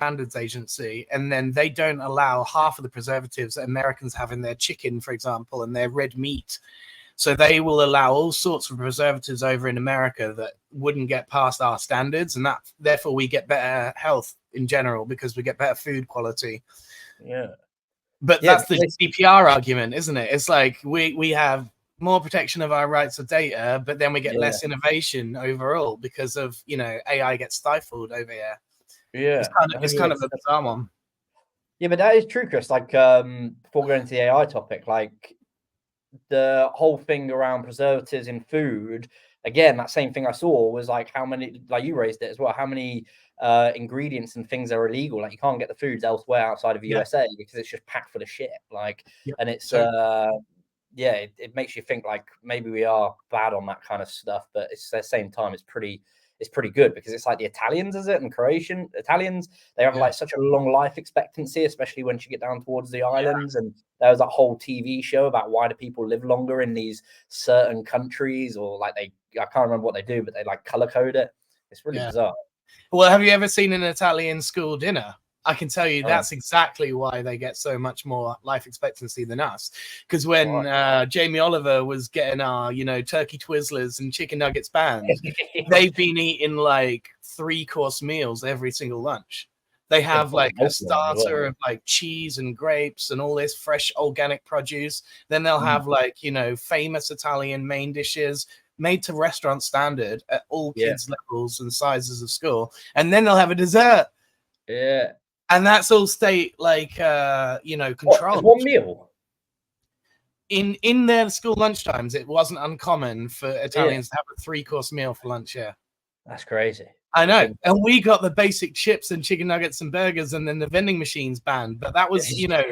Standards Agency, and then they don't allow half of the preservatives that Americans have in their chicken, for example, and their red meat. So they will allow all sorts of preservatives over in America that wouldn't get past our standards, and that therefore we get better health in general because we get better food quality. Yeah. But that's the GDPR argument, isn't it? It's like we have more protection of our rights of data, but then we get less innovation overall because of, you know, AI gets stifled over here. Yeah. It's kind of a bizarre one. Yeah, but that is true, Chris. Like, before going into the AI topic, like the whole thing around preservatives in food, again, that same thing I saw was like how many, like you raised it as well, how many ingredients and things are illegal. Like you can't get the foods elsewhere outside of the USA because it's just packed full of shit. Like, and it's it makes you think like maybe we are bad on that kind of stuff, but it's at the same time it's pretty good because it's like the Italians, is it? And Croatian Italians, they have like such a long life expectancy, especially once you get down towards the islands. And there was that whole TV show about why do people live longer in these certain countries, or like I can't remember what they do, but they like color code it. It's really bizarre. Well, have you ever seen an Italian school dinner? I can tell you that's exactly why they get so much more life expectancy than us. Because when Jamie Oliver was getting our, you know, turkey Twizzlers and chicken nuggets banned, they've been eating like 3-course meals every single lunch. They have like a starter of like cheese and grapes and all this fresh organic produce. Then they'll have like, you know, famous Italian main dishes made to restaurant standard at all kids' levels and sizes of school. And then they'll have a dessert. Yeah. And that's all state, like, you know, control. One meal? In their school lunchtimes, it wasn't uncommon for Italians to have a 3-course meal for lunch, That's crazy. I know. And we got the basic chips and chicken nuggets and burgers, and then the vending machines banned. But that was, you know,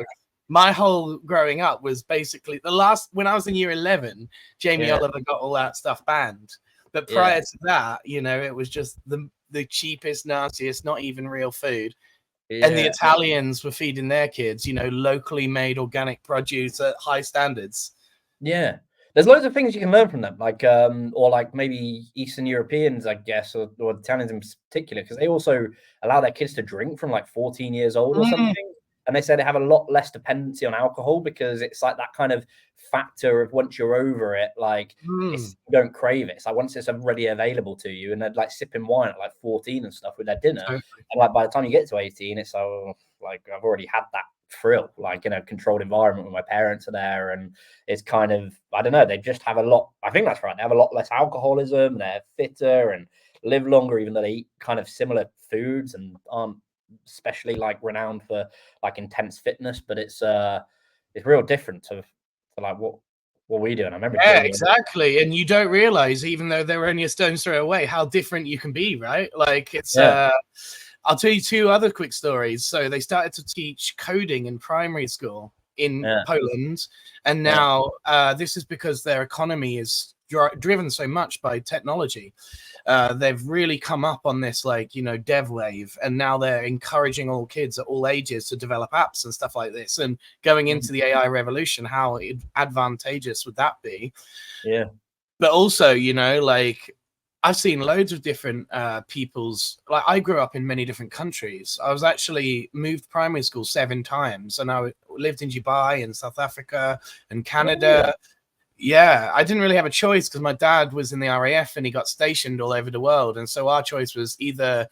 my whole growing up was basically when I was in year 11, Jamie Oliver got all that stuff banned. But prior to that, you know, it was just the cheapest, nastiest, not even real food. And the Italians were feeding their kids, you know, locally made organic produce at high standards. Yeah. There's loads of things you can learn from them, like, or like maybe Eastern Europeans, I guess, or Italians in particular, because they also allow their kids to drink from like 14 years old or something. And they say they have a lot less dependency on alcohol because it's like that kind of factor of once you're over it, like you don't crave it. It's like once it's already available to you, and they're like sipping wine at like 14 and stuff with their dinner. And like by the time you get to 18, it's like I've already had that thrill, like in a controlled environment where my parents are there, and it's kind of, I don't know, they just have a lot, I think that's right, they have a lot less alcoholism, they're fitter and live longer, even though they eat kind of similar foods and aren't especially like renowned for like intense fitness, but it's real different to like what we do. And I remember exactly, and you don't realize, even though they're only a stone's throw away, how different you can be, right? Like it's I'll tell you 2 other quick stories. So they started to teach coding in primary school in Poland, and now this is because their economy is driven so much by technology. They've really come up on this, like, you know, dev wave, and now they're encouraging all kids at all ages to develop apps and stuff like this. And going into the AI revolution, how advantageous would that be? Yeah. But also, you know, like, I've seen loads of different people's, like, I grew up in many different countries. I was actually moved primary school 7 times, and I lived in Dubai and South Africa and Canada. Yeah, I didn't really have a choice because my dad was in the RAF and he got stationed all over the world. And so our choice was either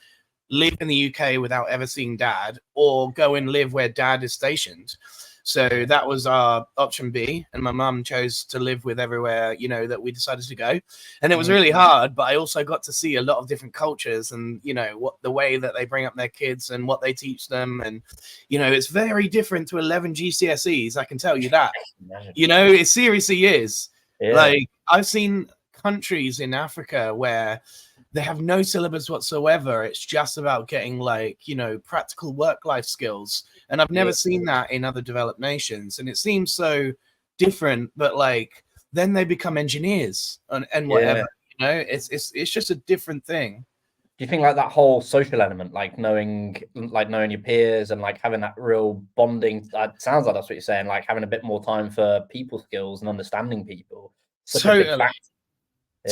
live in the UK without ever seeing dad, or go and live where dad is stationed. So that was our option B. And my mum chose to live with everywhere, you know, that we decided to go. And it was really hard, but I also got to see a lot of different cultures and, you know, what the way that they bring up their kids and what they teach them. And, you know, it's very different to 11 GCSEs. I can tell you that, you know, it seriously is. Like, I've seen countries in Africa where they have no syllabus whatsoever. It's just about getting, like, you know, practical work-life skills. And I've never seen that in other developed nations. And it seems so different, but like, then they become engineers and whatever, you know, it's just a different thing. Do you think like that whole social element, like knowing your peers and like having that real bonding, it sounds like that's what you're saying, like having a bit more time for people skills and understanding people. Totally.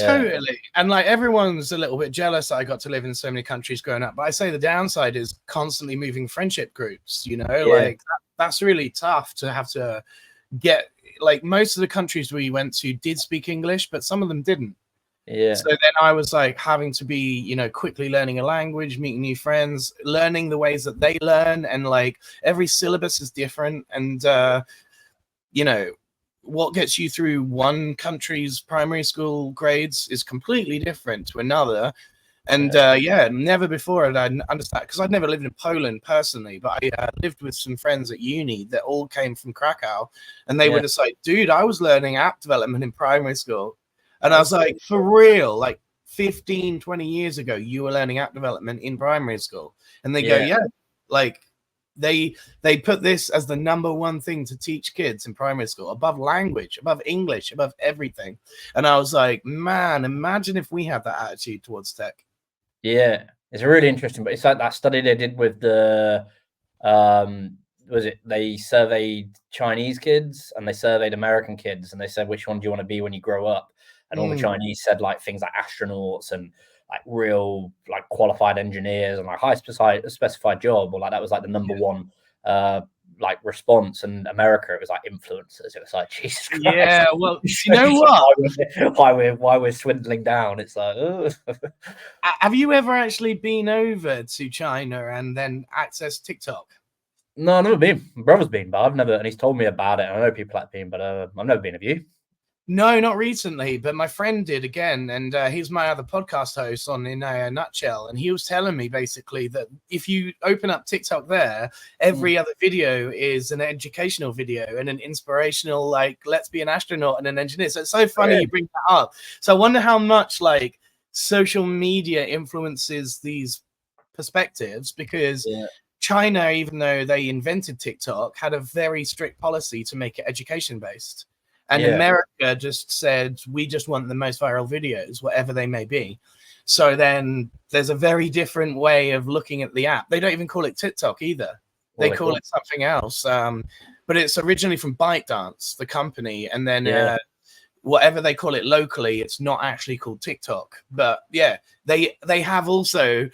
Totally. And like everyone's a little bit jealous that I got to live in so many countries growing up. But I say the downside is constantly moving friendship groups, you know, like that's really tough to have to get. Like most of the countries we went to did speak English, but some of them didn't. Yeah. So then I was like having to be, you know, quickly learning a language, meeting new friends, learning the ways that they learn. And like every syllabus is different. And, you know, what gets you through one country's primary school grades is completely different to another. And never before had I understand, because I'd never lived in Poland personally, but I lived with some friends at uni that all came from Krakow, and they were just like, dude, I was learning app development in primary school. And I was like, for real, like 15, 20 years ago, you were learning app development in primary school. And they go, like they put this as the #1 thing to teach kids in primary school, above language, above English, above everything. And I was like, man, imagine if we had that attitude towards tech. Yeah, it's really interesting, but it's like that study they did with the they surveyed Chinese kids and they surveyed American kids, and they said, which one do you want to be when you grow up? And all the Chinese said like things like astronauts and like real like qualified engineers and like high specified job, or like that was like the #1 like response. And America, it was like influencers. It was like, Jesus Christ. Yeah, well, you know what? why we're swindling down. It's like, have you ever actually been over to China and then accessed TikTok? No, I've never been. My brother's been, but I've never, and he's told me about it. And I know people have been, but I've never been. Have you? No, not recently, but my friend did again, and he's my other podcast host on In a Nutshell, and he was telling me basically that if you open up TikTok there, every other video is an educational video and an inspirational, like, let's be an astronaut and an engineer. So it's so funny you bring that up. So I wonder how much, like, social media influences these perspectives, because China, even though they invented TikTok, had a very strict policy to make it education-based. And America just said, we just want the most viral videos, whatever they may be. So then there's a very different way of looking at the app. They don't even call it TikTok either. They call it something else. But it's originally from ByteDance, the company. And then whatever they call it locally, it's not actually called TikTok. But yeah, they have also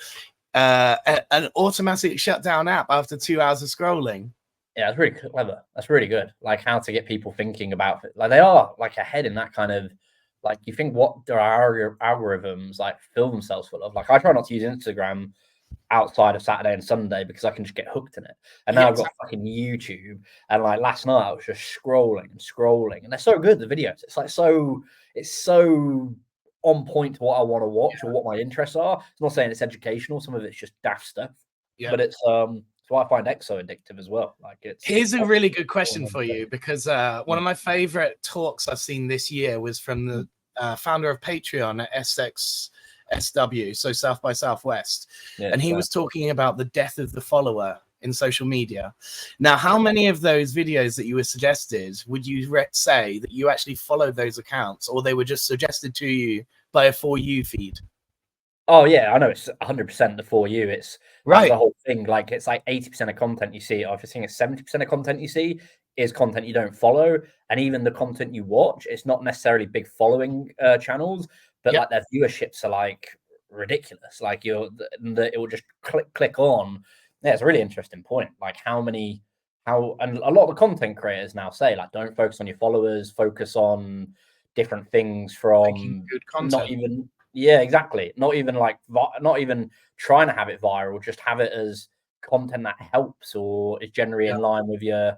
an automatic shutdown app after 2 hours of scrolling. Yeah, that's really clever. That's really good. Like how to get people thinking about it. Like they are like ahead in that kind of, like you think what their algorithms like fill themselves full of. Like I try not to use Instagram outside of Saturday and Sunday because I can just get hooked in it. And now I've got fucking YouTube. And like last night I was just scrolling, and they're so good, the videos. It's like it's so on point to what I want to watch or what my interests are. I'm not saying it's educational. Some of it's just daft stuff. But it's why I find X so addictive as well. Like here's a really good question for you, because one of my favorite talks I've seen this year was from the founder of Patreon at SXSW, so South by Southwest, and he was talking about the death of the follower in social media. Now, how many of those videos that you were suggested would you say that you actually followed those accounts, or they were just suggested to you by a For You feed? Oh yeah, I know it's 100% the For You. It's right. The whole thing. Like it's like 80% of content you see, or if you're seeing 70% of content you see is content you don't follow, and even the content you watch, it's not necessarily big following channels, but like their viewerships are like ridiculous. Like it will just click on. Yeah, it's a really interesting point. Like and a lot of the content creators now say like, don't focus on your followers, focus on different things from good content. Not even. Yeah, exactly. Not even trying to have it viral, just have it as content that helps or is generally in line with your,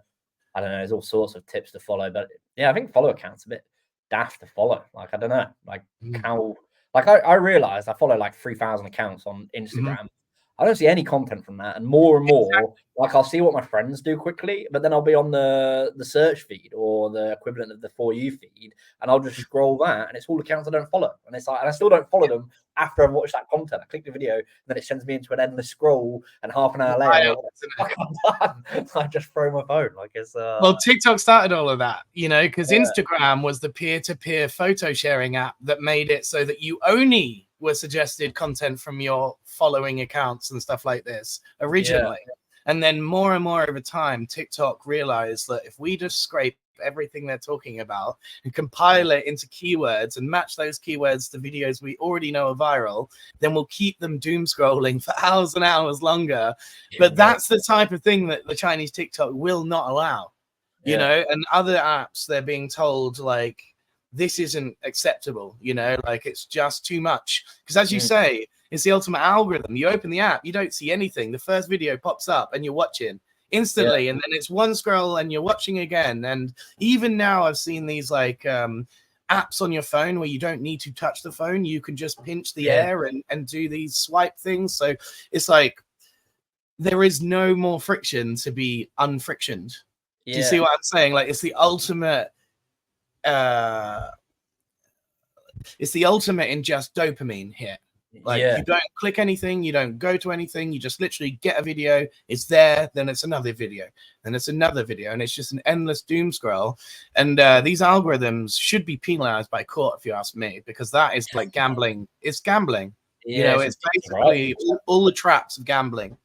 I don't know, there's all sorts of tips to follow. But yeah, I think follow accounts a bit daft to follow. Like, I don't know, like how, like I realized I follow like 3,000 accounts on Instagram. I don't see any content from that. And more, like I'll see what my friends do quickly, but then I'll be on the search feed or the equivalent of the For You feed, and I'll just scroll that, and it's all accounts I don't follow. And it's like, and I still don't follow them after I've watched that content. I click the video, and then it sends me into an endless scroll, and half an hour later, I just throw my phone. Like it's well, TikTok started all of that, you know, because Instagram was the peer-to-peer photo sharing app that made it so that you only were suggested content from your following accounts and stuff like this originally. And then more and more over time, TikTok realized that if we just scrape everything they're talking about and compile it into keywords and match those keywords to videos we already know are viral, then we'll keep them doom scrolling for hours and hours longer. But that's the type of thing that the Chinese TikTok will not allow, you know, and other apps, they're being told like, this isn't acceptable, you know, like it's just too much. Because as you say, it's the ultimate algorithm. You open the app, you don't see anything. The first video pops up and you're watching instantly, and then it's one scroll and you're watching again. And even now I've seen these like apps on your phone where you don't need to touch the phone. You can just pinch the air and do these swipe things. So it's like there is no more friction to be unfrictioned. Do you see what I'm saying? Like it's the ultimate in just dopamine hit. Like you don't click anything, you don't go to anything, you just literally get a video, it's there, then it's another video, then it's another video, and it's just an endless doom scroll. And these algorithms should be penalized by court, if you ask me, because that is like gambling. It's gambling. You know, it's basically all the traps of gambling.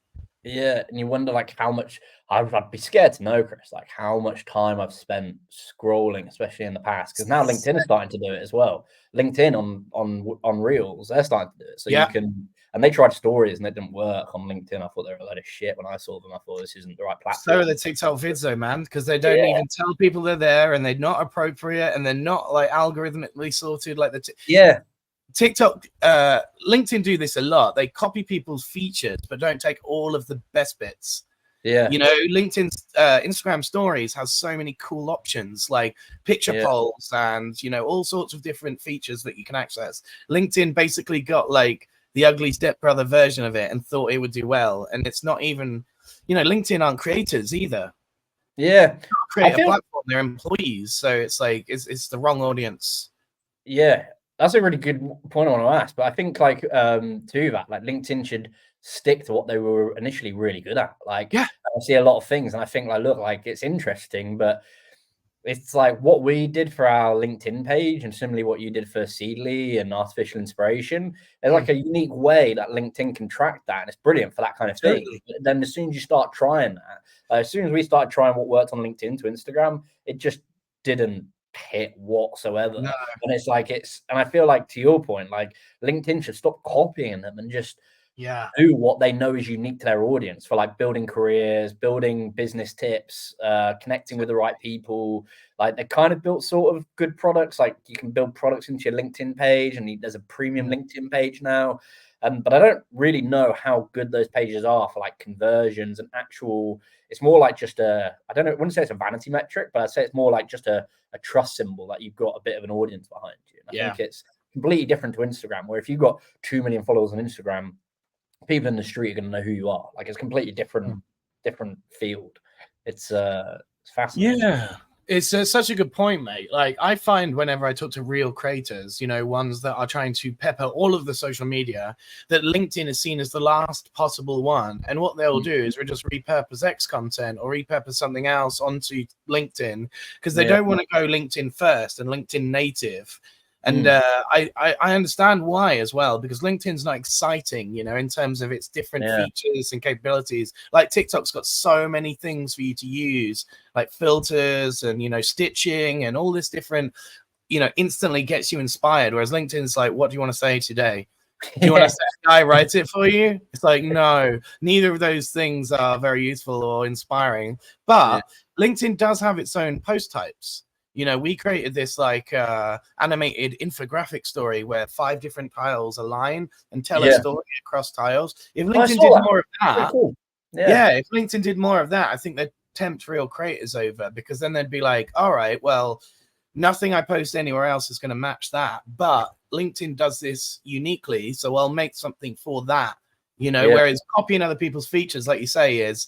Yeah, and you wonder like how much I'd be scared to know, Chris, like how much time I've spent scrolling, especially in the past. Because now LinkedIn is starting to do it as well. LinkedIn on Reels, they're starting to do it. So you can, and they tried stories and it didn't work on LinkedIn. I thought they were a load of shit when I saw them. I thought this isn't the right platform. So are the TikTok vids though, man, because they don't even tell people they're there, and they're not appropriate, and they're not like algorithmically sorted like the TikTok, LinkedIn do this a lot. They copy people's features, but don't take all of the best bits. Yeah, you know, LinkedIn's Instagram stories has so many cool options like picture polls and, you know, all sorts of different features that you can access. LinkedIn basically got like the ugly stepbrother version of it and thought it would do well. And it's not even, you know, LinkedIn aren't creators either. Yeah, create a platform, they're employees. So it's like, it's the wrong audience. Yeah. That's a really good point I want to ask, but I think like to that, like LinkedIn should stick to what they were initially really good at. Like I see a lot of things and I think like, look, like it's interesting, but it's like what we did for our LinkedIn page and similarly what you did for Seedily and Artificial Inspiration. There's like a unique way that LinkedIn can track that, and it's brilliant for that kind of thing. But then as soon as you start trying that, as soon as we started trying what worked on LinkedIn to Instagram, it just didn't hit whatsoever. No. And it's like and I feel like to your point, like LinkedIn should stop copying them and just do what they know is unique to their audience for like building careers, building business tips, connecting with the right people. Like they kind of built sort of good products. Like you can build products into your LinkedIn page, and there's a premium LinkedIn page now. But I don't really know how good those pages are for like conversions and actual. It's more like just I wouldn't say it's a vanity metric, but I'd say it's more like just a trust symbol that you've got a bit of an audience behind you. And I think it's completely different to Instagram, where if you've got 2 million followers on Instagram, people in the street are going to know who you are. Like it's completely different field. It's fascinating. Yeah. It's such a good point, mate. Like I find whenever I talk to real creators, you know, ones that are trying to pepper all of the social media, that LinkedIn is seen as the last possible one. And what they'll do is just repurpose X content or repurpose something else onto LinkedIn because they don't want to go LinkedIn first and LinkedIn native. And I understand why as well, because LinkedIn's not exciting, you know, in terms of its different features and capabilities. Like TikTok's got so many things for you to use, like filters and, you know, stitching and all this different, you know, instantly gets you inspired. Whereas LinkedIn's like, what do you want to say today? Do you want to say a guy writes it for you? It's like, no, neither of those things are very useful or inspiring. But LinkedIn does have its own post types. You know, we created this like animated infographic story where 5 different tiles align and tell a story across tiles. If LinkedIn did more of that, if LinkedIn did more of that, I think they'd tempt real creators over, because then they'd be like, all right, well, nothing I post anywhere else is going to match that. But LinkedIn does this uniquely, so I'll make something for that. You know, whereas copying other people's features, like you say, is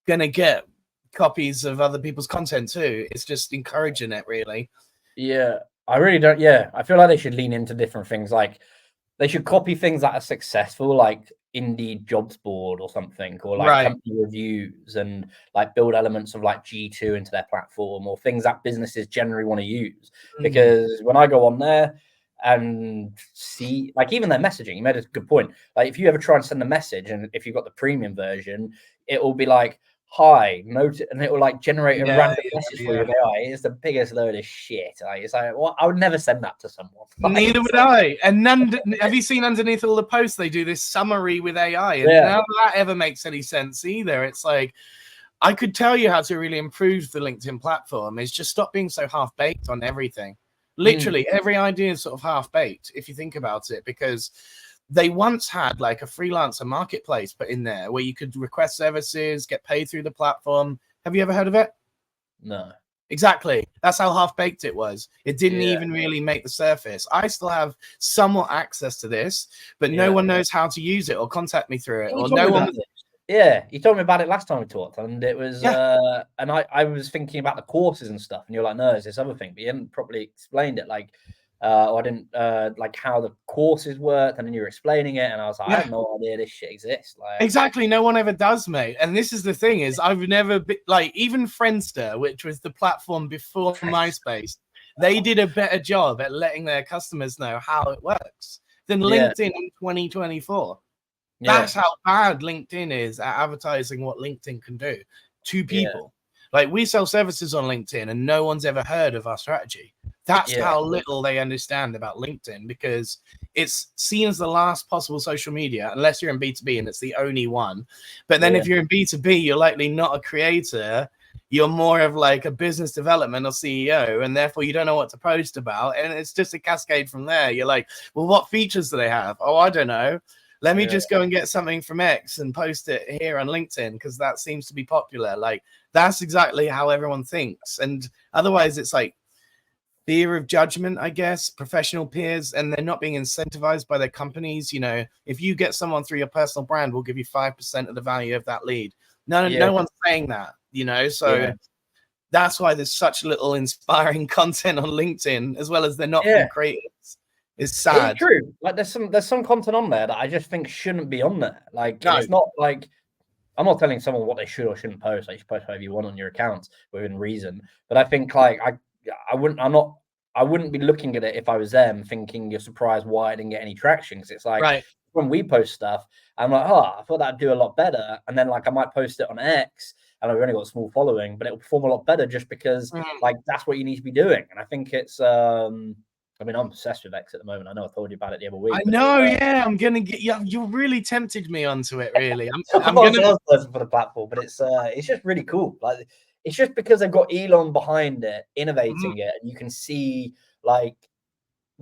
going to get copies of other people's content too. It's just encouraging it, really. I really don't. I feel like they should lean into different things. Like they should copy things that are successful, like Indeed jobs board or something, or like company reviews, and like build elements of like G2 into their platform, or things that businesses generally want to use. Because when I go on there and see, like, even their messaging, you made a good point. Like if you ever try and send a message, and if you've got the premium version, it will be like, hi, note, and it will like generate a random message for you yeah. with AI. It's the biggest load of shit. Like, it's like, well, I would never send that to someone. Like, Neither would I. And none, have you seen underneath all the posts they do this summary with AI? And Yeah. none of that ever makes any sense either. It's like, I could tell you how to really improve the LinkedIn platform is just stop being so half-baked on everything. Literally, every idea is sort of half-baked if you think about it, because they once had like a freelancer marketplace put in there where you could request services, get paid through the platform. Have you ever heard of it? No. Exactly. That's how half-baked it was. It didn't even really make the surface. I still have somewhat access to this, but no one knows how to use it or contact me through it. Or no one. Yeah, you told me about it last time we talked, and it was and I was thinking about the courses and stuff, and you're like, no, it's this other thing, but you hadn't properly explained it, like or I didn't like how the courses worked, and then you were explaining it, and I was like, I have no idea this shit exists. Like, exactly, no one ever does, mate. And this is the thing is, I've never been like, even Friendster, which was the platform before MySpace, they did a better job at letting their customers know how it works than LinkedIn in 2024. That's how bad LinkedIn is at advertising what LinkedIn can do to people. Like, we sell services on LinkedIn and no one's ever heard of our strategy. That's how little they understand about LinkedIn, because it's seen as the last possible social media, unless you're in B2B and it's the only one. But then if you're in B2B, you're likely not a creator. You're more of like a business development or CEO, and therefore you don't know what to post about. And it's just a cascade from there. You're like, well, what features do they have? Oh, I don't know. Let me just go and get something from X and post it here on LinkedIn because that seems to be popular. Like, that's exactly how everyone thinks. And otherwise, it's like fear of judgment, I guess, professional peers, and they're not being incentivized by their companies. You know, if you get someone through your personal brand, we'll give you 5% of the value of that lead. No one's saying that, you know, so that's why there's such little inspiring content on LinkedIn, as well as they're not from creators. It's sad. It's true. Like, there's some content on there that I just think shouldn't be on there. Like, it's not like, I'm not telling someone what they should or shouldn't post. Like, you should post whatever you want on your accounts within reason. But I think like I wouldn't be looking at it if I was them, thinking you're surprised why I didn't get any traction. Because it's like when we post stuff, I'm like, oh, I thought that'd do a lot better. And then like I might post it on X, and I've only got a small following, but it'll perform a lot better just because like that's what you need to be doing. And I think it's I mean, I'm obsessed with X at the moment. I know I told you about it the other week. I know, I'm gonna get you. You really tempted me onto it. Really, I'm not a salesperson for the platform, but it's just really cool. Like, it's just because they've got Elon behind it, innovating it, and you can see like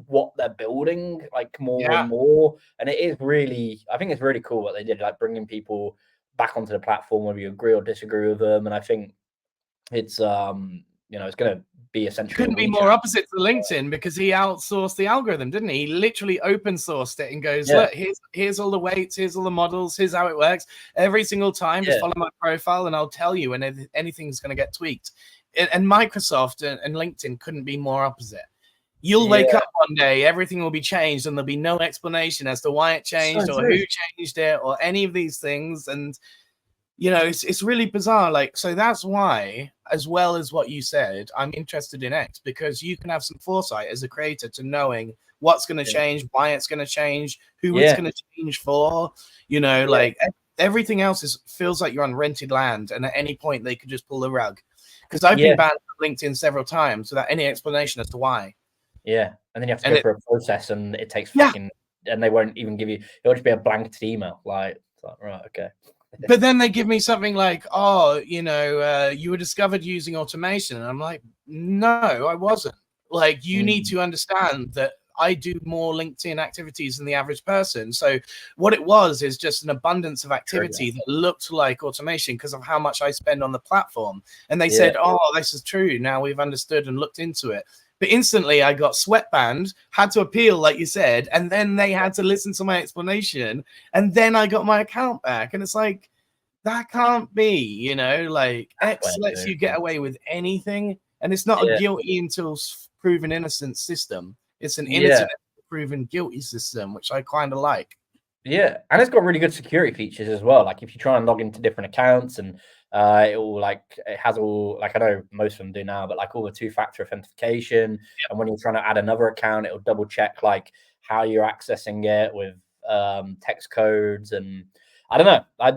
what they're building, like more and more. And it is really, I think it's really cool what they did, like bringing people back onto the platform, whether you agree or disagree with them. And I think it's you know, it's going to be essentially. Couldn't be more opposite to LinkedIn, because he outsourced the algorithm, didn't he? He literally open sourced it and goes, look, here's all the weights, here's all the models, here's how it works. Every single time, just follow my profile and I'll tell you when anything's going to get tweaked. And Microsoft and LinkedIn couldn't be more opposite. You'll wake up one day, everything will be changed, and there'll be no explanation as to why it changed or who changed it or any of these things. And you know, it's really bizarre. Like, so that's why, as well as what you said, I'm interested in X, because you can have some foresight as a creator to knowing what's going to change, why it's going to change, who it's going to change for. You know, like everything else feels like you're on rented land, and at any point they could just pull the rug. Because I've been banned from LinkedIn several times without any explanation as to why. Yeah, and then you have to go through a process, and it takes fucking, and they won't even give you. It'll just be a blanketed email, like right, okay. But then they give me something like, oh, you know, you were discovered using automation. And I'm like, no, I wasn't. Like, you need to understand that I do more LinkedIn activities than the average person. So what it was is just an abundance of activity that looked like automation because of how much I spend on the platform. And they said, oh, this is true. Now we've understood and looked into it. But instantly I got sweatbanned, had to appeal, like you said, and then they had to listen to my explanation, and then I got my account back. And it's like, that can't be, you know, like X lets you get away with anything, and it's not a guilty until proven innocent system. It's an innocent proven guilty system, which I kind of like. Yeah, and it's got really good security features as well. Like if you try and log into different accounts, and it has all, like, I know most of them do now, but like all the two-factor authentication. And when you're trying to add another account, it'll double check like how you're accessing it with text codes. And I don't know. I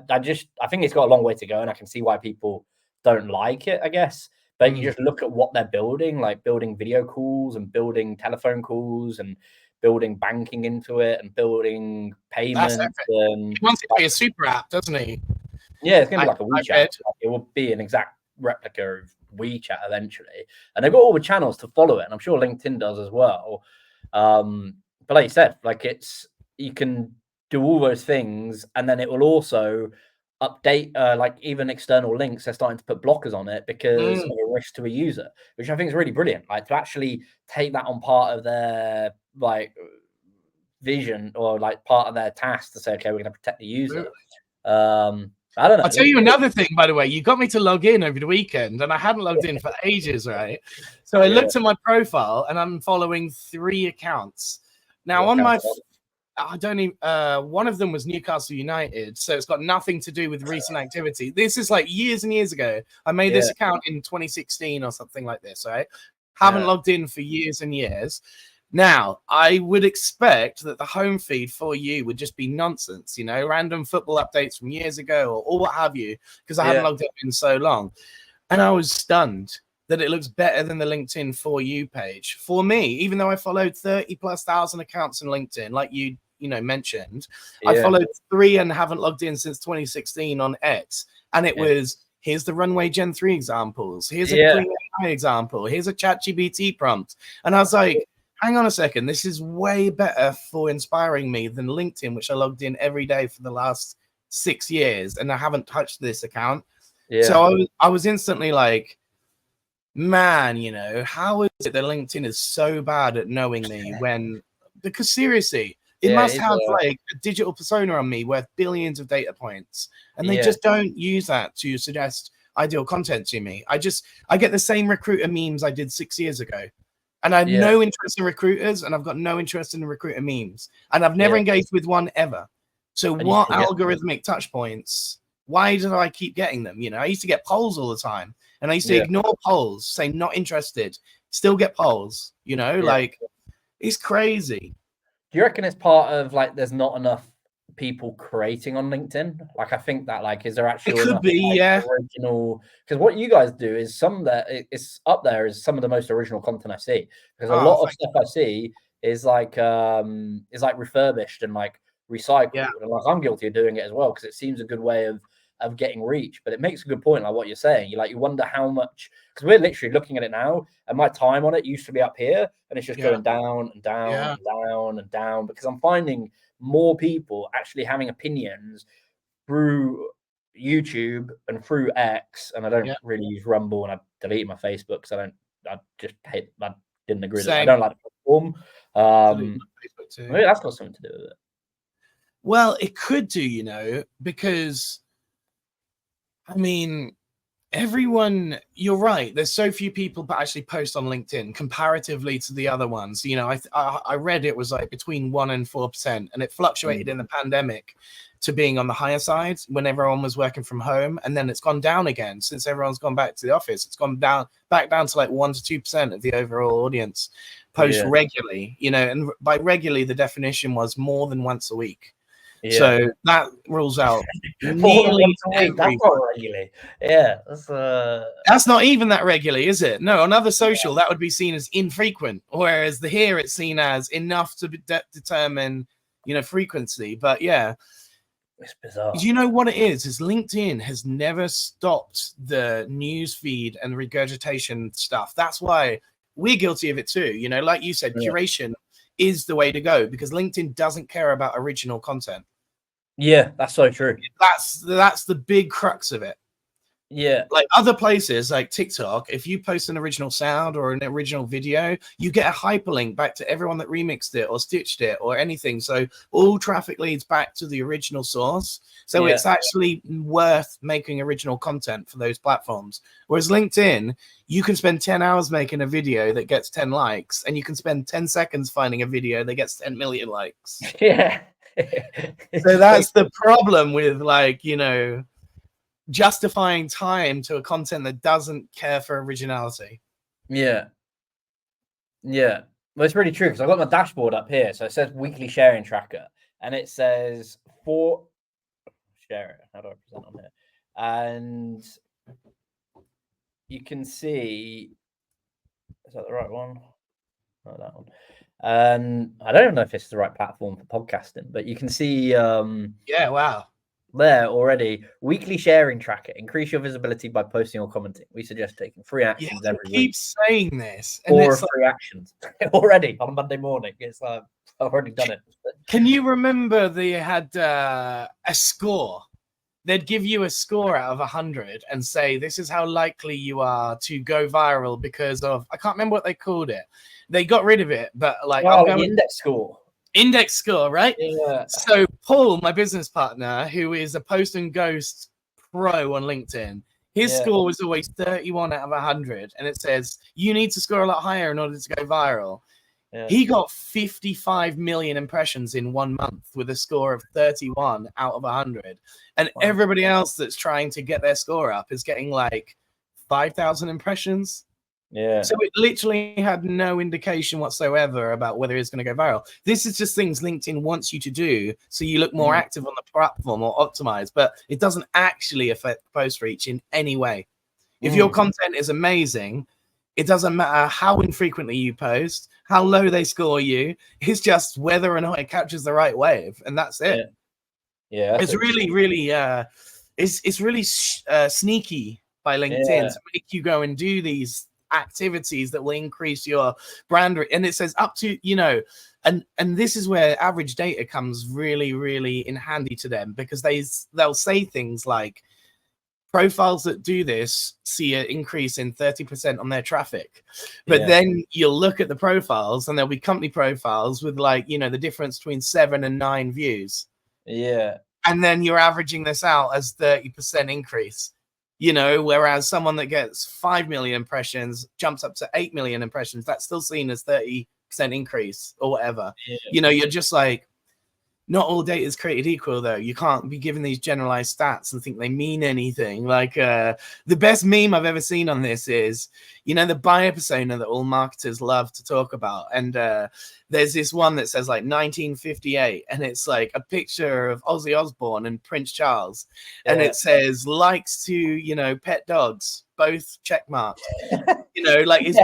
think it's got a long way to go, and I can see why people don't like it, I guess. But you just look at what they're building, like building video calls and building telephone calls and building banking into it and building payments. He wants it to be a super app, doesn't he? Yeah, it's going to be like a WeChat. Like, it will be an exact replica of WeChat eventually. And they've got all the channels to follow it. And I'm sure LinkedIn does as well. But like you said, like you can do all those things, and then it will also update like even external links. They're starting to put blockers on it because of a risk to a user, which I think is really brilliant. Like to actually take that on part of their like vision or like part of their task to say, okay, we're going to protect the user. I don't know. I'll tell you another thing, by the way. You got me to log in over the weekend, and I hadn't logged in for ages, right? So I looked at my profile, and I'm following 3 accounts. Now, on my, I don't even, one of them was Newcastle United, so it's got nothing to do with recent activity. This is like years and years ago. I made this account in 2016 or something like this, right? Haven't logged in for years and years. Now, I would expect that the home feed for you would just be nonsense, you know, random football updates from years ago or what have you, because I hadn't logged in so long. And I was stunned that it looks better than the LinkedIn For You page. For me, even though I followed 30,000+ accounts on LinkedIn, like you mentioned, I followed 3 and haven't logged in since 2016 on X. And it was, here's the Runway Gen 3 examples. Here's a Green AI example. Here's a ChatGPT prompt. And I was like, hang on a second, this is way better for inspiring me than LinkedIn, which I logged in every day for the last 6 years, and I haven't touched this account. So I was instantly like, man, you know, how is it that LinkedIn is so bad at knowing me when, because seriously, it must have like a digital persona on me worth billions of data points, and they just don't use that to suggest ideal content to me. I get the same recruiter memes I did 6 years ago. And I have no interest in recruiters, and I've got no interest in recruiter memes, and I've never engaged with one ever. So what algorithmic touch points? Why do I keep getting them? You know, I used to get polls all the time, and I used to ignore polls, say not interested, still get polls. You know, like it's crazy. Do you reckon it's part of like there's not enough people creating on LinkedIn? Like I think that like is there actually it could enough, be like, original? Because what you guys do is it's up there is some of the most original content I see. Because a lot of stuff I see is like refurbished and like recycled, and like I'm guilty of doing it as well because it seems a good way of getting reach. But it makes a good point, like what you're saying. You wonder how much, because we're literally looking at it now, and my time on it used to be up here, and it's just going down and down and down and down because I'm finding more people actually having opinions through YouTube and through X, and I don't really use Rumble, and I deleted my Facebook because I didn't agree with it. I don't like the platform. Maybe that's got something to do with it. Well, it could do, you know, because I mean, everyone, you're right. There's so few people that actually post on LinkedIn comparatively to the other ones. You know, I read it was like between 1% and 4%, and it fluctuated in the pandemic to being on the higher side when everyone was working from home, and then it's gone down again since everyone's gone back to the office. It's gone back down to like 1% to 2% of the overall audience post regularly. You know, and by regularly the definition was more than once a week. So that rules out nearly that's not regularly. That's not even that regularly, is it? No, on other social that would be seen as infrequent, whereas here it's seen as enough to determine, you know, frequency. But it's bizarre. You know what it is LinkedIn has never stopped the news feed and regurgitation stuff. That's why we're guilty of it too. You know, like you said, curation is the way to go because LinkedIn doesn't care about original content. Yeah, that's so true. That's the big crux of it. Yeah, like other places like TikTok, if you post an original sound or an original video, you get a hyperlink back to everyone that remixed it or stitched it or anything. So all traffic leads back to the original source. So it's actually worth making original content for those platforms. Whereas LinkedIn, you can spend 10 hours making a video that gets 10 likes, and you can spend 10 seconds finding a video that gets 10 million likes. Yeah. So that's the problem with, like, you know, justifying time to a content that doesn't care for originality. Yeah. Well, it's really true because I've got my dashboard up here. So it says weekly sharing tracker, and it says share it. How do I present on here? And you can see, is that the right one? Not that one. I don't know if it's the right platform for podcasting, but you can see yeah, wow. There already, weekly sharing tracker. Increase your visibility by posting or commenting. We suggest taking 3 actions every week. Keep saying this, and Or it's 3 actions already on a Monday morning. It's like I've already done it. Can you remember they had a score? They'd give you a score out of 100 and say this is how likely you are to go viral because of, I can't remember what they called it. They got rid of it, but like index score. Index score, right? Yeah. So Paul, my business partner, who is a post and ghost pro on LinkedIn, his score was always 31 out of 100, and it says you need to score a lot higher in order to go viral. Yeah. He got 55 million impressions in 1 month with a score of 31 out of 100, and everybody else that's trying to get their score up is getting like 5,000 impressions. Yeah. So it literally had no indication whatsoever about whether it's going to go viral. This is just things LinkedIn wants you to do so you look more active on the platform or optimized, but it doesn't actually affect post reach in any way. If your content is amazing, it doesn't matter how infrequently you post, how low they score you. It's just whether or not it captures the right wave, and that's it. Yeah. It's really, really, it's really sneaky by LinkedIn to make you go and do these activities that will increase your brand, and it says up to, you know, and this is where average data comes really, really in handy to them, because they'll say things like profiles that do this see an increase in 30% on their traffic, but then you'll look at the profiles and there'll be company profiles with, like, you know, the difference between 7 and 9 views, and then you're averaging this out as 30% increase. You know, whereas someone that gets 5 million impressions jumps up to 8 million impressions, that's still seen as 30% increase or whatever. You know, you're just like, not all data is created equal, though. You can't be given these generalized stats and think they mean anything. Like the best meme I've ever seen on this is, you know, the buyer persona that all marketers love to talk about. And there's this one that says like 1958, and it's like a picture of Ozzy Osbourne and Prince Charles. And it says likes to, you know, pet dogs, both check marked. You know, like it's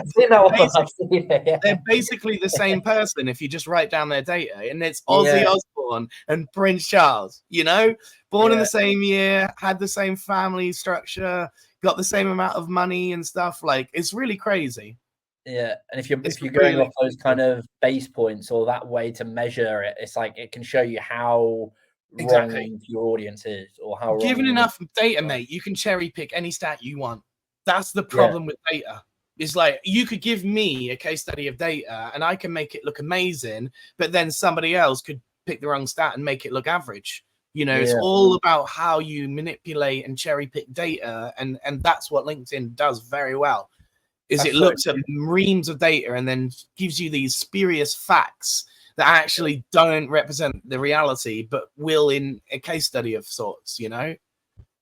they're basically the same person if you just write down their data, and it's Ozzy Osbourne and Prince Charles, you know, born in the same year, had the same family structure, got the same amount of money and stuff. Like, it's really crazy. Yeah, and if you're going off those kind of base points or that way to measure it, it's like it can show you how wrong your audience is, or how given enough data, mate, you can cherry pick any stat you want. That's the problem with data. It's like, you could give me a case study of data and I can make it look amazing, but then somebody else could pick the wrong stat and make it look average. You know, it's all about how you manipulate and cherry pick data, and that's what LinkedIn does very well. Is it looks at reams of data and then gives you these spurious facts that actually don't represent the reality, but will in a case study of sorts, you know?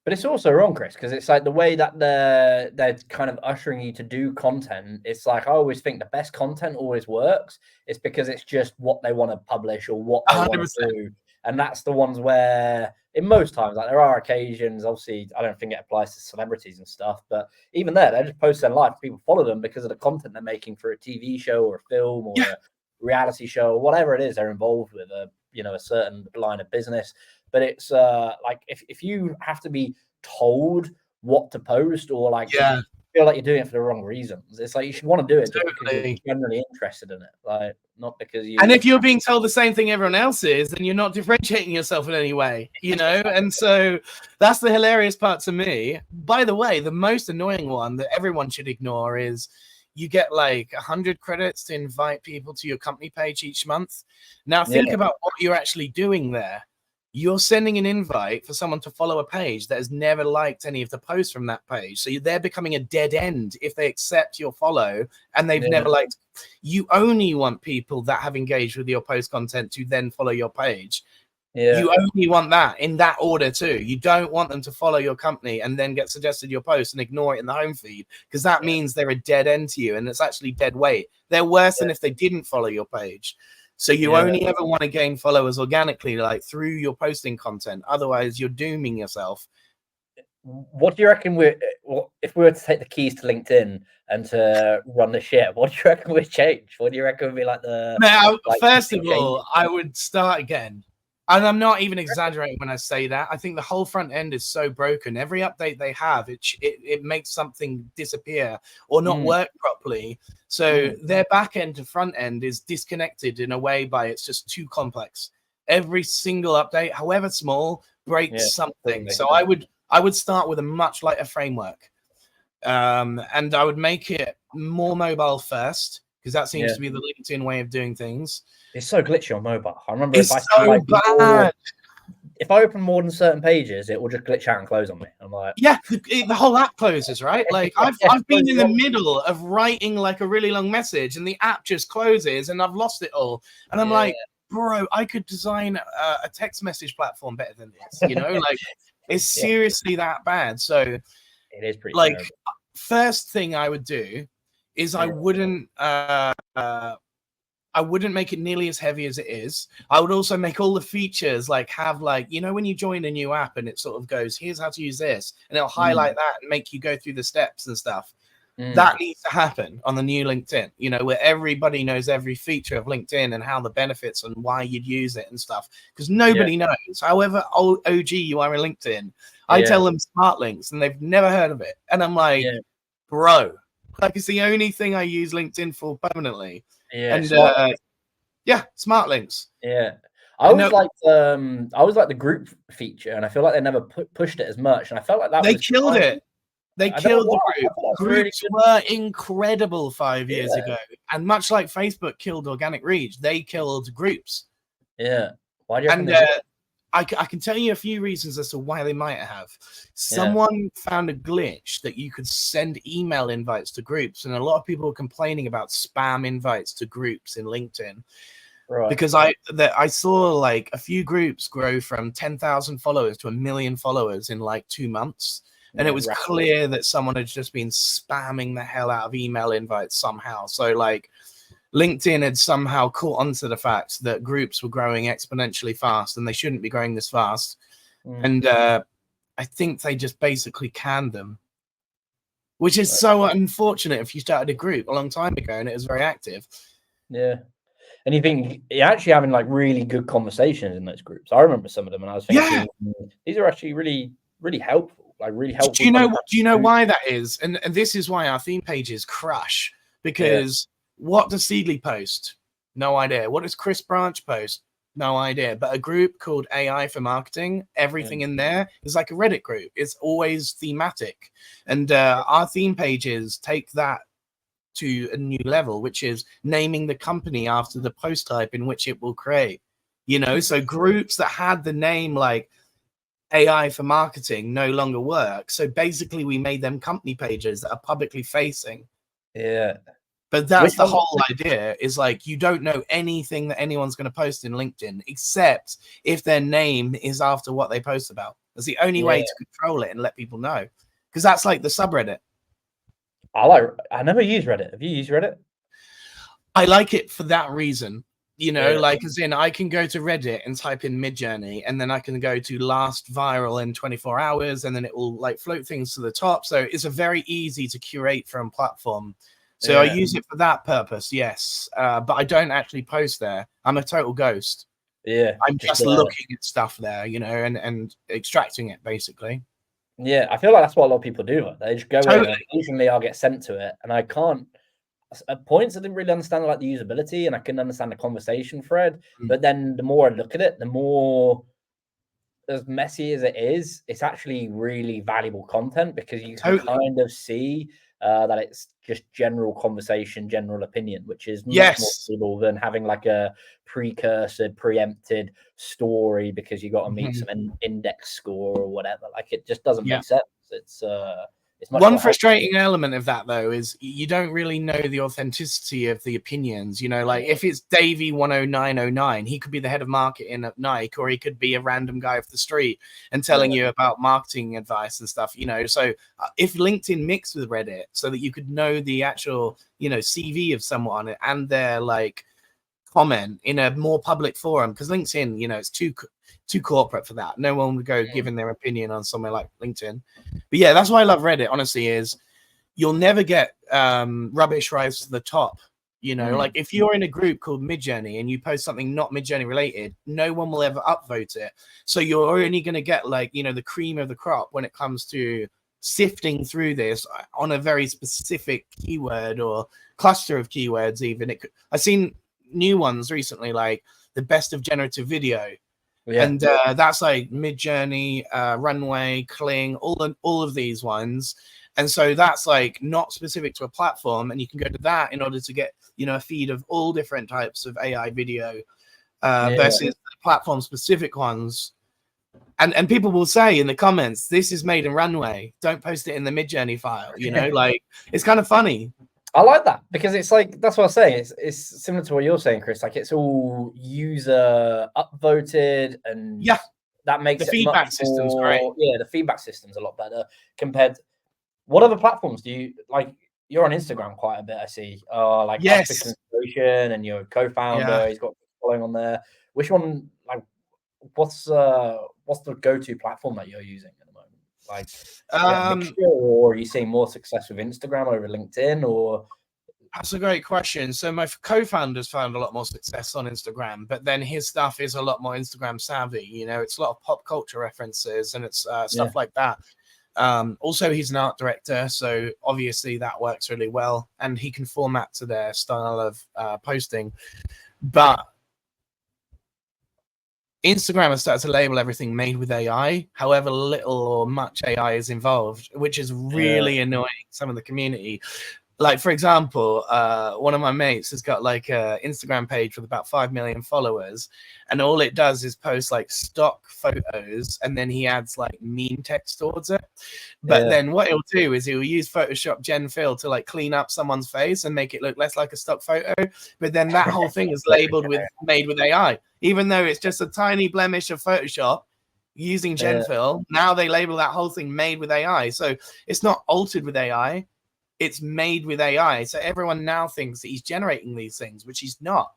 But it's also wrong, Chris, because it's like the way that they're kind of ushering you to do content. It's like, I always think the best content always works. It's because it's just what they want to publish or what they 100%. Want to do. And that's the ones where, in most times, like there are occasions, obviously, I don't think it applies to celebrities and stuff, but even there, they just post their life. People follow them because of the content they're making for a TV show or a film or a reality show or whatever it is they're involved with, a certain line of business. But it's like if you have to be told what to post, or like feel like you're doing it for the wrong reasons, it's like you should want to do it just because you're generally interested in it, like not because you. And if you're being told the same thing everyone else is, then you're not differentiating yourself in any way, you know. And so that's the hilarious part to me. By the way, the most annoying one that everyone should ignore is you get like 100 credits to invite people to your company page each month. Now think about what you're actually doing there. You're sending an invite for someone to follow a page that has never liked any of the posts from that page. So they're becoming a dead end if they accept your follow and they've never liked. You only want people that have engaged with your post content to then follow your page. You only want that in that order too. You don't want them to follow your company and then get suggested your post and ignore it in the home feed, because that means they're a dead end to you, and it's actually dead weight. They're worse than if they didn't follow your page. So you only ever want to gain followers organically, like through your posting content. Otherwise, you're dooming yourself. What do you reckon if we were to take the keys to LinkedIn and to run the shit? What do you reckon would change? What do you reckon would be like the first of all, I would start again. And I'm not even exaggerating when I say that. I think the whole front end is so broken. Every update they have, it makes something disappear or not work properly. So their back end to front end is disconnected in a way by it's just too complex. Every single update, however small, breaks something. So I would start with a much lighter framework. And I would make it more mobile first, because that seems to be the LinkedIn way of doing things. It's so glitchy on mobile. I remember if I open more than certain pages, it will just glitch out and close on me. I'm like, the whole app closes, right? Like I've been in the middle of writing like a really long message, and the app just closes, and I've lost it all. And I'm like, bro, I could design a text message platform better than this. You know, like it's seriously that bad. So it is pretty like terrible. First thing I would do is I wouldn't make it nearly as heavy as it is. I would also make all the features like have like, you know, when you join a new app and it sort of goes, here's how to use this, and it'll highlight that and make you go through the steps and stuff. That needs to happen on the new LinkedIn, you know, where everybody knows every feature of LinkedIn and how the benefits and why you'd use it and stuff. Because nobody knows. However OG you are in LinkedIn, I tell them smart links and they've never heard of it. And I'm like, bro, like it's the only thing I use LinkedIn for permanently. And smart links. I always liked the group feature, and I feel like they never pushed it as much. And I felt like that they killed it. They killed the group. Groups were incredible 5 years ago. And much like Facebook killed organic reach, they killed groups. Why do you reckon I can tell you a few reasons as to why they might have. Someone found a glitch that you could send email invites to groups, and a lot of people were complaining about spam invites to groups in LinkedIn. Right. Because I saw like a few groups grow from 10,000 followers to 1 million followers in like 2 months. And it was clear that someone had just been spamming the hell out of email invites somehow. So like LinkedIn had somehow caught onto the fact that groups were growing exponentially fast and they shouldn't be growing this fast. And I think they just basically canned them, which is so unfortunate if you started a group a long time ago and it was very active. And you think you're actually having like really good conversations in those groups. I remember some of them and I was thinking, these are actually really, really helpful. Like really helpful. Do you know why that is? And this is why our theme pages crush, because what does Seedily post? No idea. What does Chris Branch post? No idea. But a group called AI for Marketing, everything in there is like a Reddit group. It's always thematic. And our theme pages take that to a new level, which is naming the company after the post type in which it will create. You know, so groups that had the name like AI for Marketing no longer work. So basically we made them company pages that are publicly facing. But that's the whole idea, is like you don't know anything that anyone's going to post in LinkedIn except if their name is after what they post about. That's the only way to control it and let people know, because that's like the subreddit. I never use Reddit. Have you used Reddit? I like it for that reason. You know, like as in I can go to Reddit and type in MidJourney, and then I can go to last viral in 24 hours, and then it will like float things to the top. So it's a very easy to curate from platform. So I use it for that purpose, yes. But I don't actually post there. I'm a total ghost. I'm just looking at stuff there, you know, and extracting it basically. I feel like that's what a lot of people do. They just go in, and occasionally I'll get sent to it, and I can't. At points I didn't really understand like the usability, and I couldn't understand the conversation thread. But then the more I look at it, the more, as messy as it is, it's actually really valuable content, because you can kind of see that it's just general conversation, general opinion, which is much more valuable than having like a preempted story because you got to meet some index score or whatever. Like it just doesn't make sense. It's much one frustrating element of that though is you don't really know the authenticity of the opinions. You know, like if it's Davey 10909, he could be the head of marketing at Nike, or he could be a random guy off the street and telling you about marketing advice and stuff, you know. So if LinkedIn mixed with Reddit so that you could know the actual, you know, CV of someone and their like comment in a more public forum, because LinkedIn, you know, it's too corporate for that. No one would go giving their opinion on somewhere like LinkedIn. But yeah, that's why I love Reddit, honestly, is you'll never get rubbish rise to the top. You know, like if you're in a group called MidJourney and you post something not MidJourney related, no one will ever upvote it. So you're only going to get, like, you know, the cream of the crop when it comes to sifting through this on a very specific keyword or cluster of keywords. Even I've seen new ones recently, like the best of generative video. And that's like MidJourney, Runway, Kling, all of these ones. And so that's like not specific to a platform, and you can go to that in order to get, you know, a feed of all different types of AI video versus platform specific ones. And people will say in the comments, this is made in Runway, don't post it in the MidJourney file, you know, like it's kind of funny. I like that, because it's like, that's what I was saying. It's similar to what you're saying, Chris. Like, it's all user upvoted, and that makes the feedback system's great. Yeah, the feedback system's a lot better compared. What other platforms do you like? You're on Instagram quite a bit, I see. Like Aspirations, and you're a co-founder. He's got following on there. Which one? Like, what's the go-to platform that you're using at the moment? Like, or are you seeing more success with Instagram over LinkedIn? Or that's a great question. So my co-founder's found a lot more success on Instagram, but then his stuff is a lot more Instagram savvy. You know, it's a lot of pop culture references, and it's stuff like that. Also, he's an art director, so obviously that works really well, and he can format to their style of posting. But Instagram has started to label everything made with AI, however little or much AI is involved, which is really annoying some of the community. Like, for example, one of my mates has got like a Instagram page with about 5 million followers, and all it does is post like stock photos, and then he adds like meme text towards it. But then what he'll do is he'll use Photoshop Gen Fill to like clean up someone's face and make it look less like a stock photo. But then that whole thing is labeled with made with AI, even though it's just a tiny blemish of Photoshop using Gen Fill. Now they label that whole thing made with AI. So it's not altered with AI. It's made with AI. So everyone now thinks that he's generating these things, which he's not,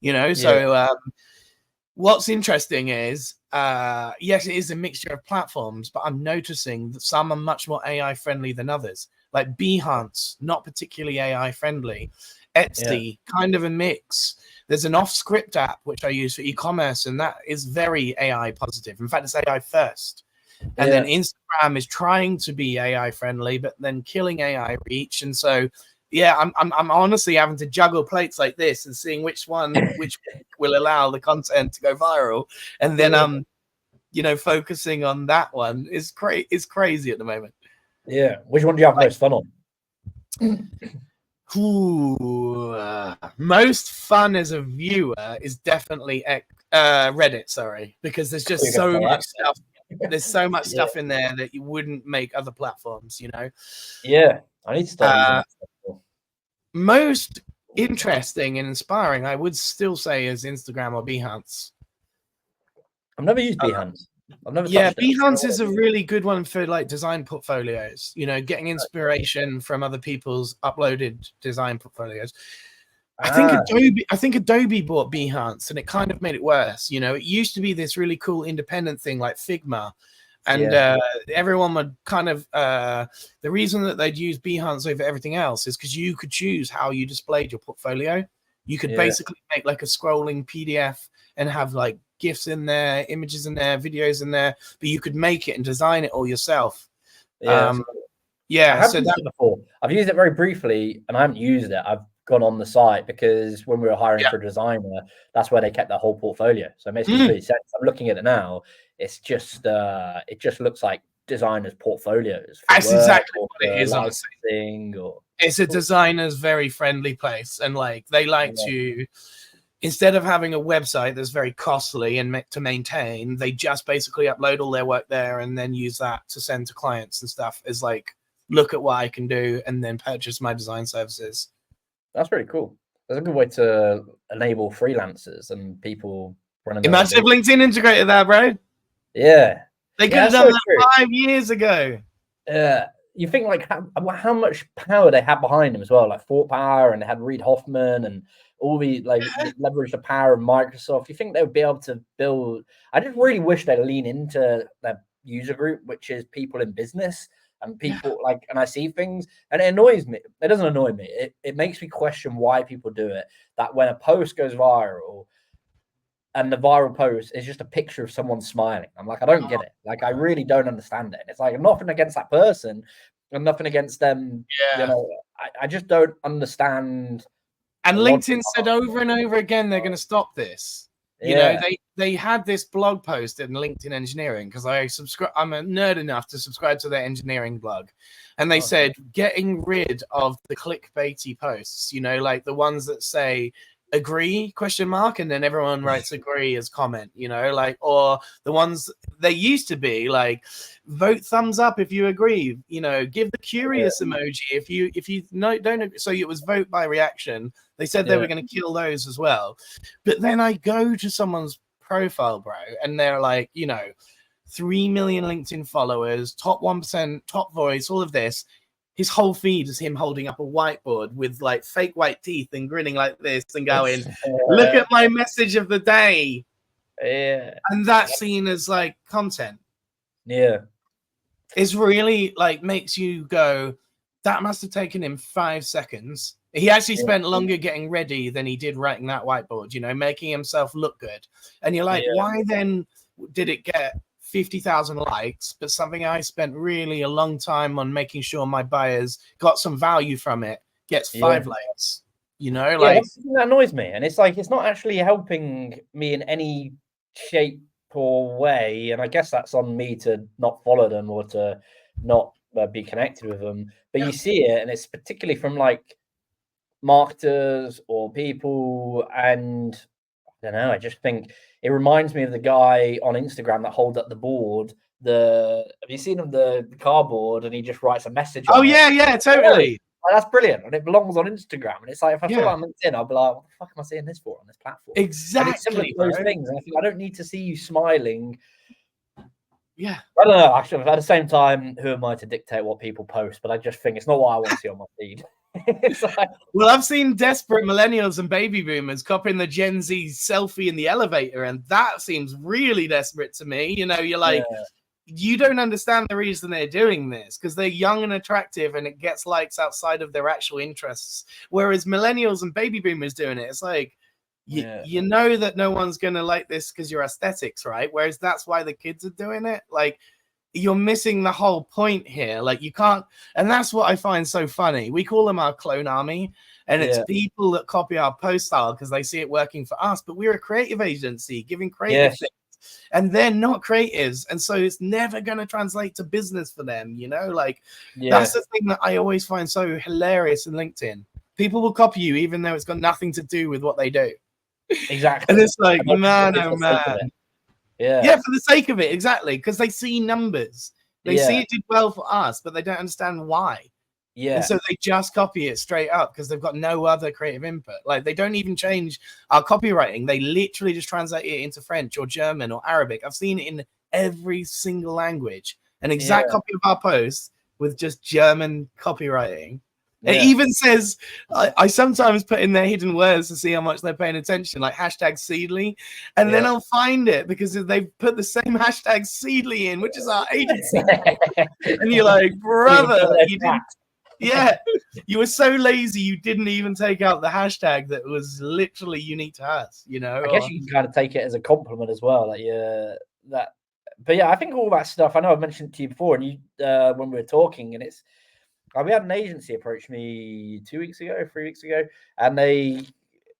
you know? So what's interesting is, yes, it is a mixture of platforms, but I'm noticing that some are much more AI friendly than others. Like Behance, not particularly AI friendly. Etsy, kind of a mix. There's an off-script app, which I use for e-commerce, and that is very AI positive. In fact, it's AI first. And then Instagram is trying to be AI friendly, but then killing AI reach. And so, yeah, I'm honestly having to juggle plates like this and seeing which will allow the content to go viral. And then you know, focusing on that one is crazy at the moment. Yeah. Which one do you have most fun on? Most fun as a viewer is definitely Reddit, sorry, because there's just so much stuff. There's so much stuff in there that you wouldn't make other platforms, you know? Yeah, I need to start using that. Most interesting and inspiring, I would still say, is Instagram or Behance. I've never used Behance. I've never touched it. Behance is a really good one for like design portfolios, you know, getting inspiration from other people's uploaded design portfolios. I think Adobe bought Behance, and it kind of made it worse. You know, it used to be this really cool independent thing like Figma, and everyone would kind of the reason that they'd use Behance over everything else is because you could choose how you displayed your portfolio. You could basically make like a scrolling PDF and have like GIFs in there, images in there, videos in there, but you could make it and design it all yourself. I've used it before. I've used it very briefly, and I haven't used it. I've gone on the site because when we were hiring for a designer, that's where they kept their whole portfolio. So it makes complete sense. I'm looking at it now. It's just it just looks like designers' portfolios. That's exactly what it is. It's a designer's very friendly place, and like they like to, instead of having a website that's very costly and to maintain, they just basically upload all their work there and then use that to send to clients and stuff. As like, look at what I can do, and then purchase my design services. That's really cool. That's a good way to enable freelancers and people running. Imagine if LinkedIn integrated that, bro. Yeah, they could have done that 5 years ago. Yeah, you think like how much power they had behind them as well, like thought power, and they had Reid Hoffman and all the like leverage the power of Microsoft. You think they would be able to build? I just really wish they'd lean into their user group, which is people in business and people like. And I see things, and it annoys me. It doesn't annoy me. It makes me question why people do it. That when a post goes viral, and the viral post is just a picture of someone smiling. I'm like, I don't get it. Like, I really don't understand it. It's like nothing against that person and nothing against them. You know, I just don't understand. And LinkedIn said over and over again they're going to stop this. You know, they had this blog post in LinkedIn Engineering because I'm a nerd enough to subscribe to their engineering blog, and they said getting rid of the clickbaity posts. You know, like the ones that say agree ? And then everyone writes agree as comment, you know, like, or the ones they used to be like vote thumbs up if you agree, you know, give the curious emoji if you don't. So it was vote by reaction. They said they were going to kill those as well. But then I go to someone's profile, bro, and they're like, you know, 3 million LinkedIn followers, top 1%, top voice, all of this. His whole feed is him holding up a whiteboard with like fake white teeth and grinning like this and going, look at my message of the day. Yeah. And that's seen as like content. Yeah. It's really like makes you go, that must have taken him 5 seconds. He actually spent longer getting ready than he did writing that whiteboard, you know, making himself look good. And you're like, why then did it get 50,000 likes, but something I spent really a long time on making sure my buyers got some value from it gets 5 likes, you know, like that's the thing that annoys me. And it's like, it's not actually helping me in any shape or way. And I guess that's on me to not follow them or to not be connected with them. But you see it, and it's particularly from like marketers or people, and I don't know, I just think it reminds me of the guy on Instagram that holds up the board. Have you seen him, the cardboard, and he just writes a message on it? Yeah, totally. That's brilliant, and it belongs on Instagram. And it's like, if I saw that on LinkedIn, I'd be like, what the fuck am I seeing this for on this platform? Exactly. And it's similar to those things. And I think I don't need to see you smiling. Yeah. I don't know, actually, at the same time, who am I to dictate what people post? But I just think it's not what I want to see on my feed. Like, well, I've seen desperate millennials and baby boomers copying the Gen Z selfie in the elevator, and that seems really desperate to me. You know, you're like, you don't understand the reason they're doing this because they're young and attractive and it gets likes outside of their actual interests. Whereas millennials and baby boomers doing it, it's like, you know that no one's going to like this because your aesthetics, right? Whereas that's why the kids are doing it. Like, you're missing the whole point here. Like, you can't, and that's what I find so funny. We call them our clone army, and it's people that copy our post style because they see it working for us. But we're a creative agency giving creative things, and they're not creatives, and so it's never going to translate to business for them. You know, like that's the thing that I always find so hilarious in LinkedIn. People will copy you even though it's got nothing to do with what they do. Exactly. And it's like, man, oh man. Yeah, for the sake of it, exactly, because they see numbers. They see it did well for us, but they don't understand why. Yeah. And so they just copy it straight up because they've got no other creative input. Like, they don't even change our copywriting. They literally just translate it into French or German or Arabic. I've seen it in every single language. An exact copy of our post with just German copywriting. It even says, I sometimes put in their hidden words to see how much they're paying attention, like hashtag Seedily. And then I'll find it because they've put the same hashtag Seedily in, which is our agency. And you're like, brother, you didn't. You were so lazy, you didn't even take out the hashtag that was literally unique to us, you know? I guess you can kind of take it as a compliment as well. But yeah, I think all that stuff, I know I've mentioned it to you before, and you when we were talking, and it's, we had an agency approach me 3 weeks ago, and I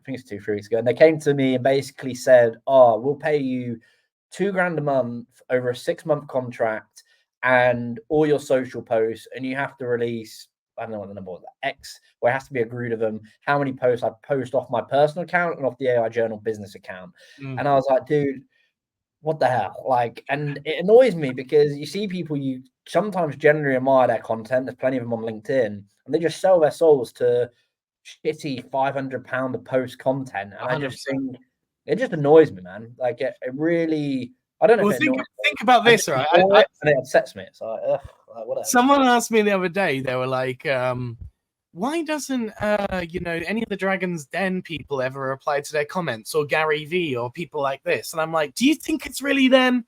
think it's 3 weeks ago, and they came to me and basically said, "Oh, we'll pay you $2,000 a month over a 6-month contract, and all your social posts, and you have to release, I don't know what the number was, X, where it has to be agreed of them, how many posts I post off my personal account and off the AI Journal business account." And I was like, dude, what the hell? Like, and it annoys me because you see people, you sometimes generally admire their content. There's plenty of them on LinkedIn, and they just sell their souls to shitty £500 a post content. And 100%. I just think it just annoys me, man. Like, it really, I don't know. Well, think about this, right? And it upsets me. It's like, Whatever. Someone asked me the other day, they were like, why doesn't any of the Dragon's Den people ever reply to their comments, or Gary V, or people like this? And I'm like, do you think it's really them?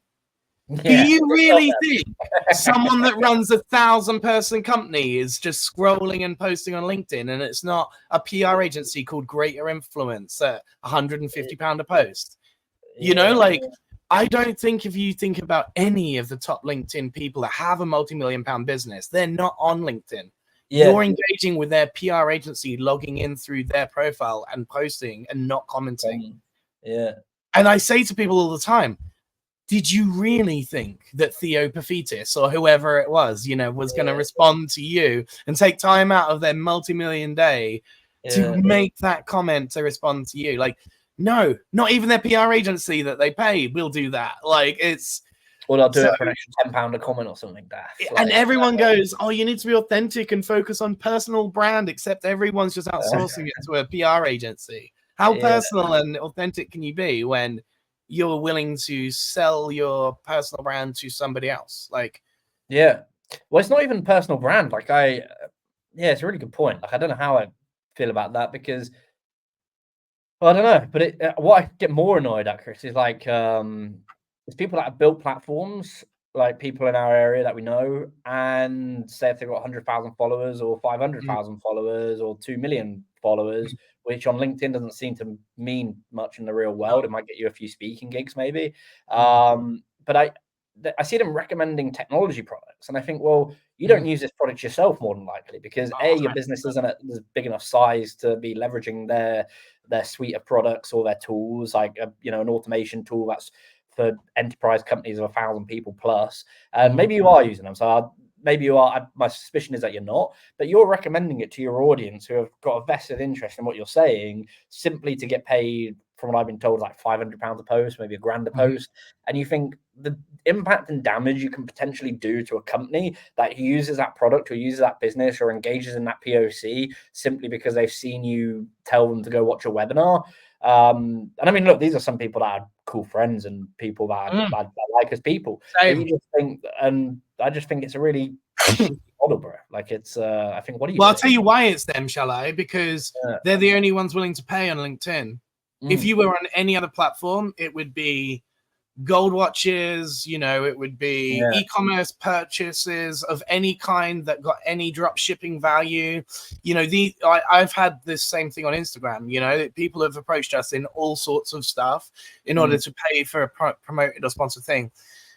Do you really think someone that runs 1,000-person company is just scrolling and posting on LinkedIn, and it's not a PR agency called Greater Influence at £150 a post? I don't think, if you think about any of the top LinkedIn people that have a multi-million-pound business, they're not on LinkedIn. You're engaging with their PR agency, logging in through their profile and posting and not commenting. And I say to people all the time, did you really think that Theo Pafitis or whoever it was, was going to respond to you and take time out of their multi-million day to make that comment to respond to you? Like, no, not even their PR agency that they pay will do that. Like, it's... Or they'll do it for an extra £10 a comment or something like that. And everyone goes, oh, you need to be authentic and focus on personal brand, except everyone's just outsourcing it to a PR agency. How personal and authentic can you be when you're willing to sell your personal brand to somebody else? Like, well, it's not even personal brand. Like, it's a really good point. Like, I don't know how I feel about that, because, well, I don't know, but what I get more annoyed at, Chris, is like, it's people that have built platforms, like people in our area that we know, and say if they've got 100,000 followers or 500,000 followers or 2 million followers, which on LinkedIn doesn't seem to mean much in the real world. It might get you a few speaking gigs maybe. But I see them recommending technology products, and I think, well, you don't use this product yourself more than likely, because your business isn't at this big enough size to be leveraging their suite of products or their tools, like an automation tool that's for enterprise companies of 1,000 people plus. Maybe you are using them, so maybe you are. My suspicion is that you're not, but you're recommending it to your audience who have got a vested interest in what you're saying, simply to get paid, from what I've been told, like £500 a post, maybe £1,000 a post. And you think the impact and damage you can potentially do to a company that uses that product or uses that business or engages in that POC simply because they've seen you tell them to go watch a webinar. And I mean, look, these are some people that are cool friends and people that I like as people. But you just think, and I just think it's a really model, bro. Like, it's, I think, what do you Well, think? I'll tell you why it's them, shall I? Because they're the only ones willing to pay on LinkedIn. If you were on any other platform, it would be gold watches, it would be e-commerce purchases of any kind that got any drop shipping value. I've had this same thing on Instagram. People have approached us in all sorts of stuff in order to pay for a promoted or sponsored thing.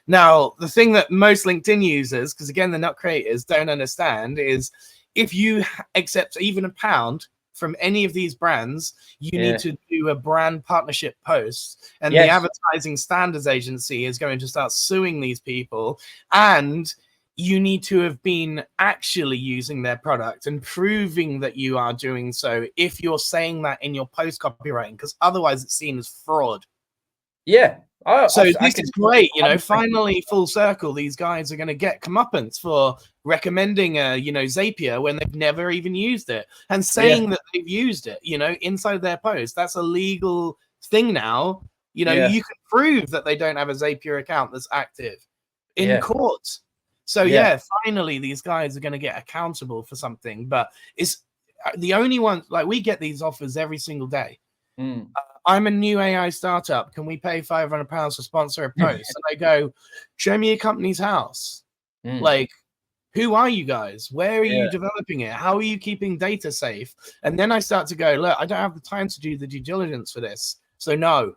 Now, the thing that most LinkedIn users, because again, they're not creators, don't understand is, if you accept even £1 from any of these brands, you need to do a brand partnership post, and the advertising standards agency is going to start suing these people, and you need to have been actually using their product and proving that you are doing so if you're saying that in your post copywriting, because otherwise it's seen as fraud. So this is great, finally full circle. These guys are going to get comeuppance for recommending Zapier when they've never even used it, and saying that they've used it, inside their post. That's a legal thing now. You can prove that they don't have a Zapier account that's active in court. So finally these guys are going to get accountable for something. But it's the only one, like, we get these offers every single day. I'm a new AI startup. Can we pay £500 to sponsor a post? And I go, show me your company's house. Like, who are you guys? Where are you developing it? How are you keeping data safe? And then I start to go, look, I don't have the time to do the due diligence for this. So no.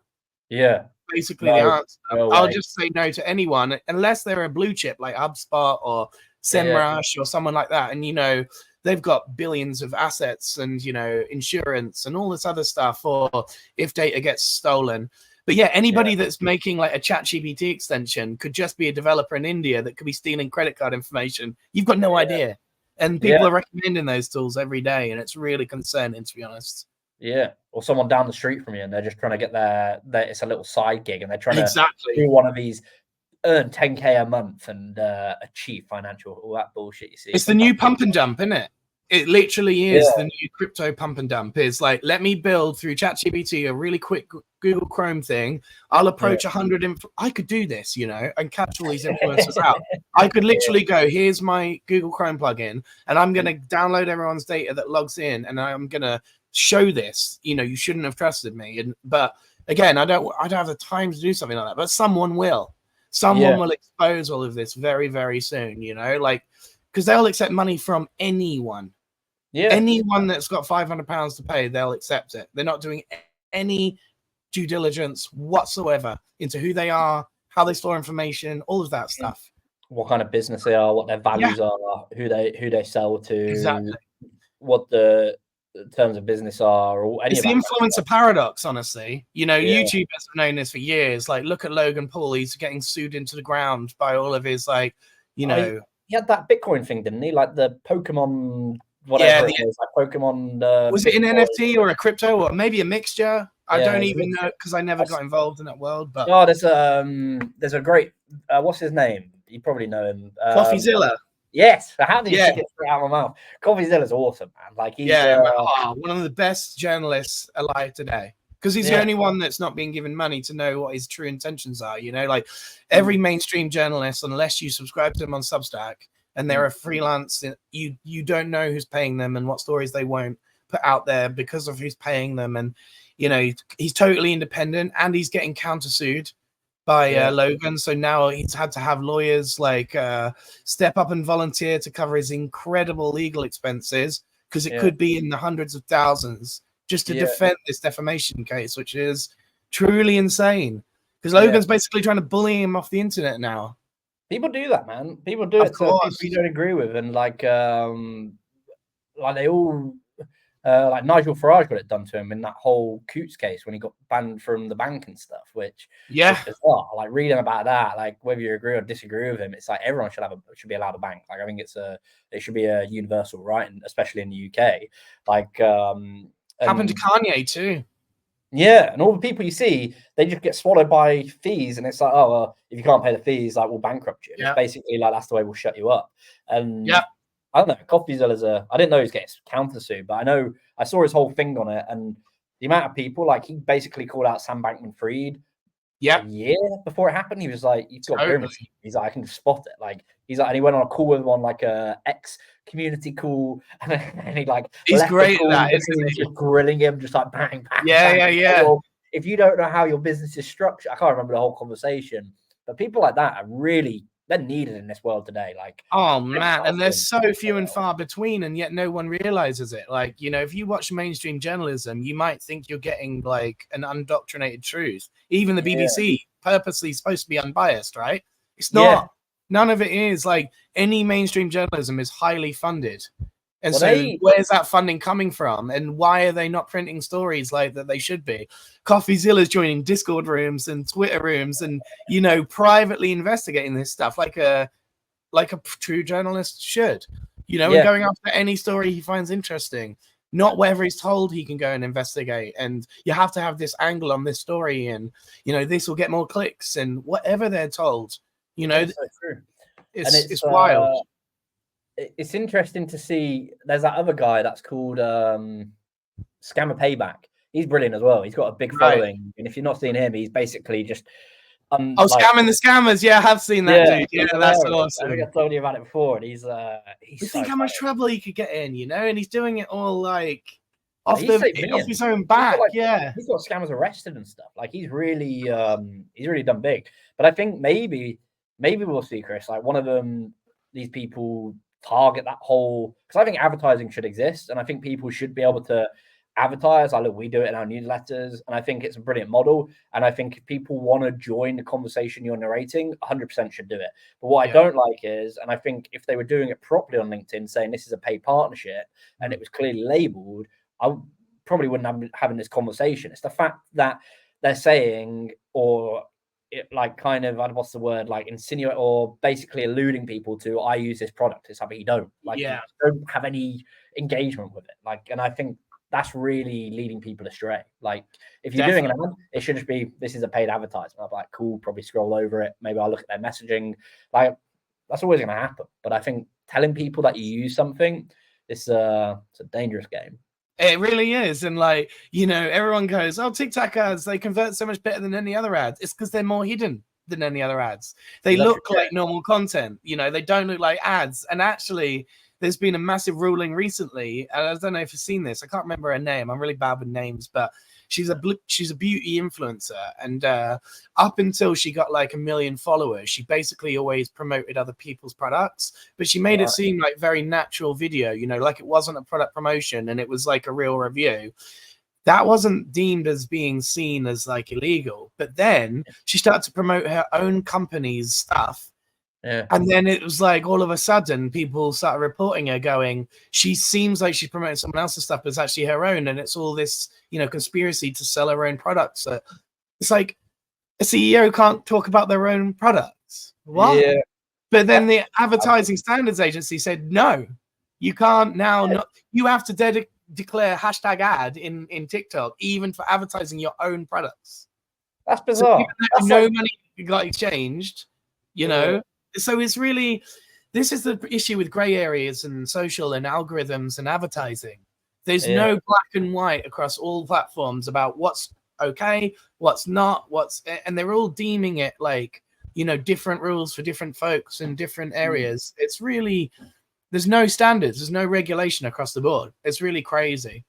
Basically, the answer. I'll just say no to anyone, unless they're a blue chip like HubSpot or SEMrush or someone like that. And, they've got billions of assets and, insurance and all this other stuff, or if data gets stolen. But anybody that's making like a ChatGPT extension could just be a developer in India that could be stealing credit card information. You've got no idea. And people are recommending those tools every day. And it's really concerning, to be honest. Or someone down the street from you, and they're just trying to get their it's a little side gig, and they're trying to do one of these, earn 10K a month and achieve financial, all that bullshit you see. It's the new pump and jump, isn't it? It literally is the new crypto pump and dump. Is like, let me build through ChatGPT a really quick Google Chrome thing. I'll approach 100. I could do this, you know, and catch all these influencers out. I could literally go, here's my Google Chrome plugin, and I'm going to download everyone's data that logs in, and I'm going to show this. You know, you shouldn't have trusted me. But again, I don't have the time to do something like that. But someone will. Someone will expose all of this very, very soon. You know, like, because they'll accept money from anyone. Yeah. Anyone that's got £500 to pay, they'll accept it. They're not doing any due diligence whatsoever into who they are, how they store information, all of that stuff. What kind of business they are, what their values are, who they sell to, exactly, what the terms of business are, or any. It's the influencer paradox, honestly. You know, YouTubers have known this for years. Like, look at Logan Paul; he's getting sued into the ground by all of his, like, you know. He had that Bitcoin thing, didn't he? Like the Pokemon. Whatever it was, like Pokemon. Was it an NFT or a crypto or maybe a mixture? I don't even know because I never got involved in that world. But there's a great what's his name? You probably know him. CoffeeZilla. Yes. How did you get it out of my mouth? CoffeeZilla's awesome, man. Like he's one of the best journalists alive today. Because he's the only one that's not being given money to know what his true intentions are. You know, like every mainstream journalist, unless you subscribe to them on Substack, and they're a freelance, you don't know who's paying them and what stories they won't put out there because of who's paying them. And, you know, he's totally independent and he's getting countersued by Logan. So now he's had to have lawyers like step up and volunteer to cover his incredible legal expenses because it could be in the hundreds of thousands just to defend this defamation case, which is truly insane because Logan's basically trying to bully him off the internet now. People do that, man. People do it to people you don't agree with, and like they all, like Nigel Farage got it done to him in that whole Coots case when he got banned from the bank and stuff. Which is bizarre. Like reading about that, like whether you agree or disagree with him, it's like everyone should be allowed a bank. Like I think it should be a universal right, and especially in the UK. Like happened to Kanye too. Yeah, and all the people you see, they just get swallowed by fees, and it's like, oh, well, if you can't pay the fees, like we'll bankrupt you. It's basically like that's the way we'll shut you up. And I don't know, CoffeeZilla's I didn't know he was getting countersued, but I saw his whole thing on it, and the amount of people, like he basically called out Sam Bankman-Fried. A year before it happened, he was like, "You've got pyramid." He's like, "I can spot it." Like he's like, and he went on a call with him on like a X community call, and he like he's great at that, isn't he? Just grilling him, just like bang, bang. Yeah. Well, if you don't know how your business is structured, I can't remember the whole conversation, but people like that are really they're needed in this world today. Like, oh man, and they're so few and far between, and yet no one realizes it. Like, you know, if you watch mainstream journalism, you might think you're getting like an undoctrinated truth. Even the BBC purposely supposed to be unbiased, right? It's not. None of it is. Like any mainstream journalism is highly funded. And where's that funding coming from? And why are they not printing stories like that they should be? CoffeeZilla's joining Discord rooms and Twitter rooms and, you know, privately investigating this stuff like a true journalist should, you know, and going after any story he finds interesting, not wherever he's told he can go and investigate. And you have to have this angle on this story and, you know, this will get more clicks and whatever they're told, you know, it's wild. It's interesting to see. There's that other guy that's called Scammer Payback. He's brilliant as well. He's got a big following, and if you're not seeing him, he's basically just scamming the scammers. Yeah, I have seen that dude. Yeah, that's awesome. I think I told you about it before, and he's you think how much trouble he could get in, you know, and he's doing it all like off his own back. He's got scammers arrested and stuff. Like he's really done big. But I think maybe we'll see, Chris. Like one of them, these people target that whole, because I think advertising should exist and I think people should be able to advertise. Like, look, we do it in our newsletters and I think it's a brilliant model, and I think if people want to join the conversation you're narrating, 100% should do it. But what I don't like is, and I think if they were doing it properly on LinkedIn, saying this is a paid partnership and it was clearly labeled, I probably wouldn't have having this conversation. It's the fact that they're saying, or it, like kind of, what's the word, like insinuate or basically alluding people to, I use this product. It's something you don't like. You don't have any engagement with it. Like, and I think that's really leading people astray. Like, if you're doing an ad, it should just be, this is a paid advertisement. I'm like, cool, probably scroll over it. Maybe I'll look at their messaging. Like, that's always going to happen. But I think telling people that you use something It's a dangerous game. It really is. And like, you know, everyone goes, oh, TikTok ads, they convert so much better than any other ads. It's because they're more hidden than any other ads. They look like normal content, you know, they don't look like ads. And actually, there's been a massive ruling recently. And I don't know if you've seen this. I can't remember her name. I'm really bad with names, but she's a beauty influencer. And up until she got like 1 million followers, she basically always promoted other people's products, but she made it seem like very natural video, you know, like it wasn't a product promotion and it was like a real review. That wasn't deemed as being seen as like illegal. But then she started to promote her own company's stuff. Yeah. And then it was like all of a sudden people started reporting her going, she seems like she's promoting someone else's stuff, but it's actually her own. And it's all this, you know, conspiracy to sell her own products. So it's like a CEO can't talk about their own products. What? Yeah. But then the Advertising Standards Agency said, no, you can't now. Not, you have to declare hashtag ad in TikTok, even for advertising your own products. That's bizarre. So no money got exchanged, you know. So it's really, this is the issue with gray areas and social and algorithms and advertising. There's no black and white across all platforms about what's okay, what's not, and they're all deeming it like, you know, different rules for different folks in different areas. It's really, there's no standards, there's no regulation across the board. It's really crazy.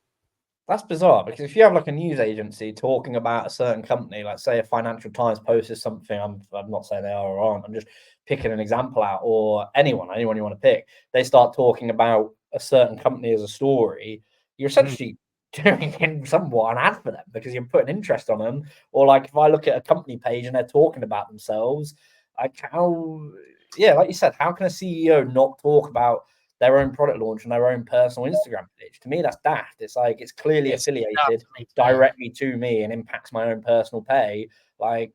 That's bizarre, because if you have like a news agency talking about a certain company, like say a Financial Times posts something, I'm not saying they are or aren't, I'm just picking an example out, or anyone you want to pick, they start talking about a certain company as a story, you're essentially doing somewhat an ad for them because you're putting interest on them. Or like if I look at a company page and they're talking about themselves, like like you said, how can a CEO not talk about their own product launch and their own personal Instagram page? To me, that's daft. It's like it's clearly affiliated directly to me and impacts my own personal pay. Like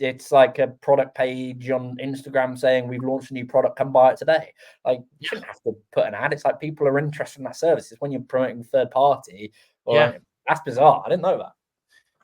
it's like a product page on Instagram saying we've launched a new product, come buy it today. Like you shouldn't have to put an ad. It's like people are interested in that service. It's when you're promoting third party. That's bizarre. I didn't know that.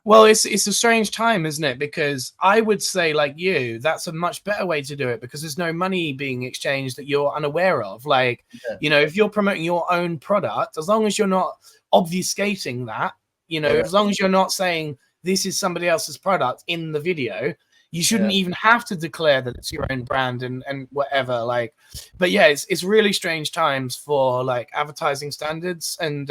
Well, it's a strange time, isn't it? Because I would say, like you, that's a much better way to do it because there's no money being exchanged that you're unaware of. Like, you know, if you're promoting your own product, as long as you're not obfuscating that, you know, as long as you're not saying this is somebody else's product in the video, you shouldn't even have to declare that it's your own brand and whatever. Like, but yeah, it's really strange times for like advertising standards and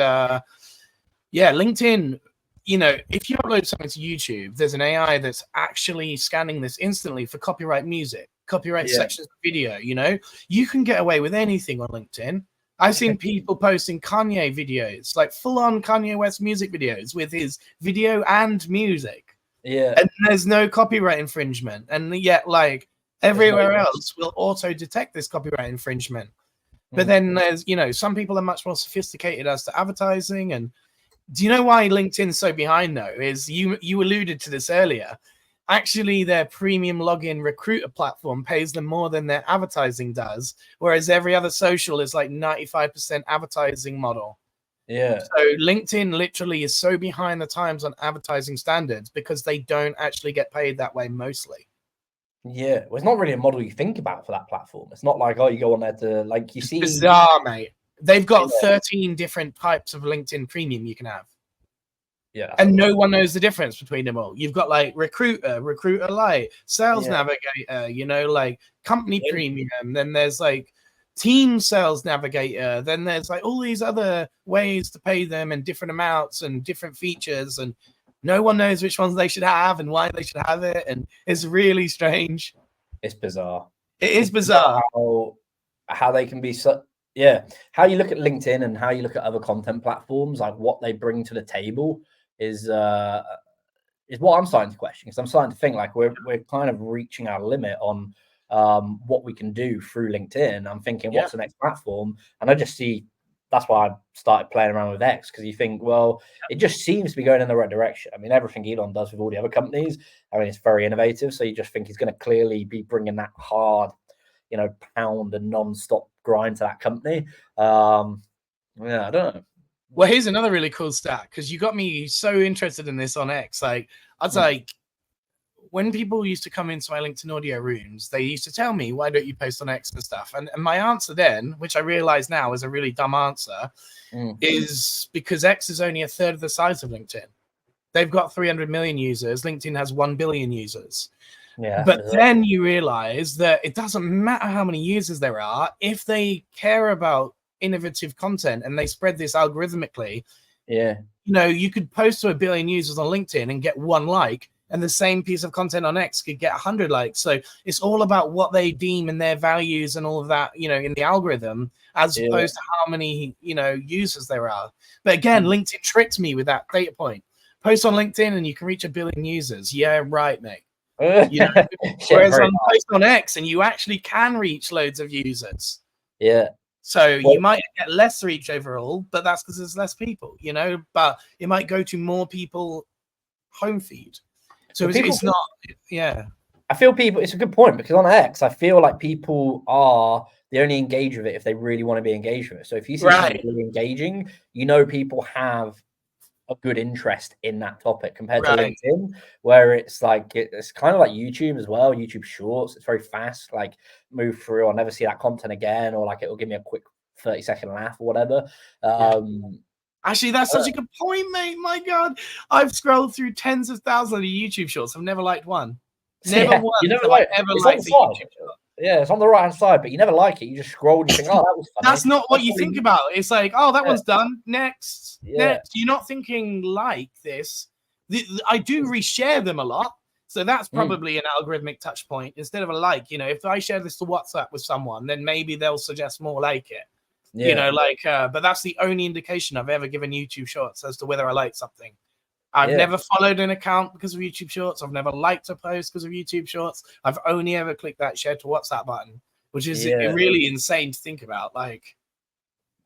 LinkedIn. You know, if you upload something to YouTube, there's an AI that's actually scanning this instantly for copyright music, copyright sections of video. You know, you can get away with anything on LinkedIn. I've seen people posting Kanye videos, like full-on Kanye West music videos with his video and music. Yeah. And there's no copyright infringement. And yet, like, everywhere else will auto-detect this copyright infringement. But then there's, you know, some people are much more sophisticated as to advertising. And do you know why LinkedIn's so behind, though? Is you alluded to this earlier. Actually, their premium login recruiter platform pays them more than their advertising does, whereas every other social is like 95% advertising model. Yeah. So LinkedIn literally is so behind the times on advertising standards because they don't actually get paid that way mostly. Yeah. Well, it's not really a model you think about for that platform. It's not like, oh, you go on there to like you see. Bizarre, mate. They've got 13 different types of LinkedIn premium you can have. Yeah. And no one knows the difference between them all. You've got like Recruiter Lite, Sales Navigator, you know, like Company Premium. Then there's like Team Sales Navigator. Then there's like all these other ways to pay them and different amounts and different features. And no one knows which ones they should have and why they should have it. And it's really strange. It's bizarre. It is bizarre. How they can be so. Yeah, how you look at LinkedIn and how you look at other content platforms, like what they bring to the table, is what I'm starting to question. Because I'm starting to think like we're kind of reaching our limit on what we can do through LinkedIn. I'm thinking, what's the next platform? And I just see that's why I started playing around with X, because you think, well, it just seems to be going in the right direction. I mean, everything Elon does with all the other companies, I mean, it's very innovative. So you just think he's going to clearly be bringing that hard, you know, pound and non-stop grind to that company. I don't know. Well, here's another really cool stat, because you got me so interested in this on X. Like, I was like, when people used to come into my LinkedIn audio rooms, they used to tell me, why don't you post on X and stuff? And my answer then, which I realize now is a really dumb answer, is because X is only a third of the size of LinkedIn. They've got 300 million users. LinkedIn has 1 billion users. Yeah. But then you realize that it doesn't matter how many users there are. If they care about innovative content and they spread this algorithmically, yeah, you know, you could post to 1 billion users on LinkedIn and get 1 like, and the same piece of content on X could get 100 likes. So it's all about what they deem and their values and all of that, you know, in the algorithm, as opposed to how many, you know, users there are. But again, LinkedIn tricked me with that data point. Post on LinkedIn and you can reach 1 billion users. Yeah, right, mate. You know, whereas on post on X and you actually can reach loads of users. Yeah. So you might get less reach overall, but that's because there's less people, you know, but it might go to more people home feed. So it's not, yeah. I feel people, it's a good point, because on X, I feel like people they only engage with it if they really want to be engaged with it. So if you see something really engaging, you know, people have a good interest in that topic compared to LinkedIn, where it's like, it's kind of like YouTube as well. YouTube Shorts, it's very fast, like move through, I'll never see that content again, or like it'll give me a quick 30-second laugh or whatever. Actually, that's such a good point, mate. My God, I've scrolled through tens of thousands of YouTube Shorts. I've never liked one. Never once. You never ever liked a YouTube Short. Yeah, it's on the right hand side, but you never like it. You just scroll and you think, oh, that was funny. That's not what you think about. It's like, oh, that one's done. Next. Next. You're not thinking like this. I do reshare them a lot. So that's probably an algorithmic touch point instead of a like. You know, if I share this to WhatsApp with someone, then maybe they'll suggest more like it. You know, like, but that's the only indication I've ever given YouTube Shorts as to whether I like something. I've never followed an account because of YouTube Shorts. I've never liked a post because of YouTube Shorts. I've only ever clicked that share to WhatsApp button, which is really insane to think about. Like,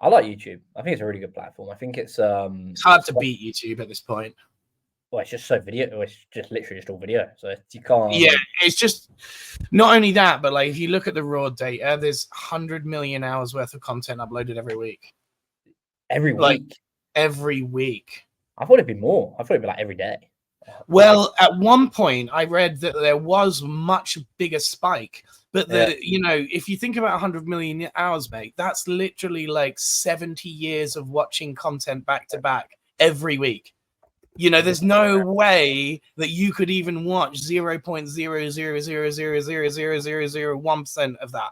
I like YouTube. I think it's a really good platform. I think it's hard to beat YouTube at this point. Well, it's just so video. It's just literally just all video. So you can't. Yeah, it's just not only that, but like if you look at the raw data, there's 100 million hours worth of content uploaded every week. Every week. Every week. I thought it'd be more. I thought it'd be like every day. Well, at one point, I read that there was much bigger spike, but you know, if you think about 100 million hours, mate, that's literally like 70 years of watching content back to back every week. You know, there's no way that you could even watch 0.000000001% of that.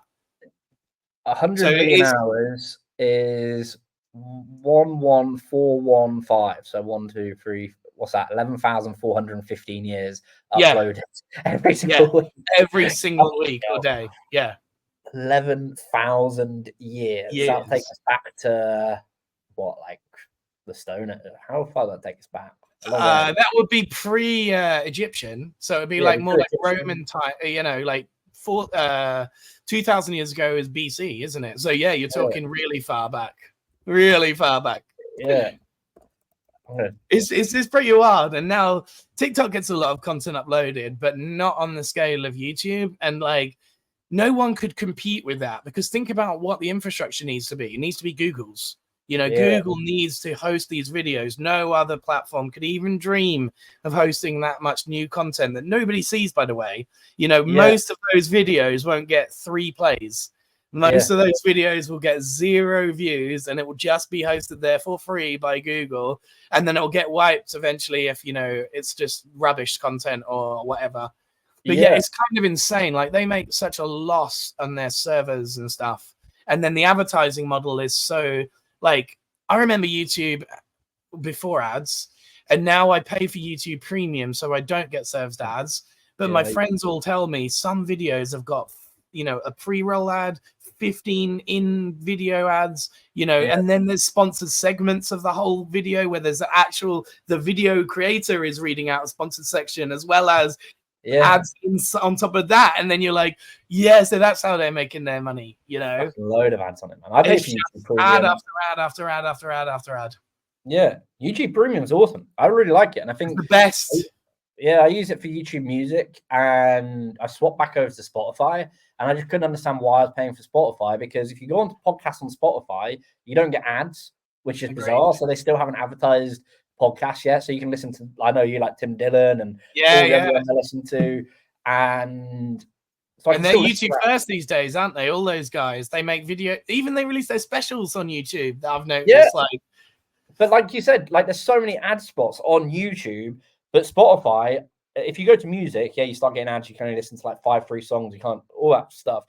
100 million hours is 11415. So 1, 2, 3. What's that? 11,415 years uploaded every single week. Every single week or day. Yeah. 11,000 years. That'll take us back to what, like the Stone? How far does that take us back? That would be pre-Egyptian, so it'd be like more like Roman time. You know, like 2,000 years ago is BC, isn't it? So yeah, you're talking really far back. Really far back. Yeah. It's pretty wild. And now TikTok gets a lot of content uploaded, but not on the scale of YouTube. And like, no one could compete with that, because think about what the infrastructure needs to be. It needs to be Google's. You know, Google needs to host these videos. No other platform could even dream of hosting that much new content that nobody sees, by the way. You know, most of those videos won't get 3 plays. Most of those videos will get 0 views, and it will just be hosted there for free by Google. And then it will get wiped eventually if, you know, it's just rubbish content or whatever. But yeah, it's kind of insane. Like, they make such a loss on their servers and stuff. And then the advertising model is so, like, I remember YouTube before ads, and now I pay for YouTube Premium so I don't get served ads. But my friends all tell me some videos have got, you know, a pre-roll ad, 15 in video ads, you know, and then there's sponsored segments of the whole video where there's the video creator is reading out a sponsored section as well as ads on top of that. And then you're like, so that's how they're making their money, you know. That's a load of ads on it, man. I pay for YouTube Premium. Ad after ad after ad after ad after ad. Yeah, YouTube Premium is awesome. I really like it, and I think it's the best. Yeah, I use it for YouTube Music, and I swapped back over to Spotify, and I just couldn't understand why I was paying for Spotify, because if you go onto podcasts on Spotify, you don't get ads, which is bizarre. So they still haven't advertised podcasts yet, so you can listen to. I know you like Tim Dillon and Yeah, all the yeah. other ones I listen to, and so I can And they're still listen YouTube to that. first these days, aren't they? All those guys, they make video. Even they release their specials on YouTube. That I've noticed. Yeah. Like, but like you said, like there's so many ad spots on YouTube, but Spotify, if you go to music, yeah, you start getting ads. You can only listen to like 5 free songs. You can't all that stuff,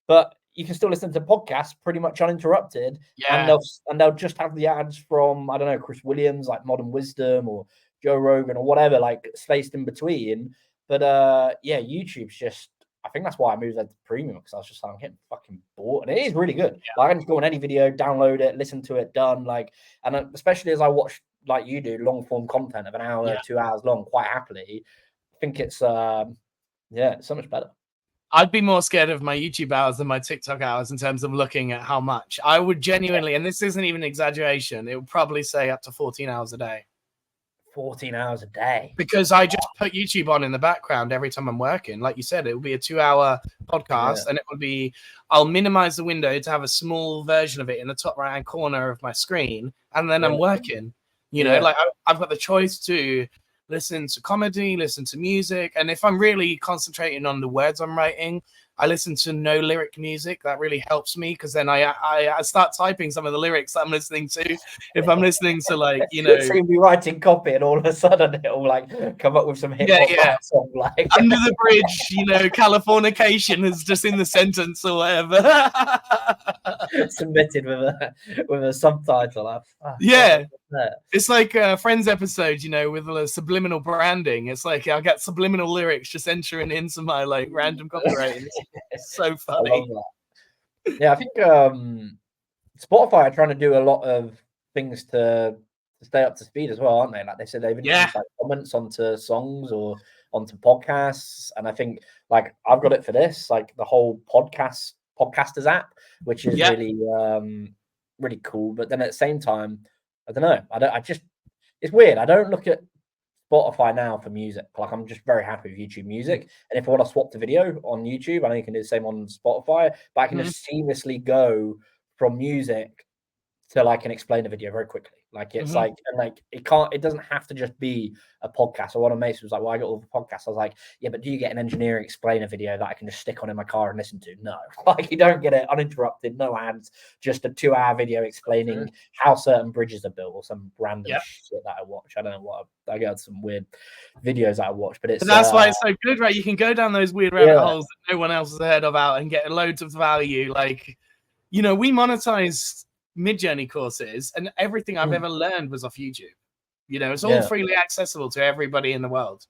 but you can still listen to podcasts pretty much uninterrupted, and yeah, they'll just have the ads from, I don't know, Chris Williams, like Modern Wisdom, or Joe Rogan, or whatever, like spaced in between. But yeah, YouTube's just, I think that's why I moved that to premium, because I was just like, I'm getting fucking bored, and it is really good. yeah. Like I can just go on any video, download it, listen to it, done. Like, and especially as I watch, like you do, long form content of an hour, Yeah. 2 hours long, quite happily. I think it's yeah, it's so much better. I'd be more scared of my YouTube hours than my TikTok hours in terms of looking at how much. I would genuinely, and this isn't even an exaggeration, it would probably say up to 14 hours a day. 14 hours a day. Because I just put YouTube on in the background every time I'm working. Like you said, it will be a 2-hour podcast, and it would be, I'll minimize the window to have a small version of it in the top right hand corner of my screen, and then I'm working. You know, like I've got the choice to listen to comedy, listen to music, and if I'm really concentrating on the words I'm writing, I listen to no lyric music. That really helps me, because then I start typing some of the lyrics that I'm listening to. If I'm listening to, like, you know, so you'll be writing copy, and all of a sudden it'll like come up with some hip hop song, like Under the Bridge, you know, Californication is just in the sentence or whatever. submitted with a subtitle. Yeah. It's like a Friends episode, you know, with a subliminal branding. It's like I get subliminal lyrics just entering into my like random copywriting. It's so funny. I love that. Yeah, I think Spotify are trying to do a lot of things to stay up to speed as well, aren't they? Like they said, they've introduced like comments onto songs or onto podcasts, and I think like I've got it for this, like the whole podcasters app, which is really really cool. But then at the same time, I don't know. It's weird. I don't look at Spotify now for music. Like I'm just very happy with YouTube Music. And if I want to swap to video on YouTube, I know you can do the same on Spotify, but I can just seamlessly go from music to like an explainer video very quickly. Like it's like, and like it doesn't have to just be a podcast. Or one of my mates was like, well, I got all the podcasts. I was like, yeah, but do you get an engineering explainer video that I can just stick on in my car and listen to? No, like you don't get it uninterrupted, no ads, just a 2-hour video explaining how certain bridges are built, or some random shit that I watch. I don't know what, I got some weird videos that I watch, but that's why it's so good, right? You can go down those weird rabbit holes that no one else has heard about and get loads of value. Like, you know, we monetized MidJourney courses, and everything I've ever learned was off YouTube. You know, it's all freely accessible to everybody in the world.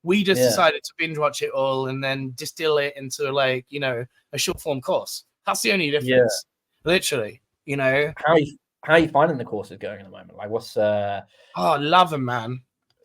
We just decided to binge watch it all and then distill it into, like, you know, a short form course. That's the only difference. Literally, you know. How are you finding the courses going at the moment? Like, what's I love them, man.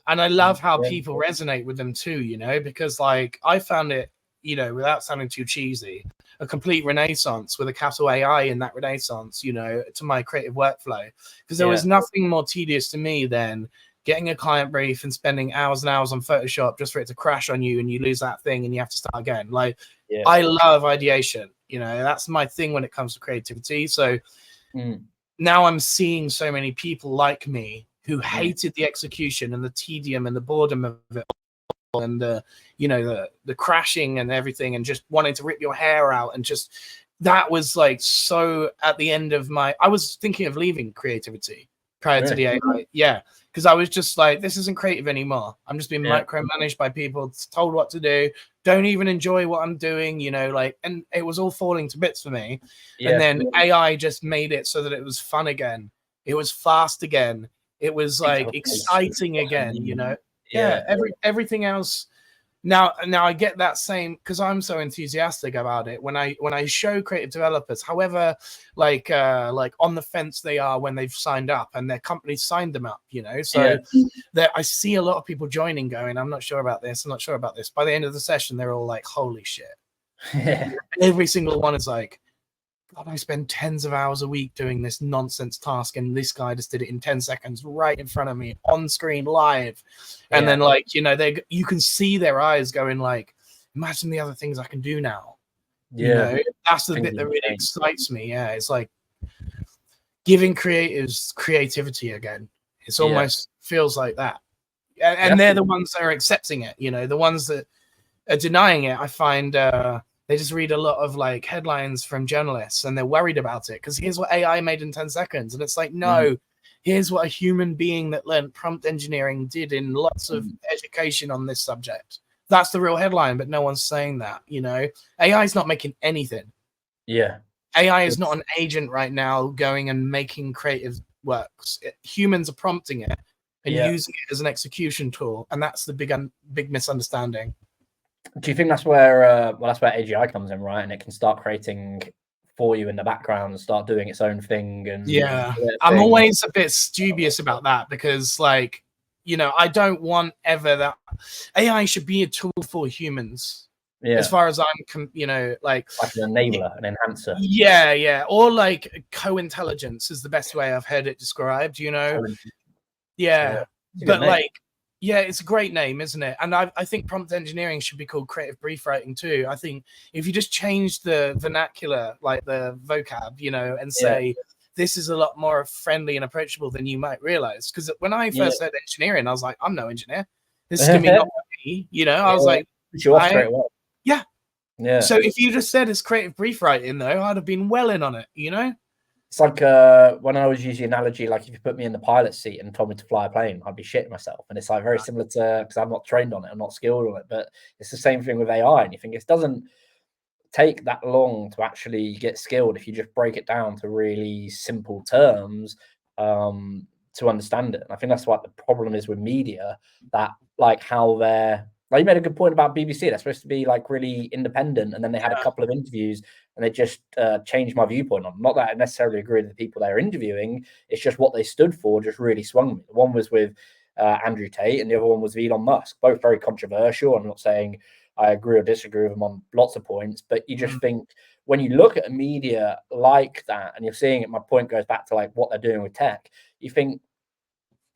And I love how people resonate with them too, you know, because like I found it, you know, without sounding too cheesy, a complete renaissance with a capital AI in that renaissance, you know, to my creative workflow. Because there was nothing more tedious to me than getting a client brief and spending hours and hours on Photoshop just for it to crash on you and you lose that thing and you have to start again. Like, I love ideation, you know, that's my thing when it comes to creativity. So now I'm seeing so many people like me who hated the execution and the tedium and the boredom of it, and the, you know, the crashing and everything, and just wanting to rip your hair out, and just that was like, so at the end of I was thinking of leaving creativity prior to the AI, because I was just like, this isn't creative anymore. I'm just being micromanaged by people, told what to do, don't even enjoy what I'm doing, you know, like, and it was all falling to bits for me. And then AI just made it so that it was fun again, it was fast again, it was like exciting again, you know. Everything else now I get that same, because I'm so enthusiastic about it when I show creative developers, however like on the fence they are when they've signed up and their company signed them up, you know. So I see a lot of people joining going, I'm not sure about this, I'm not sure about this. By the end of the session they're all like, holy shit. Every single one is like, God, I spend tens of hours a week doing this nonsense task, and this guy just did it in 10 seconds right in front of me on screen live. And then, like, you know, you can see their eyes going like, imagine the other things I can do now. You know, that's the bit that really excites me. It's like giving creatives creativity again It's almost feels like that. And they're the ones that are accepting it, you know, the ones that are denying it. I find they just read a lot of like headlines from journalists and they're worried about it because here's what AI made in 10 seconds. And it's like, no, here's what a human being that learned prompt engineering did in lots of education on this subject. That's the real headline, but no one's saying that, you know. AI is not making anything. Yeah. AI is not an agent right now going and making creative works. Humans are prompting it and using it as an execution tool, and that's the big misunderstanding. Do you think that's where that's where AGI comes in, right? And it can start creating for you in the background and start doing its own thing. And I'm always a bit dubious about that because, like, you know, I don't want ever that AI should be a tool for humans. As far as I'm, you know, like an enabler, an enhancer. Yeah, or like co-intelligence is the best way I've heard it described. You know, but like, it's a great name, isn't it? And I think prompt engineering should be called creative brief writing too. I think if you just change the vernacular, like the vocab, you know, and say this is a lot more friendly and approachable than you might realize. Because when I first heard engineering, I was like, I'm no engineer. This is gonna be not me, you know. I was like, straight away. Yeah. So if you just said it's creative brief writing, though, I'd have been well in on it, you know? It's like when I always use the analogy, like if you put me in the pilot seat and told me to fly a plane, I'd be shitting myself. And it's like very similar to, because I'm not trained on it, I'm not skilled on it, but it's the same thing with AI. And you think it doesn't take that long to actually get skilled if you just break it down to really simple terms to understand it. And I think that's what the problem is with media, that like how they're, like you made a good point about BBC. They're supposed to be like really independent, and then they had a couple of interviews, and they just changed my viewpoint on. Not that I necessarily agree with the people they're interviewing. It's just what they stood for just really swung me. One was with Andrew Tate, and the other one was with Elon Musk. Both very controversial. I'm not saying I agree or disagree with them on lots of points, but you just think when you look at a media like that, and you're seeing it. My point goes back to like what they're doing with tech. You think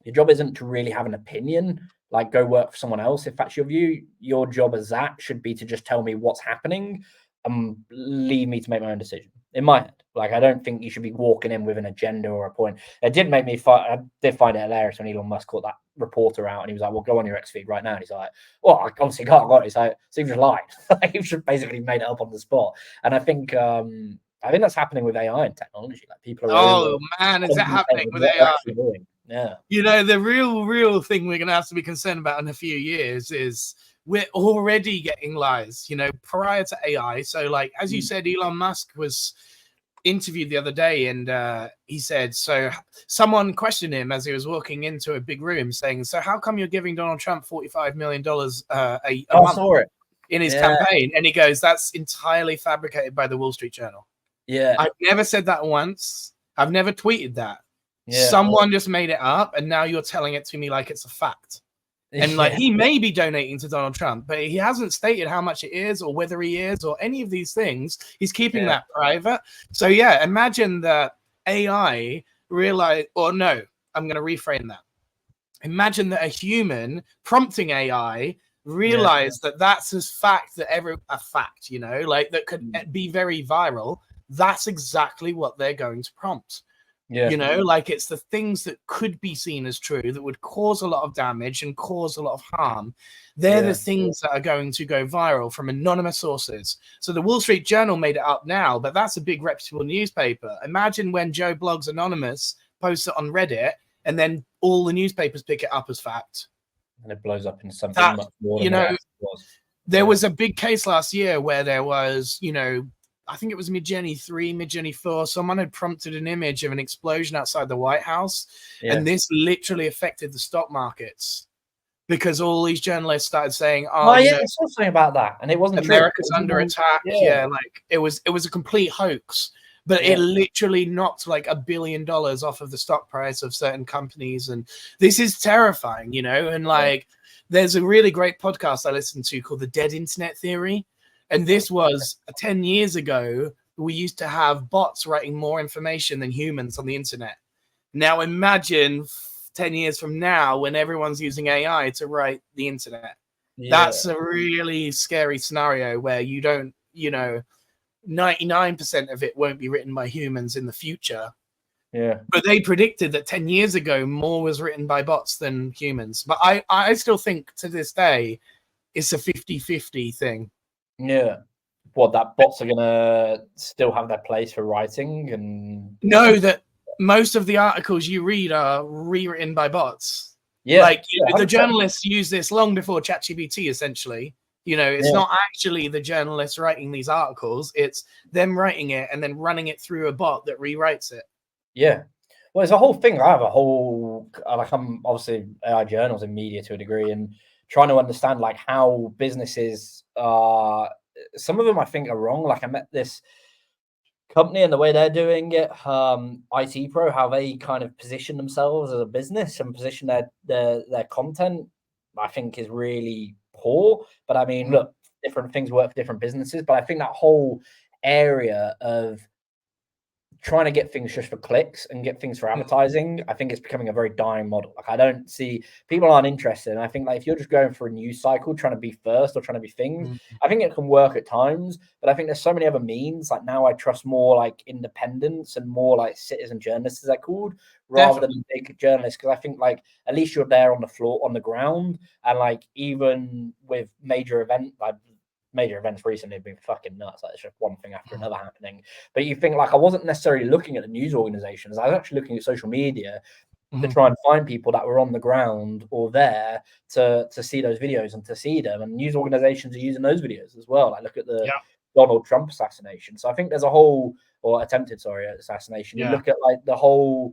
your job isn't to really have an opinion. Like go work for someone else. If that's your view, your job as that should be to just tell me what's happening and leave me to make my own decision in my head. Like, I don't think you should be walking in with an agenda or a point. It did make me I did find it hilarious when Elon Musk caught that reporter out and he was like, well, go on your X feed right now. And he's like, well, I obviously can't go on. He's like, so you just lied. Like, you just basically made it up on the spot. And I think that's happening with AI and technology. Like people are is that happening with AI? Yeah. You know, the real thing we're going to have to be concerned about in a few years is we're already getting lies, you know, prior to AI. So like, as you said, Elon Musk was interviewed the other day and he said, so someone questioned him as he was walking into a big room saying, so how come you're giving Donald Trump $45 million a month in his campaign? And he goes, that's entirely fabricated by the Wall Street Journal. Yeah. I've never said that once. I've never tweeted that. Someone just made it up, and now you're telling it to me like it's a fact. And like he may be donating to Donald Trump, but he hasn't stated how much it is or whether he is or any of these things. He's keeping that private. So imagine that AI realize, or no, I'm going to reframe that. Imagine that a human prompting AI realized that that's a fact a fact, you know, like that could be very viral. That's exactly what they're going to prompt. You know, like it's the things that could be seen as true that would cause a lot of damage and cause a lot of harm. They're the things that are going to go viral from anonymous sources. So the Wall Street Journal made it up now, but that's a big reputable newspaper. Imagine when Joe Blogs Anonymous posts it on Reddit and then all the newspapers pick it up as fact. And it blows up in something much more than what it was. There was a big case last year where there was, you know, I think it was MidJourney 3, MidJourney 4. Someone had prompted an image of an explosion outside the White House. And this literally affected the stock markets because all these journalists started saying, I saw something about that. And it wasn't America's under attack. Like it was a complete hoax. But it literally knocked like $1 billion off of the stock price of certain companies. And this is terrifying, you know? And like, there's a really great podcast I listened to called The Dead Internet Theory. And this was 10 years ago. We used to have bots writing more information than humans on the internet. Now imagine 10 years from now when everyone's using AI to write the internet. That's a really scary scenario where you don't, you know, 99% of it won't be written by humans in the future. Yeah. But they predicted that 10 years ago, more was written by bots than humans. But I still think to this day, it's a 50-50 thing. Yeah. What, that bots are gonna still have their place for writing and know that most of the articles you read are rewritten by bots. yeah, Like yeah, the journalists use this long before ChatGPT, essentially. You know, it's not actually the journalists writing these articles, it's them writing it and then running it through a bot that rewrites it. Yeah. Well, it's a whole thing. I have a whole, like, I'm obviously AI journals in media to a degree, and trying to understand like how businesses are. Some of them I think are wrong. Like, I met this company and the way they're doing it, IT Pro, how they kind of position themselves as a business and position their content, I think is really poor. But I mean, look, different things work for different businesses. But I think that whole area of trying to get things just for clicks and get things for advertising, I think it's becoming a very dying model. Like, I don't see, people aren't interested. And I think like if you're just going for a news cycle, trying to be first or trying to be things, I think it can work at times. But I think there's so many other means. Like now I trust more like independents and more like citizen journalists, as they're called, rather than big journalists. Because I think like at least you're there on the floor, on the ground. And like even with major events recently have been fucking nuts. Like it's just one thing after another happening. But you think like I wasn't necessarily looking at the news organizations. I was actually looking at social media to try and find people that were on the ground or there to see those videos and to see them. And news organizations are using those videos as well. Like look at the Donald Trump assassination. So I think there's a whole, or attempted, sorry, assassination. You look at like the whole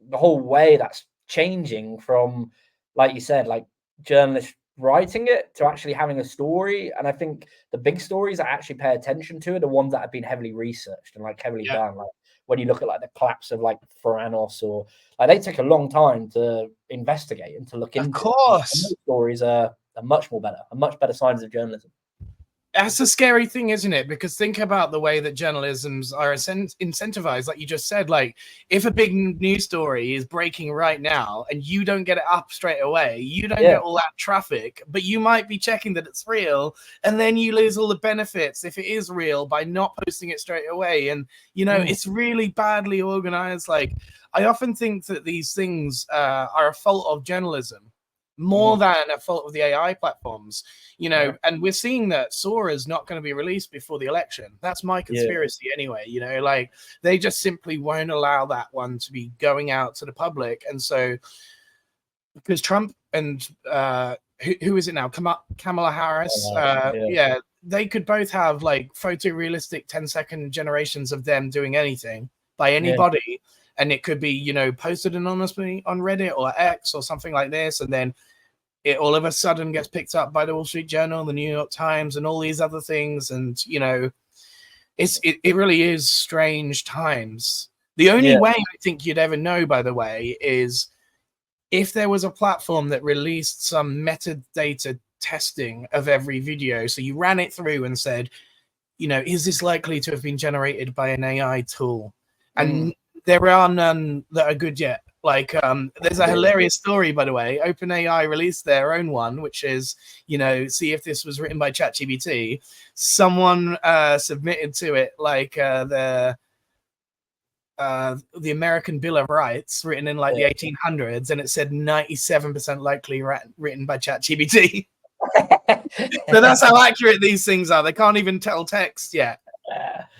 way that's changing from, like you said, like journalists writing it to actually having a story. And I think the big stories that actually pay attention to are the ones that have been heavily researched and like heavily done. Like when you look at like the collapse of like Theranos, or like they take a long time to investigate and to look into. Of course, those stories are much better signs of journalism. That's a scary thing, isn't it? Because think about the way that journalisms are incentivized, like you just said. Like, if a big news story is breaking right now and you don't get it up straight away, you don't get all that traffic, but you might be checking that it's real, and then you lose all the benefits if it is real by not posting it straight away. And, you know, it's really badly organized. Like, I often think that these things are a fault of journalism more than a fault of the AI platforms, you know. And we're seeing that Sora is not going to be released before the election. That's my conspiracy anyway, you know, like they just simply won't allow that one to be going out to the public. And so because Trump and who is it now, Kamala Harris, they could both have like photorealistic 10-second generations of them doing anything by anybody, and it could be, you know, posted anonymously on Reddit or X or something like this, and then it all of a sudden gets picked up by the Wall Street Journal, the New York Times, and all these other things. And, you know, it really is strange times. The only way I think you'd ever know, by the way, is if there was a platform that released some metadata testing of every video. So you ran it through and said, you know, is this likely to have been generated by an AI tool? And there are none that are good yet. Like, there's a hilarious story, by the way. OpenAI released their own one, which is, you know, see if this was written by ChatGPT. Someone submitted to it like the American Bill of Rights, written in like the 1800s, and it said 97% likely written by ChatGPT. So that's how accurate these things are. They can't even tell text yet.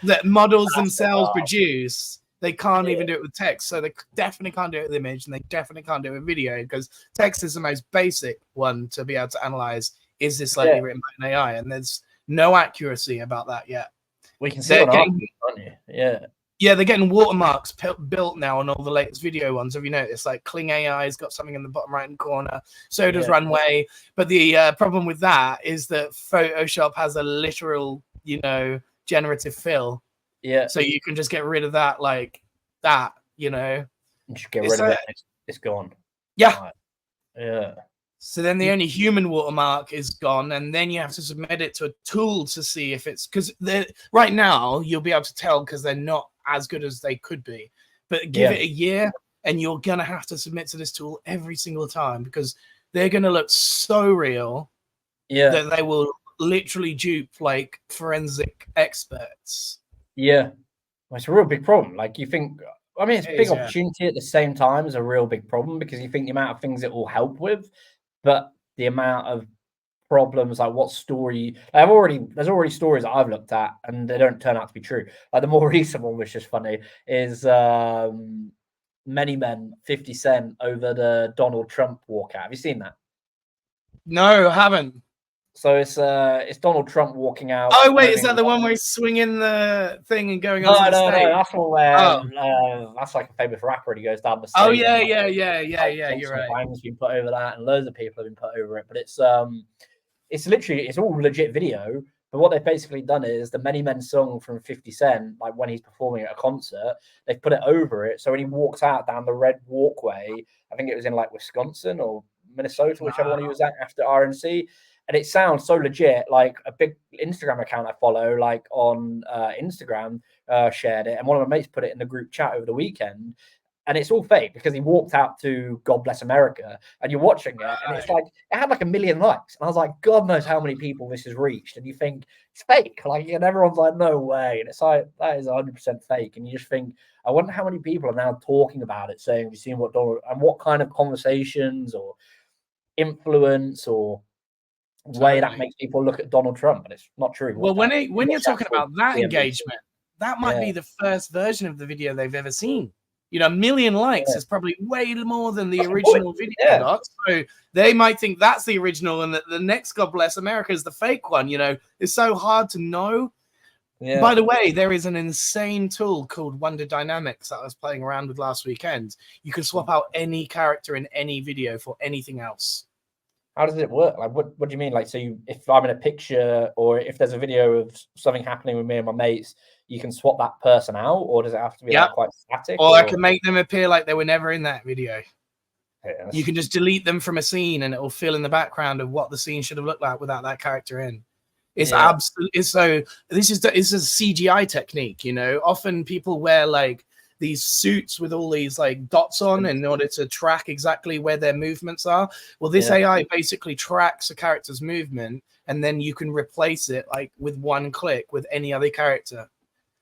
That models themselves produce. They can't even do it with text. So they definitely can't do it with image, and they definitely can't do it with video, because text is the most basic one to be able to analyze. Is this likely written by an AI? And there's no accuracy about that yet. We can see it on can't you? Yeah, they're getting watermarks built now on all the latest video ones. Have you noticed? Like Kling AI's got something in the bottom right-hand corner. So does Runway. But the problem with that is that Photoshop has a literal, you know, generative fill. Yeah. So you can just get rid of that like that, you know. Just get rid of it. It's gone. Yeah. Right. Yeah. So then the only human watermark is gone, and then you have to submit it to a tool to see if it's, because right now you'll be able to tell because they're not as good as they could be. But give it a year and you're gonna have to submit to this tool every single time, because they're gonna look so real that they will literally dupe like forensic experts. Yeah. Well, it's a real big problem. Like you think, I mean, it's a It big is, yeah. opportunity at the same time as a real big problem because you think the amount of things it will help with, but the amount of problems, like what story, there's already stories that I've looked at and they don't turn out to be true. Like the more recent one, which is funny, is Many Men, 50 Cent over the Donald Trump walkout. Have you seen that? No, I haven't. So it's Donald Trump walking out. Oh wait, is that the one where he's swinging the thing and going No, onto the stage? that's one where that's like a famous rapper and he goes down the stage. Oh yeah, and, yeah. You're right. Bang's been put over that, and loads of people have been put over it. But it's literally it's all legit video. But what they've basically done is the Many Men song from 50 Cent, like when he's performing at a concert, they've put it over it. So when he walks out down the red walkway, I think it was in like Wisconsin or Minnesota, whichever one he was at after RNC. And it sounds so legit. Like a big Instagram account I follow, like on Instagram, shared it, and one of my mates put it in the group chat over the weekend. And it's all fake because he walked out to God Bless America, and you're watching it, and it's like it had like 1 million likes, and I was like, God knows how many people this has reached, and you think it's fake, like, and everyone's like, no way, and it's like that is 100% fake, and you just think, I wonder how many people are now talking about it, saying, "Have you seen what Donald?" and what kind of conversations or influence or way that makes people look at Donald Trump, and it's not true. Well, when you're talking about that engagement, that might be the first version of the video they've ever seen. You know, 1 million likes is probably way more than the original video got. So they might think that's the original and that the next God Bless America is the fake one. You know, it's so hard to know. Yeah. By the way, there is an insane tool called Wonder Dynamics that I was playing around with last weekend. You can swap out any character in any video for anything else. How does it work? Like, what do you mean? Like, so if I'm in a picture or if there's a video of something happening with me and my mates, you can swap that person out, or does it have to be like quite static? Or I can make them appear like they were never in that video. Yeah, you can just delete them from a scene and it will fill in the background of what the scene should have looked like without that character in. It's absolutely so. This is a CGI technique, you know. Often people wear like these suits with all these like dots on in order to track exactly where their movements are. Well, this AI basically tracks a character's movement, and then you can replace it like with one click with any other character.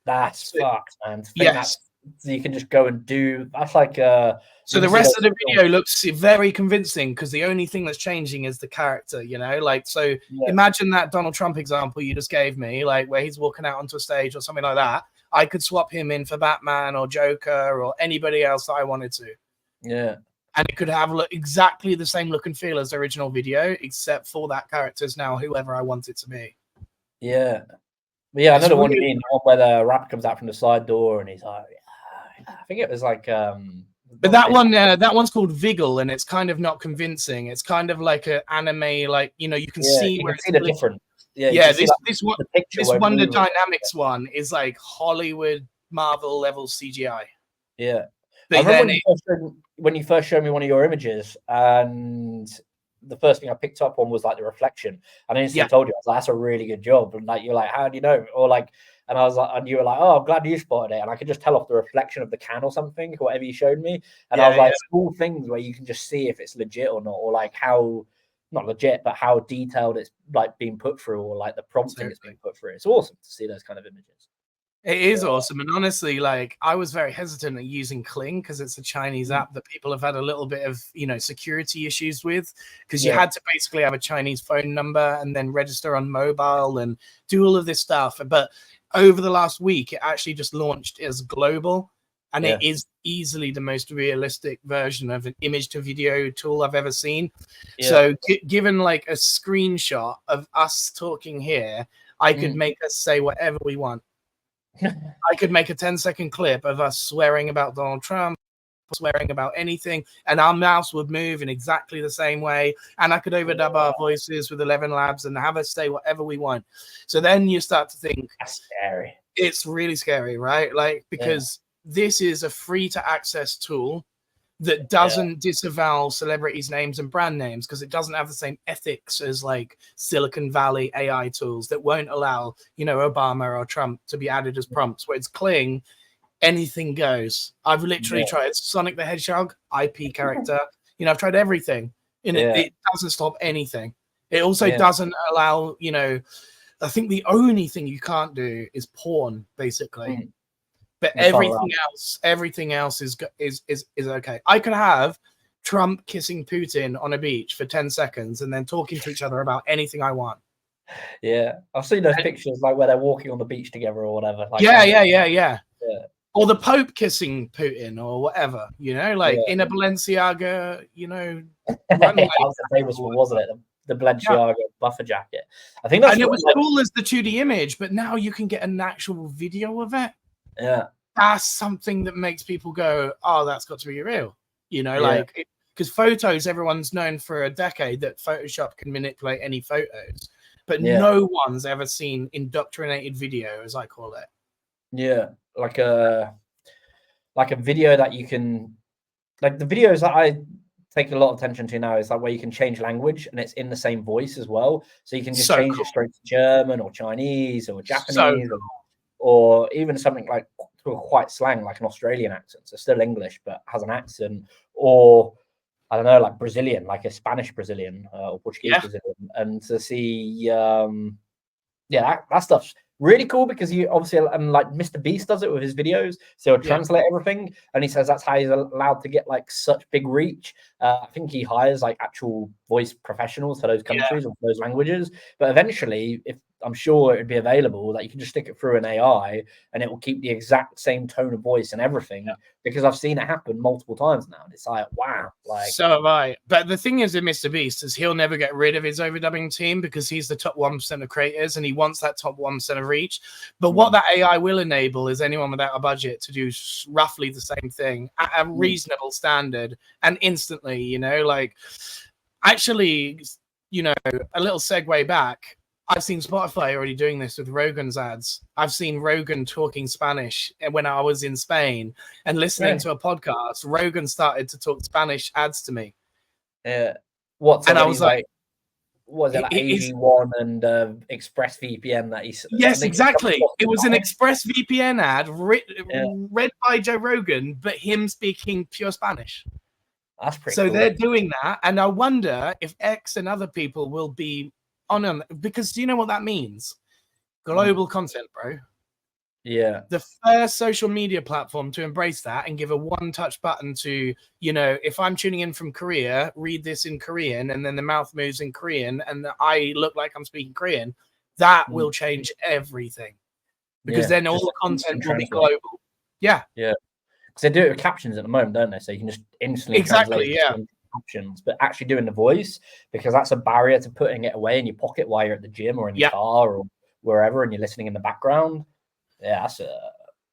That's fucked, man. Yes. So you can just go and do that's like so the rest of the video looks very convincing because the only thing that's changing is the character, you know, like, so imagine that Donald Trump example you just gave me, like where he's walking out onto a stage or something like that. I could swap him in for Batman or Joker or anybody else that I wanted to. Yeah. And it could have exactly the same look and feel as the original video, except for that character's now whoever I want it to be. Yeah. But yeah, I know the one you mean, where the rapper comes out from the side door and he's like, I think it was like but that one's called Viggle, and it's kind of not convincing. It's kind of like an anime, like, you know, you can see where it's the difference. This Wonder Dynamics one is like Hollywood Marvel level CGI. Yeah. But I remember when you first showed me one of your images, and the first thing I picked up on was like the reflection. And I instantly told you, I was like, that's a really good job. And like, you're like, how do you know? Or like, and I was like, and you were like, oh, I'm glad you spotted it. And I could just tell off the reflection of the can or something, whatever you showed me. And I was like, small things where you can just see if it's legit or not, or like how, not legit, but how detailed it's like being put through, or like the prompting it's being put through. It's awesome to see those kind of images. It is awesome. And honestly, like, I was very hesitant at using Kling because it's a Chinese app that people have had a little bit of, you know, security issues with, because you had to basically have a Chinese phone number and then register on mobile and do all of this stuff. But over the last week, it actually just launched as global, and it is easily the most realistic version of an image to video tool I've ever seen. So given like a screenshot of us talking here, I could make us say whatever we want. I could make a 10-second clip of us swearing about Donald Trump, swearing about anything, and our mouse would move in exactly the same way. And I could overdub our voices with 11 Labs and have us say whatever we want. So then you start to think, that's scary. It's really scary, right? Like, because this is a free to access tool that doesn't disavow celebrities' names and brand names, because it doesn't have the same ethics as like Silicon Valley AI tools that won't allow, you know, Obama or Trump to be added as prompts. Where it's Kling, anything goes. I've literally tried Sonic the Hedgehog, IP character. You know, I've tried everything, and it doesn't stop anything. It also doesn't allow, you know, I think the only thing you can't do is porn, basically. but everything else is okay. I could have Trump kissing Putin on a beach for 10 seconds and then talking to each other about anything I want. Yeah, I've seen those pictures like where they're walking on the beach together or whatever. Like, yeah. Or the Pope kissing Putin or whatever, you know, like in a Balenciaga, you know, runway. That was the famous one, wasn't it? The Balenciaga buffer jacket. I think that's, and it was cool as the 2D image, but now you can get an actual video of it. Yeah, that's something that makes people go, oh, that's got to be real, you know, like, because photos, everyone's known for a decade that Photoshop can manipulate any photos, but no one's ever seen indoctrinated video, as I call it. Yeah, like a video that you can, like the videos that I take a lot of attention to now is like where you can change language and it's in the same voice as well, so you can just change it straight to German or Chinese or Japanese, or even something like to a quite slang, like an Australian accent, so still English but has an accent, or I don't know, like Brazilian, like a Spanish Brazilian or Portuguese Brazilian, and to see that stuff's really cool, because you obviously, and like Mr. Beast does it with his videos, so he'll translate everything, and he says that's how he's allowed to get like such big reach. I think he hires like actual voice professionals for those countries or for those languages, but eventually, if I'm sure it would be available that you can just stick it through an AI and it will keep the exact same tone of voice and everything, because I've seen it happen multiple times now, and it's like, wow. Like, so have I. But the thing is with Mr. Beast is he'll never get rid of his overdubbing team, because he's the top 1% of creators and he wants that top 1% of reach. But what that AI will enable is anyone without a budget to do roughly the same thing at a reasonable standard and instantly, you know, like, actually, you know, a little segue back. I've seen Spotify already doing this with Rogan's ads. I've seen Rogan talking Spanish when I was in Spain and listening to a podcast. Rogan started to talk Spanish ads to me. What? And I was like, was it like AG1 and ExpressVPN that he's... Yes, exactly. It was an ExpressVPN ad read by Joe Rogan, but him speaking pure Spanish. That's pretty cool. So they're doing that. And I wonder if X and other people will be on them, because do you know what that means? Global content, bro. Yeah. The first social media platform to embrace that and give a one-touch button to, you know, if I'm tuning in from Korea, read this in Korean, and then the mouth moves in Korean, and I look like I'm speaking Korean, that will change everything. Because then all the content will be global. Yeah. Yeah. Because they do it with captions at the moment, don't they? So you can just instantly translate captions, but actually doing the voice, because that's a barrier to putting it away in your pocket while you're at the gym or in your car or wherever, and you're listening in the background. Yeah, that's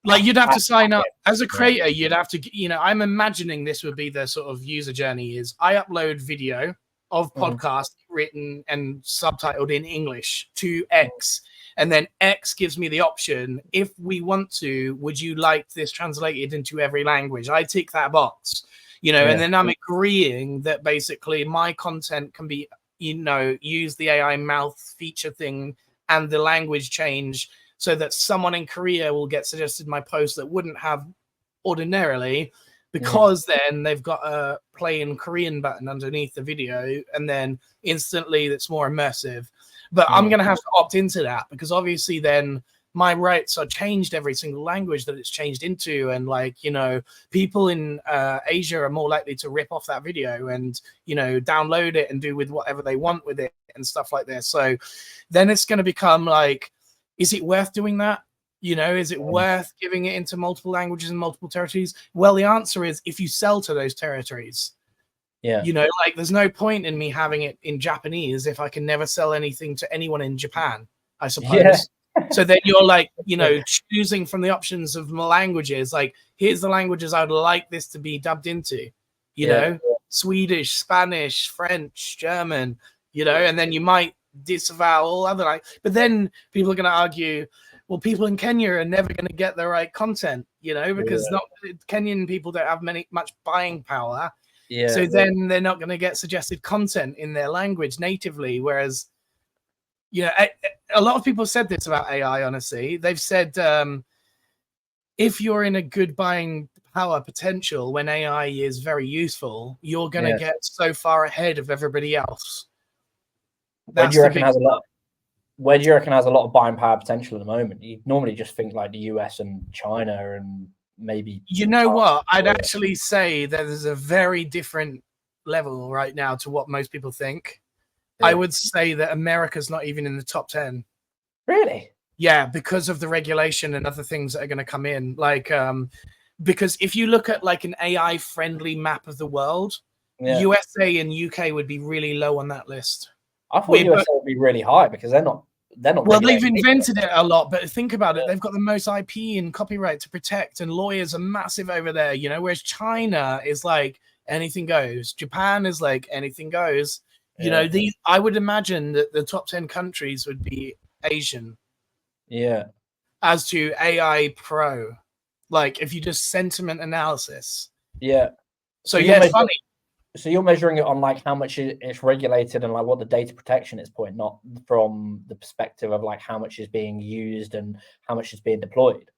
like, you'd have to sign up as a creator. You'd have to, you know, I'm imagining this would be the sort of user journey is I upload video of podcast written and subtitled in English to X, and then X gives me the option, if we want to, would you like this translated into every language? I tick that box. You know, and then I'm agreeing that basically my content can be, you know, use the AI mouth feature thing and the language change so that someone in Korea will get suggested my post that wouldn't have ordinarily, because then they've got a play in Korean button underneath the video, and then instantly that's more immersive. But I'm going to have to opt into that, because obviously then my rights are changed every single language that it's changed into. And like, you know, people in Asia are more likely to rip off that video and, you know, download it and do with whatever they want with it and stuff like this. So then it's going to become like, is it worth doing that? You know, is it worth giving it into multiple languages and multiple territories? Well, the answer is if you sell to those territories. Yeah. You know, like there's no point in me having it in Japanese if I can never sell anything to anyone in Japan, I suppose. Yeah. So then you're like, you know, choosing from the options of languages, like, here's the languages I would like this to be dubbed into, you know, Swedish, Spanish, French, German, you know, and then you might disavow all other, like, but then people are going to argue, well, people in Kenya are never going to get the right content, you know, because Kenyan people don't have much buying power. Yeah. So then they're not going to get suggested content in their language natively, whereas, you know, a lot of people said this about AI, honestly. They've said if you're in a good buying power potential when AI is very useful, you're going to get so far ahead of everybody else. When do you reckon has a lot? where do you reckon has a lot of buying power potential at the moment? You normally just think like the US and China and maybe. You know what? I'd actually say that there's a very different level right now to what most people think. Yeah. I would say that America's not even in the top 10. Really? Yeah, because of the regulation and other things that are going to come in. Like, because if you look at like an AI friendly map of the world, USA and UK would be really low on that list. I thought USA would be really high because they're not. Well, they've invented it a lot, but think about it. They've got the most IP and copyright to protect, and lawyers are massive over there, you know, whereas China is like anything goes. Japan is like anything goes. You know, I would imagine that the top 10 countries would be Asian. Yeah. As to AI Pro, like if you just sentiment analysis. Yeah. So yeah, it's funny. So you're measuring it on like how much it's regulated and like what the data protection is point, not from the perspective of like how much is being used and how much is being deployed.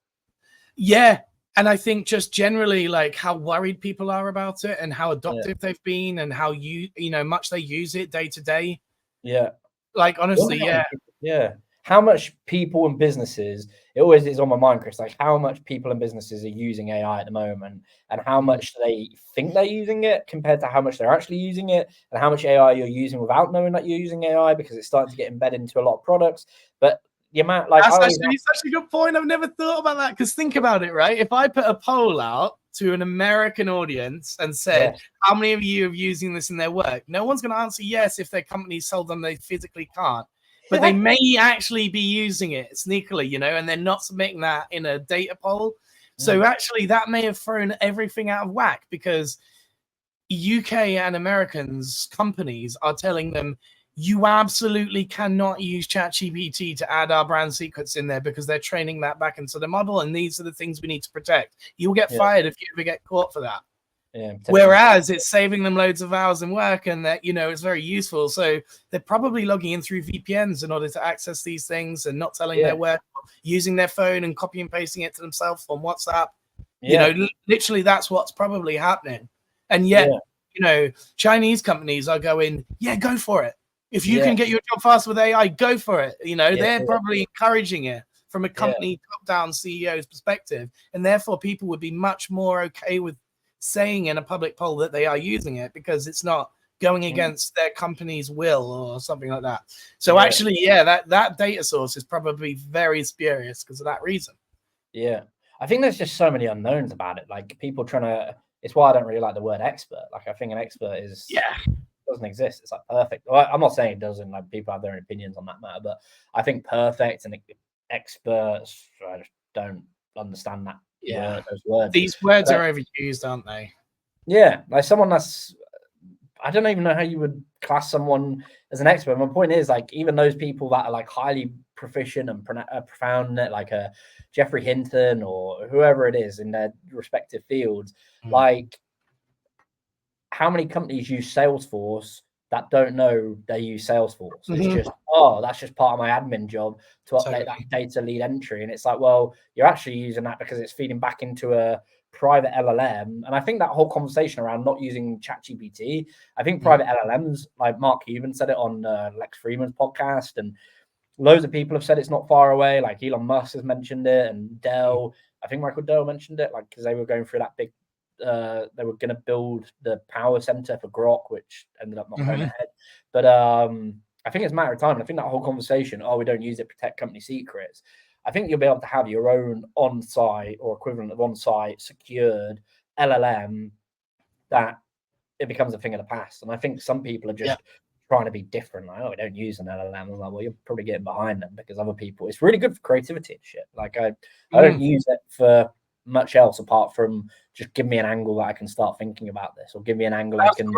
Yeah. And I think just generally like how worried people are about it and how adoptive they've been and how you know, much they use it day to day. Yeah. Like honestly, yeah. Yeah. How much people and businesses, it always is on my mind, Chris, like how much people and businesses are using AI at the moment and how much they think they're using it compared to how much they're actually using it and how much AI you're using without knowing that you're using AI because it's starting to get embedded into a lot of products. But the amount, like, that's actually such a good point. I've never thought about that because think about it, right? If I put a poll out to an American audience and said, how many of you are using this in their work? No one's going to answer yes if their company sold them they physically can't. But they may actually be using it sneakily, you know, and they're not submitting that in a data poll. So actually that may have thrown everything out of whack because UK and Americans companies are telling them, you absolutely cannot use ChatGPT to add our brand secrets in there because they're training that back into the model. And these are the things we need to protect. You'll get fired if you ever get caught for that. Yeah, whereas it's saving them loads of hours in work and that, you know, it's very useful. So they're probably logging in through VPNs in order to access these things and not telling their work, using their phone and copy and pasting it to themselves on WhatsApp. You know, literally that's what's probably happening. And yet, you know, Chinese companies are going, go for it. If you can get your job faster with AI, go for it. You know, they're probably encouraging it from a company top-down CEO's perspective. And therefore people would be much more okay with saying in a public poll that they are using it because it's not going against their company's will or something like that. So actually, that data source is probably very spurious because of that reason. Yeah. I think there's just so many unknowns about it. Like people trying to, it's why I don't really like the word expert. Like I think an expert is, doesn't exist. It's like perfect. Well, I'm not saying it doesn't, like people have their own opinions on that matter, but I think perfect and experts, I just don't understand that. Those words. These words are overused, aren't they? Yeah, like someone that's, I don't even know how you would class someone as an expert. My point is, like, even those people that are like highly proficient and profound, like a Jeffrey Hinton or whoever it is in their respective fields, like, how many companies use Salesforce that don't know they use Salesforce? It's just, that's just part of my admin job to update that data lead entry. And it's like, well, you're actually using that because it's feeding back into a private LLM. And I think that whole conversation around not using ChatGPT, I think private LLMs, like Mark Cuban said it on Lex Freeman's podcast, and loads of people have said it's not far away. Like Elon Musk has mentioned it, and Dell, I think Michael Dell mentioned it, like because they were going through that big, they were going to build the power center for Grok, which ended up not going ahead. But I think it's a matter of time. And I think that whole conversation, we don't use it to protect company secrets. I think you'll be able to have your own on-site or equivalent of on-site secured LLM that it becomes a thing of the past. And I think some people are just trying to be different. Like, we don't use an LLM. I'm like, well, you're probably getting behind them because other people, it's really good for creativity and shit. Like I don't use it for much else apart from just give me an angle that I can start thinking about this, or give me an angle I can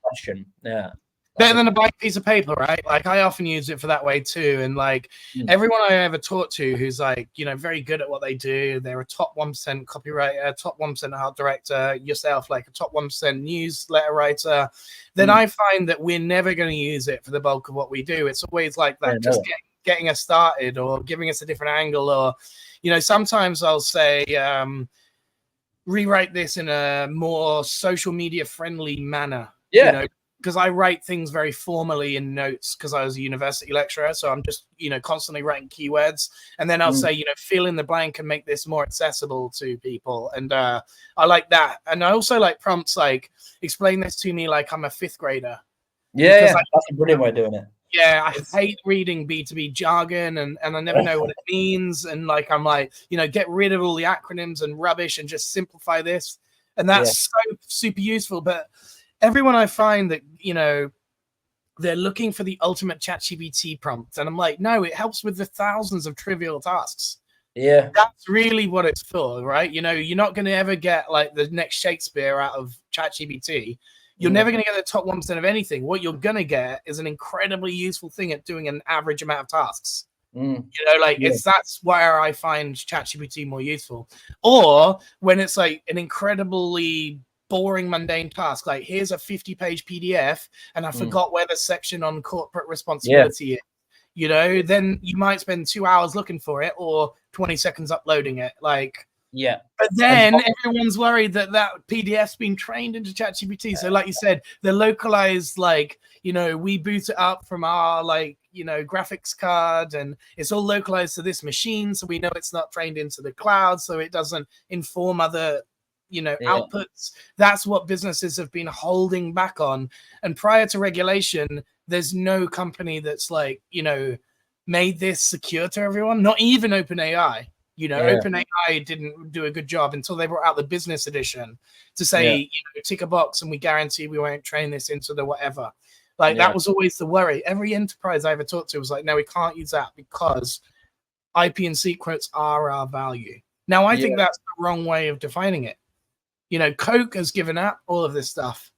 question. Yeah. Better than a blank piece of paper, right? Like I often use it for that way too. And like everyone I ever talked to who's like, you know, very good at what they do, they're a top 1% copywriter, top 1% art director, yourself, like a top 1% newsletter writer, then I find that we're never going to use it for the bulk of what we do. It's always like that, just getting us started or giving us a different angle, or, you know, sometimes I'll say, rewrite this in a more social media friendly manner. You know, because I write things very formally in notes because I was a university lecturer. So I'm just, constantly writing keywords. And then I'll say, fill in the blank and make this more accessible to people. And I like that. And I also like prompts like, explain this to me like I'm a fifth grader. Yeah, that's a brilliant way of doing it. Yeah, I hate reading B2B jargon and I never know what it means. And like, I'm like, get rid of all the acronyms and rubbish and just simplify this. And that's so super useful. But everyone I find that, they're looking for the ultimate ChatGPT prompt. And I'm like, no, it helps with the thousands of trivial tasks. Yeah. That's really what it's for, right? You're not going to ever get like the next Shakespeare out of ChatGPT. You're never going to get the top 1% of anything. What you're going to get is an incredibly useful thing at doing an average amount of tasks. That's where I find ChatGPT more useful. Or when it's like an incredibly boring, mundane task, like here's a 50-page PDF and I forgot where the section on corporate responsibility is. Then you might spend 2 hours looking for it or 20 seconds uploading it. But then everyone's worried that PDF's been trained into ChatGPT. So like you said, they're localized, we boot it up from our graphics card and it's all localized to this machine. So we know it's not trained into the cloud. So it doesn't inform other outputs. That's what businesses have been holding back on. And prior to regulation, there's no company that's made this secure to everyone, not even OpenAI. OpenAI didn't do a good job until they brought out the business edition to say, tick a box and we guarantee we won't train this into the whatever. That was always the worry. Every enterprise I ever talked to was like, no, we can't use that because IP and secrets are our value. Now, I think that's the wrong way of defining it. Coke has given up all of this stuff.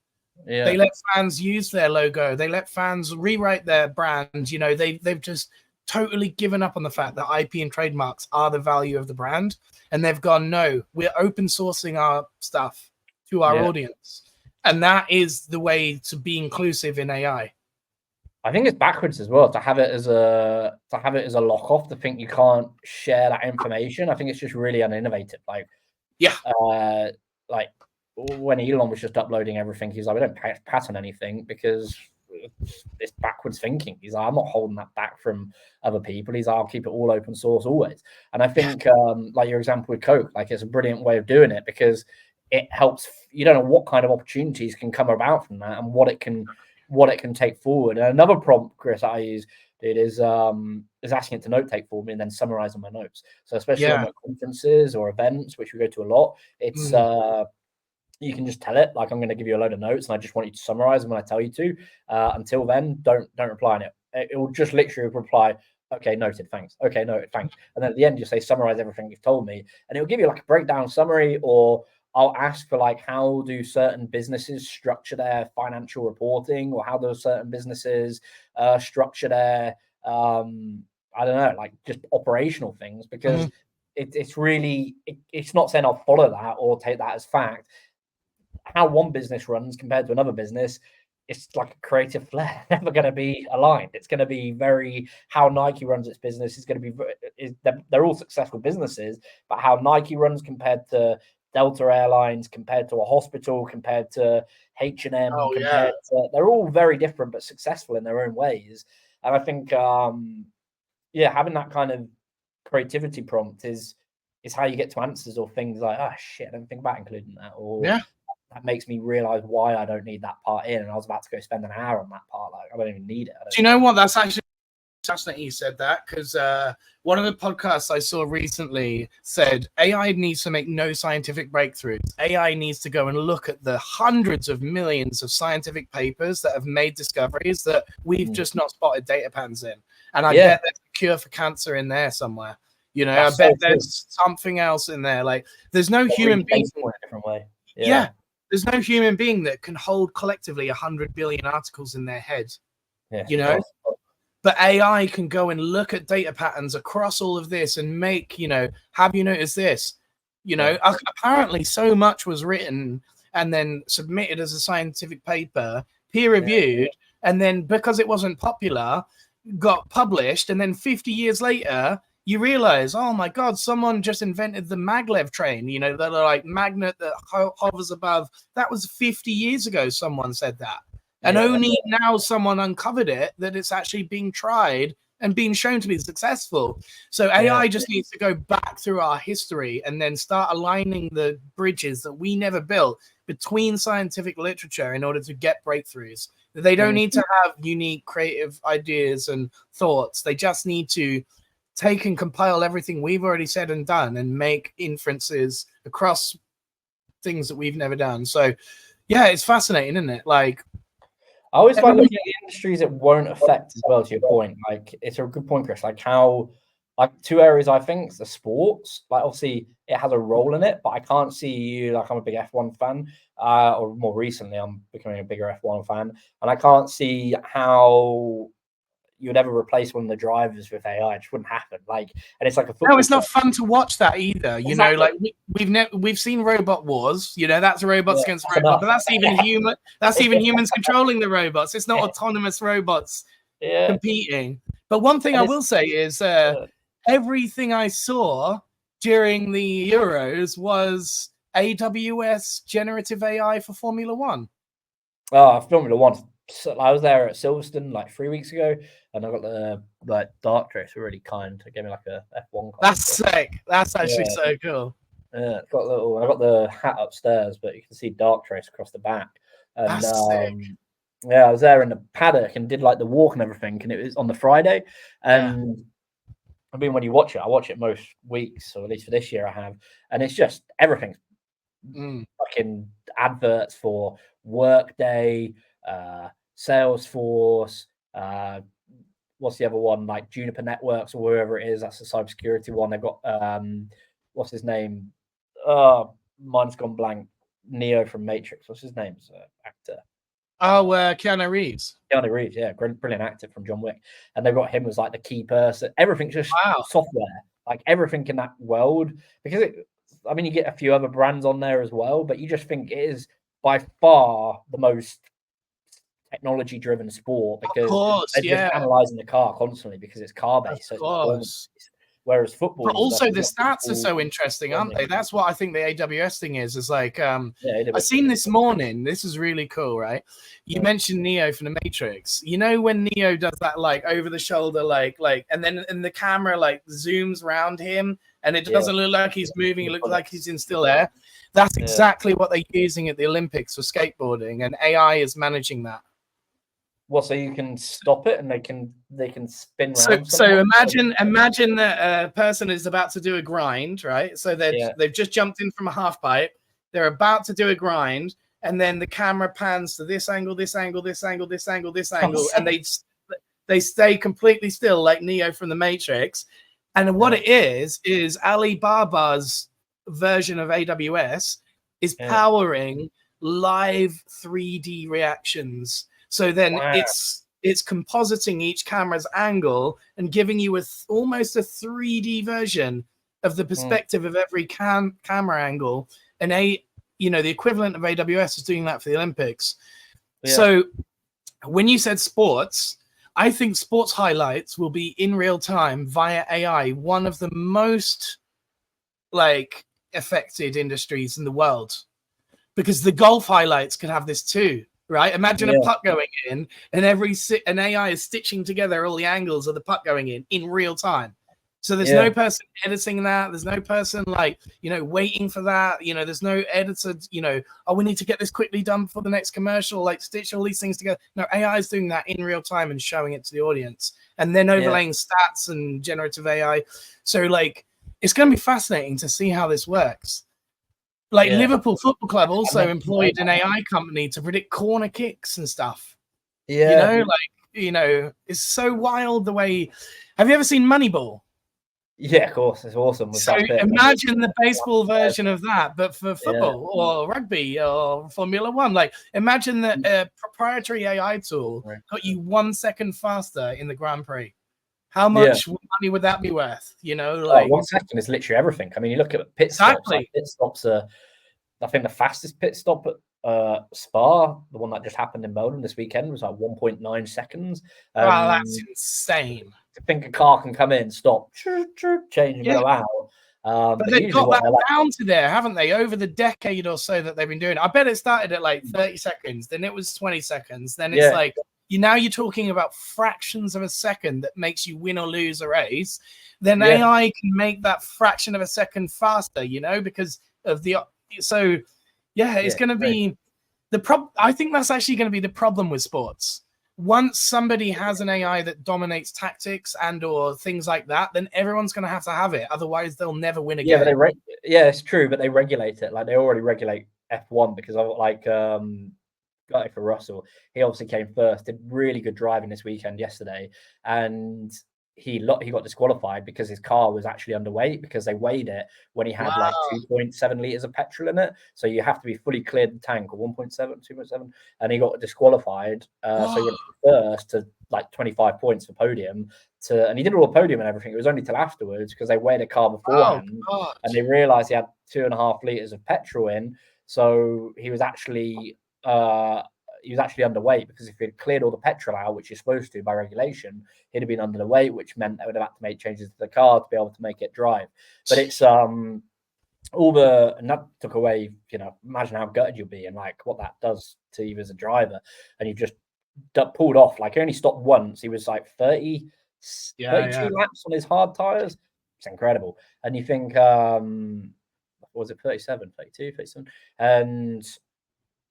They let fans use their logo. They let fans rewrite their brand. They've just totally given up on the fact that IP and trademarks are the value of the brand. And they've gone, no, we're open sourcing our stuff to our audience. And that is the way to be inclusive in AI. I think it's backwards as well to have it as a lock off, to think you can't share that information. I think it's just really uninnovative. When Elon was just uploading everything, he's like, we don't patent anything because it's backwards thinking. He's like, I'm not holding that back from other people. He's like, I'll keep it all open source always. And I think like your example with Coke, it's a brilliant way of doing it because it helps. You don't know what kind of opportunities can come about from that and what it can take forward. And another prompt, Chris, I use is asking it to note take for me and then summarizing my notes. So especially on conferences or events, which we go to a lot, it's you can just tell it, I'm going to give you a load of notes and I just want you to summarize them when I tell you to. Until then, don't reply on it. It will just literally reply, okay, noted, thanks. Okay, noted, thanks. And then at the end, you say, summarize everything you've told me. And it'll give you a breakdown summary, or I'll ask for how do certain businesses structure their financial reporting, or how do certain businesses structure their, just operational things, because it's really, it's not saying I'll follow that or take that as fact. How one business runs compared to another business, it's like a creative flair. Never going to be aligned. It's going to be very, how Nike runs its business is going to be, they're all successful businesses, but how Nike runs compared to Delta Airlines, compared to a hospital, compared to H&M, they're all very different but successful in their own ways. And I think, having that kind of creativity prompt is how you get to answers or things like, oh shit, I didn't think about including that, or that makes me realize why I don't need that part in, and I was about to go spend an hour on that part. I don't even need it. Do you know what? That's actually fascinating you said that, because one of the podcasts I saw recently said AI needs to make no scientific breakthroughs. AI needs to go and look at the hundreds of millions of scientific papers that have made discoveries that we've just not spotted data patterns in. And I bet there's a cure for cancer in there somewhere. I bet there's something else in there. There's no human being in a different way. There's no human being that can hold collectively 100 billion articles in their head. But AI can go and look at data patterns across all of this and make, have you noticed this? Apparently so much was written and then submitted as a scientific paper, peer reviewed, and then because it wasn't popular, got published, and then 50 years later, you realize, oh my God, someone just invented the maglev train, the magnet that hovers above. That was 50 years ago. Someone said that. And only now someone uncovered it that it's actually being tried and being shown to be successful. So AI just needs to go back through our history and then start aligning the bridges that we never built between scientific literature in order to get breakthroughs. They don't need to have unique creative ideas and thoughts. They just need to take and compile everything we've already said and done and make inferences across things that we've never done. So yeah, it's fascinating, isn't it? Like, I always like looking at the industries it won't affect as well, to your point. Like, it's a good point, Chris. Like, how, like, two areas I think, the sports, like, obviously it has a role in it, but I can't see you, like, I'm a big F1 fan, or more recently, I'm becoming a bigger F1 fan, and I can't see how you would ever replace one of the drivers with AI. It just wouldn't happen. Like, and it's like a football. No, it's not fun to watch that either. You know, like we've seen robot wars. You know, that's robots against robots, but that's even human. That's even humans controlling the robots. It's not autonomous robots competing. But one thing I will say is everything I saw during the Euros was AWS generative AI for Formula One. Oh, Formula One. So I was there at Silverstone like 3 weeks ago, and I got the dark race. Were really kind. They gave me like a F1 car. That's sick. That's actually so cool. Yeah, I got the hat upstairs, but you can see dark trace across the back. And that's sick. Yeah, I was there in the paddock and did like the walk and everything, and it was on the Friday. And I mean, when you watch it, I watch it most weeks, or at least for this year I have, and it's just everything's fucking adverts for Workday, Salesforce, what's the other one, like Juniper Networks or wherever it is, that's the cybersecurity one. They've got what's his name, mine's gone blank, Neo from Matrix, what's his name, actor? Keanu Reeves, yeah, brilliant actor from John Wick. And they've got him as like the key person. Everything's just software, like everything in that world, because I mean, you get a few other brands on there as well, but you just think it is by far the most technology-driven sport, because they're just analyzing the car constantly because it's car-based. So it's whereas football, but also the stats are so interesting, aren't they? That's what I think the AWS thing is like. I seen this morning. This is really cool, right? You mentioned Neo from the Matrix. You know when Neo does that like over the shoulder, like, and then the camera like zooms around him, and it doesn't look like he's moving. It looks like he's in still air. That's exactly what they're using at the Olympics for skateboarding, and AI is managing that. Well, so you can stop it and they can spin around. So imagine that a person is about to do a grind, right? So they've just jumped in from a half pipe. They're about to do a grind, and then the camera pans to this angle, this angle, this angle, this angle, this angle, and they stay completely still like Neo from the Matrix. And what it is Alibaba's version of AWS is powering live 3D reactions. So then it's compositing each camera's angle and giving you almost a 3D version of the perspective of every camera angle. And the equivalent of AWS is doing that for the Olympics. So when you said sports, I think sports highlights will be in real time via AI, one of the most like affected industries in the world, because the golf highlights could have this too. Right? Imagine a putt going in, and an AI is stitching together all the angles of the putt going in real time. So there's no person editing that. There's no person waiting for that. There's no editor. We need to get this quickly done for the next commercial. Like stitch all these things together. No, AI is doing that in real time and showing it to the audience, and then overlaying stats and generative AI. So like, it's going to be fascinating to see how this works. Like Liverpool Football Club also employed an AI company to predict corner kicks and stuff. It's so wild the way. Have you ever seen Moneyball? Yeah, of course, it's awesome. So imagine the baseball version of that, but for football or rugby or Formula One. Like, imagine that a proprietary AI tool got you 1 second faster in the Grand Prix. How much money would that be worth? 1 second is literally everything. I mean, you look at pit stops. Like, pit stops are, I think the fastest pit stop at Spa, the one that just happened in Melbourne this weekend, was like 1.9 seconds. Wow, that's insane. I think a car can come in, stop, change, and go out. But they've got that down to there, haven't they? Over the decade or so that they've been doing. I bet it started at like 30 seconds, then it was 20 seconds, then it's like you're talking about fractions of a second that makes you win or lose a race. Then AI can make that fraction of a second faster, you know, because of the it's going to be I think that's actually going to be the problem with sports. Once somebody has an AI that dominates tactics and or things like that, then everyone's going to have it. Otherwise, they'll never win again. Yeah, but it's true, but they regulate it. Like they already regulate F1 because of like guy for Russell. He obviously came first, did really good driving this weekend yesterday, and he got disqualified because his car was actually underweight because they weighed it when he had like 2.7 liters of petrol in it. So you have to be fully cleared the tank, or 1.7, 2.7, and he got disqualified. So he went first to like 25 points for podium. And he did all the podium and everything. It was only till afterwards because they weighed a car beforehand and they realized he had 2.5 liters of petrol in. So he was actually underweight, because if he'd cleared all the petrol out, which you're supposed to by regulation, he'd have been underweight, which meant they would have had to make changes to the car to be able to make it drive. But it's and that took away, you know, imagine how gutted you'll be and like what that does to you as a driver. And you've just pulled off. Like he only stopped once. He was like 32 laps on his hard tires. It's incredible. And you think what was it, 37, 32, 37? And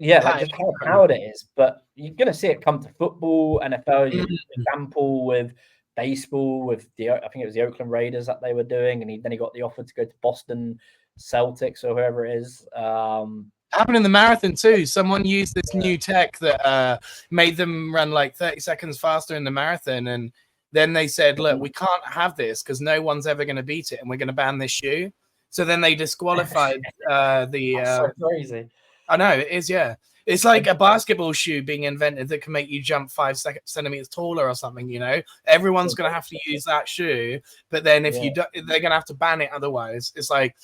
like just how proud it is. But you're going to see it come to football, NFL, example with baseball, with I think it was the Oakland Raiders that they were doing, and then he got the offer to go to Boston Celtics or whoever it is. Happened in the marathon too. Someone used this new tech that made them run like 30 seconds faster in the marathon, and then they said, look, we can't have this because no one's ever going to beat it, and we're going to ban this shoe. So then they disqualified so crazy. I know, it is, yeah. It's like a basketball shoe being invented that can make you jump 5 centimeters taller or something, you know? Everyone's going to have to use that shoe, but then if you don't, they're going to have to ban it otherwise. It's like,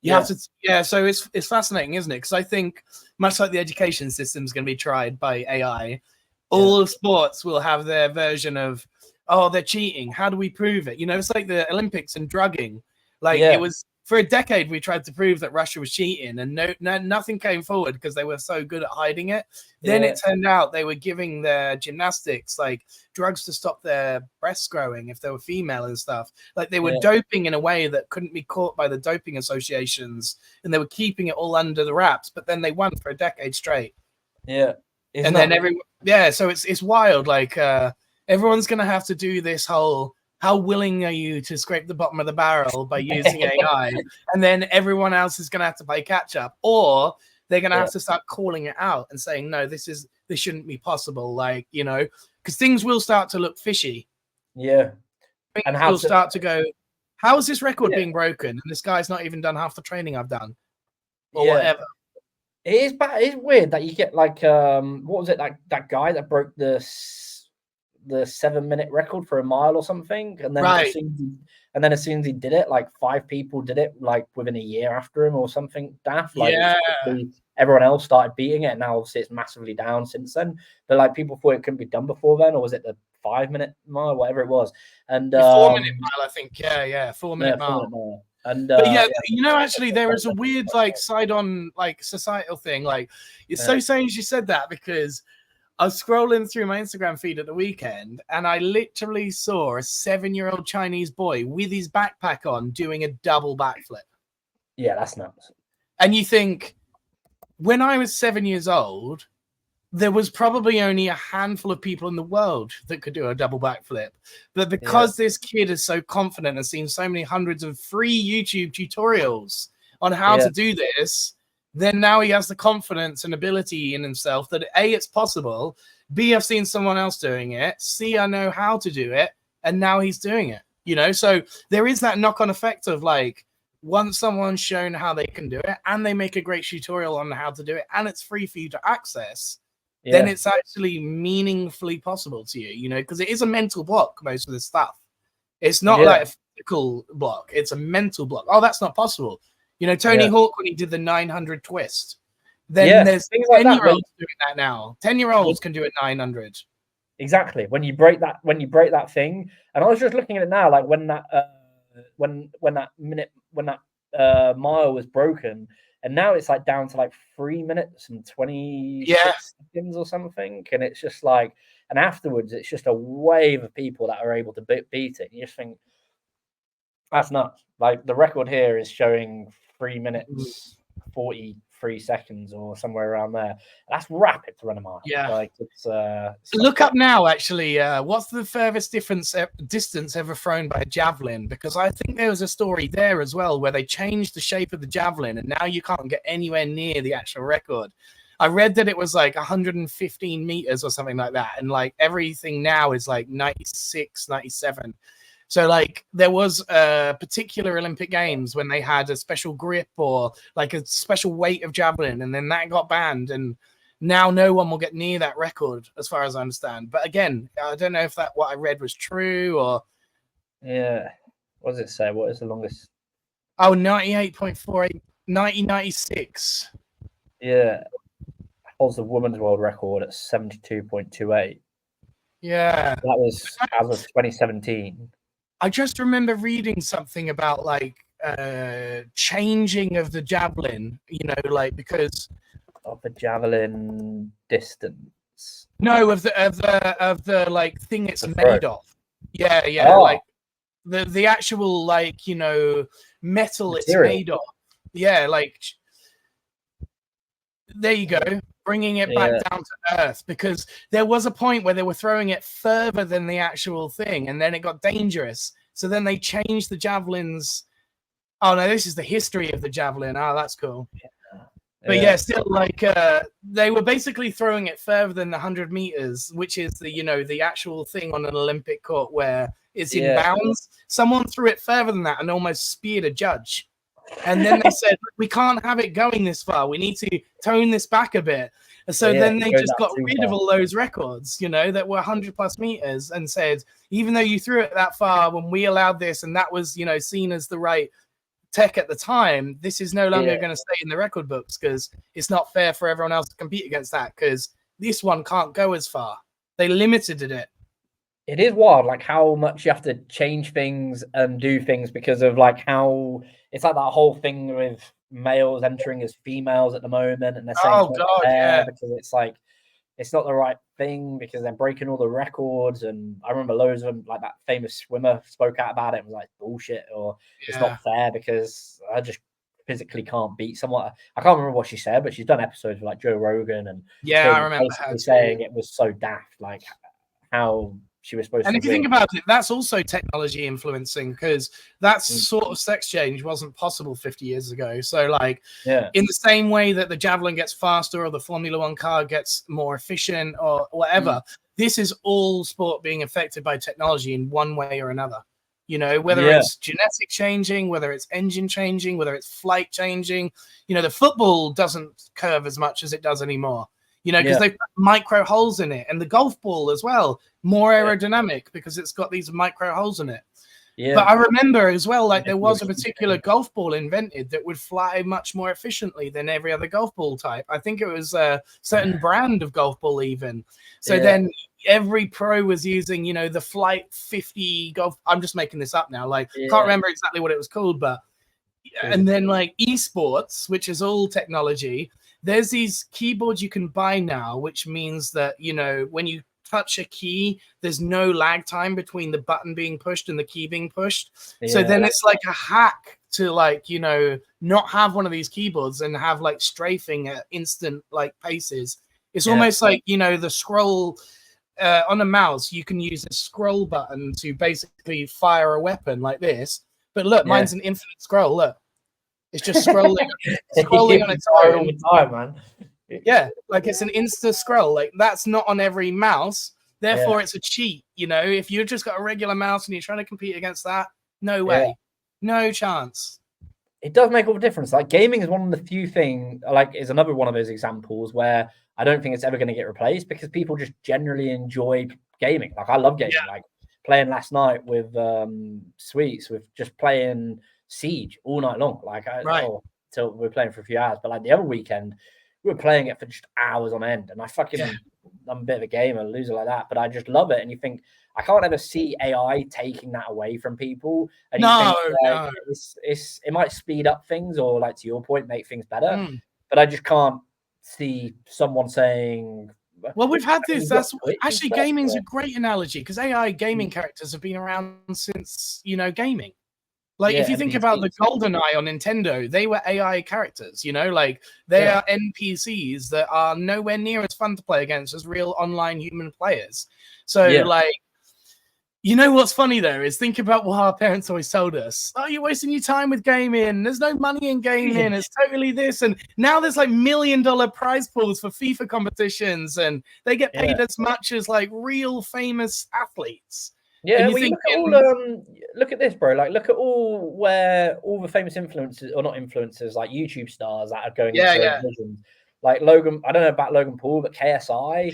you have to, so it's fascinating, isn't it? Because I think, much like the education system is going to be tried by AI, all sports will have their version of, oh, they're cheating. How do we prove it? You know, it's like the Olympics and drugging. Like, it was... For a decade, we tried to prove that Russia was cheating, and nothing came forward because they were so good at hiding it. Then it turned out they were giving their gymnastics like drugs to stop their breasts growing if they were female and stuff. Like they were doping in a way that couldn't be caught by the doping associations, and they were keeping it all under the wraps. But then they won for a decade straight. Yeah, then everyone, so it's wild. Like everyone's gonna have to do this whole. How willing are you to scrape the bottom of the barrel by using AI? And then everyone else is going to have to play catch up, or they're going to have to start calling it out and saying, no, this shouldn't be possible. Like, you know, because things will start to look fishy. Yeah. And how start to go, how is this record being broken? And this guy's not even done half the training I've done or whatever. It is bad. It's weird that you get like, what was it? Like that guy that broke the 7-minute record for a mile or something, and then as soon as he did it, like 5 people did it like within a year after him or something daft. Like everyone else started beating it, and now obviously it's massively down since then. But like people thought it couldn't be done before then, or was it the 5-minute mile, whatever it was? And the 4-minute mile, I think. 4-minute mile. And but you know, actually, there is a weird like side on like societal thing. Like it's so strange you said that, because I was scrolling through my Instagram feed at the weekend, and I literally saw a 7-year-old Chinese boy with his backpack on doing a double backflip. Yeah, that's nuts. And you think, when I was 7 years old, there was probably only a handful of people in the world that could do a double backflip. But because this kid is so confident and seen so many hundreds of free YouTube tutorials on how to do this, then now he has the confidence and ability in himself that A, it's possible, B, I've seen someone else doing it, C, I know how to do it, and now he's doing it, you know? So there is that knock-on effect of like, once someone's shown how they can do it and they make a great tutorial on how to do it and it's free for you to access, then it's actually meaningfully possible to you, you know, because it is a mental block, most of this stuff. It's not like a physical block, it's a mental block. Oh, that's not possible. You know, Tony Hawk, when he did the 900 twist, then there's 10-year-olds doing that now. 10-year-olds can do it 900. Exactly. When you break that thing, and I was just looking at it now, like when that when that mile was broken, and now it's like down to like 3 minutes and 26 seconds or something, and it's just like, and afterwards it's just a wave of people that are able to beat it. You just think that's nuts. Like the record here is showing 3 minutes 43 seconds or somewhere around there. That's rapid to run a mile. Yeah, like it's look up now. Actually, what's the furthest distance ever thrown by a javelin? Because I think there was a story there as well where they changed the shape of the javelin, and now you can't get anywhere near the actual record. I read that it was like 115 meters or something like that, and like everything now is like 96, 97. So like there was a particular Olympic Games when they had a special grip or like a special weight of javelin, and then that got banned, and now no one will get near that record as far as I understand. But again, I don't know if that what I read was true or yeah. What does it say? What is the longest? Oh, 98.48, 1996. Yeah. Holds the women's world record at 72.28. Yeah. That was as of 2017. I just remember reading something about like changing of the javelin, you know, like because of the javelin distance. No, of the like thing it's made of. Yeah, Oh. like the actual like, you know, metal material it's made of. Yeah, like there you go. Bringing it back down to earth, because there was a point where they were throwing it further than the actual thing, and then it got dangerous. So then they changed the javelins. Oh no, this is the history of the javelin. Oh, that's cool. But yeah, still like they were basically throwing it further than the 100 meters, which is the, you know, the actual thing on an Olympic court where it's in bounds. Someone threw it further than that and almost speared a judge. And then they said, we can't have it going this far. We need to tone this back a bit. And so then they just got rid of all those records, you know, that were 100+ meters, and said, even though you threw it that far when we allowed this, and that was, you know, seen as the right tech at the time, this is no longer going to stay in the record books because it's not fair for everyone else to compete against that, because this one can't go as far. They limited it. It is wild, like how much you have to change things and do things because of like how it's like that whole thing with males entering as females at the moment, and they're saying because it's like it's not the right thing because they're breaking all the records. And I remember loads of them, like that famous swimmer spoke out about it and was like bullshit, or it's not fair because I just physically can't beat someone. I can't remember what she said, but she's done episodes with like Joe Rogan, and I remember basically saying it was so daft, like how she was supposed to. And if you think about it, that's also technology influencing, because that sort of sex change wasn't possible 50 years ago. So like in the same way that the javelin gets faster or the Formula One car gets more efficient or whatever, this is all sport being affected by technology in one way or another. You know, whether it's genetic changing, whether it's engine changing, whether it's flight changing. You know, the football doesn't curve as much as it does anymore. You know, because they've put micro holes in it, and the golf ball as well, more aerodynamic because it's got these micro holes in it. But I remember as well, like there was a particular golf ball invented that would fly much more efficiently than every other golf ball type. I think it was a certain brand of golf ball even. So then every pro was using, you know, the Flight 50 golf. I'm just making this up now. Like, can't remember exactly what it was called, but and then like esports, which is all technology. There's these keyboards you can buy now, which means that, you know, when you touch a key, there's no lag time between the button being pushed and the key being pushed. So then it's like a hack to, like, you know, not have one of these keyboards and have like strafing at instant like paces. It's almost like, you know, the scroll on a mouse, you can use a scroll button to basically fire a weapon like this. But look, mine's an infinite scroll. Look. It's just scrolling on its own all the time, man. Yeah, like it's an insta scroll. Like that's not on every mouse. Therefore, it's a cheat. You know, if you've just got a regular mouse and you're trying to compete against that, no way, no chance. It does make all the difference. Like gaming is one of the few things. Like is another one of those examples where I don't think it's ever going to get replaced because people just generally enjoy gaming. Like I love gaming. Like playing last night with Sweets, with just playing Siege all night long, like till we were playing for a few hours, but like the other weekend we were playing it for just hours on end, and I fucking a bit of a gamer, a loser like that, but I just love it. And you think I can't ever see AI taking that away from people. And you think like it might speed up things, or like to your point, make things better. But I just can't see someone saying, well, we've had this. That's actually gaming's a great analogy, because AI gaming characters have been around since, you know, gaming. Like, if you think about the GoldenEye on Nintendo, they were AI characters, you know, like they are NPCs that are nowhere near as fun to play against as real online human players. So, like, you know what's funny though is think about what our parents always told us. Oh, you're wasting your time with gaming. There's no money in gaming. It's totally this. And now there's like $1 million prize pools for FIFA competitions, and they get paid as much as like real famous athletes. Yeah, well, look at this, bro. Like, look at all the famous influencers, or not influencers, like YouTube stars that are going into divisions. Like Logan, I don't know about Logan Paul, but KSI,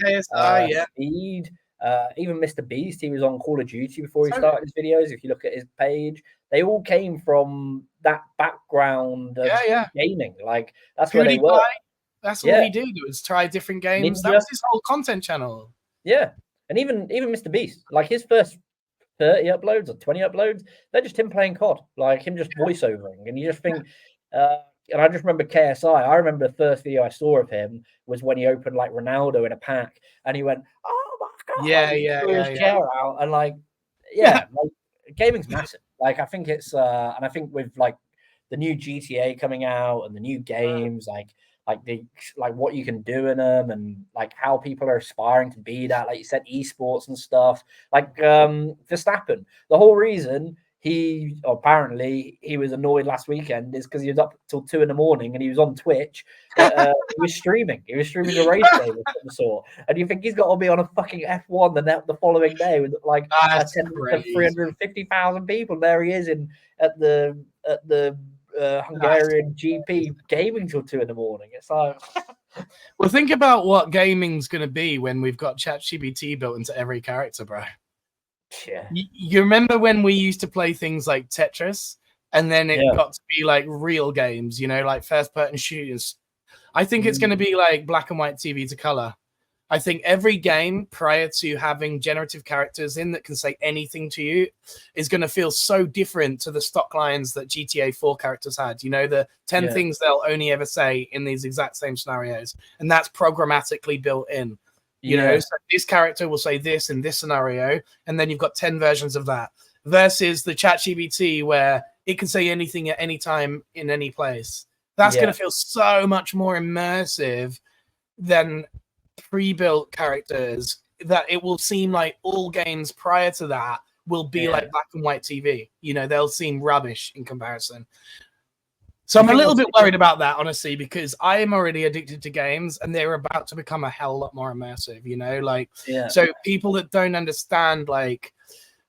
Speed, even Mr. Beast, he was on Call of Duty before he started his videos. If you look at his page, they all came from that background of gaming. Like, that's where they were. That's all he did, was try different games. Ninja. That was his whole content channel. Yeah, and even Mr. Beast, like his first 30 uploads or 20 uploads, they're just him playing COD, like him just voiceovering. And you just think, and I just remember KSI. I remember the first video I saw of him was when he opened like Ronaldo in a pack, and he went, "Oh my god!" Threw his chair out, and like, like, gaming's massive. Like, I think it's, and I think with like the new GTA coming out and the new games, like what you can do in them, and like how people are aspiring to be that, like you said, esports and stuff. Like Verstappen, the whole reason apparently he was annoyed last weekend is because he was up till 2 a.m. and he was on Twitch. He was streaming a race day of some sort, and you think he's got to be on a fucking F1 the following day with like 350,000 people. There he is at the Hungarian GP gaming till 2 a.m. It's like, well, think about what gaming's going to be when we've got ChatGPT built into every character, bro. Yeah. You remember when we used to play things like Tetris, and then it got to be like real games, you know, like first-person shooters? I think it's going to be like black and white TV to color. I think every game prior to having generative characters in that can say anything to you is going to feel so different to the stock lines that GTA 4 characters had. You know, the 10 things they'll only ever say in these exact same scenarios. And that's programmatically built in. You know, so this character will say this in this scenario, and then you've got 10 versions of that. Versus the ChatGPT where it can say anything at any time in any place. That's going to feel so much more immersive than pre-built characters, that it will seem like all games prior to that will be like black and white TV. You know, they'll seem rubbish in comparison. So I'm a little bit worried about that, honestly, because I am already addicted to games and they're about to become a hell lot more immersive, you know, like, so people that don't understand like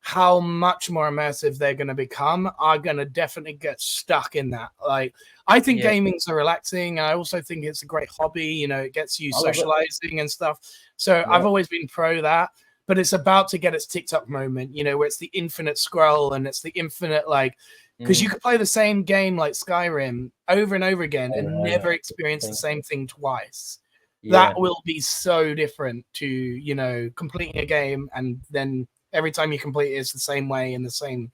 how much more immersive they're going to become are going to definitely get stuck in that. Like, I think gaming's a relaxing. I also think it's a great hobby. You know, it gets you socializing and stuff. So I've always been pro that, but it's about to get its TikTok moment, you know, where it's the infinite scroll and it's the infinite, like, because you could play the same game like Skyrim over and over again and never experience the same thing twice. That will be so different to, you know, completing a game and then every time you complete it, it's the same way in the same.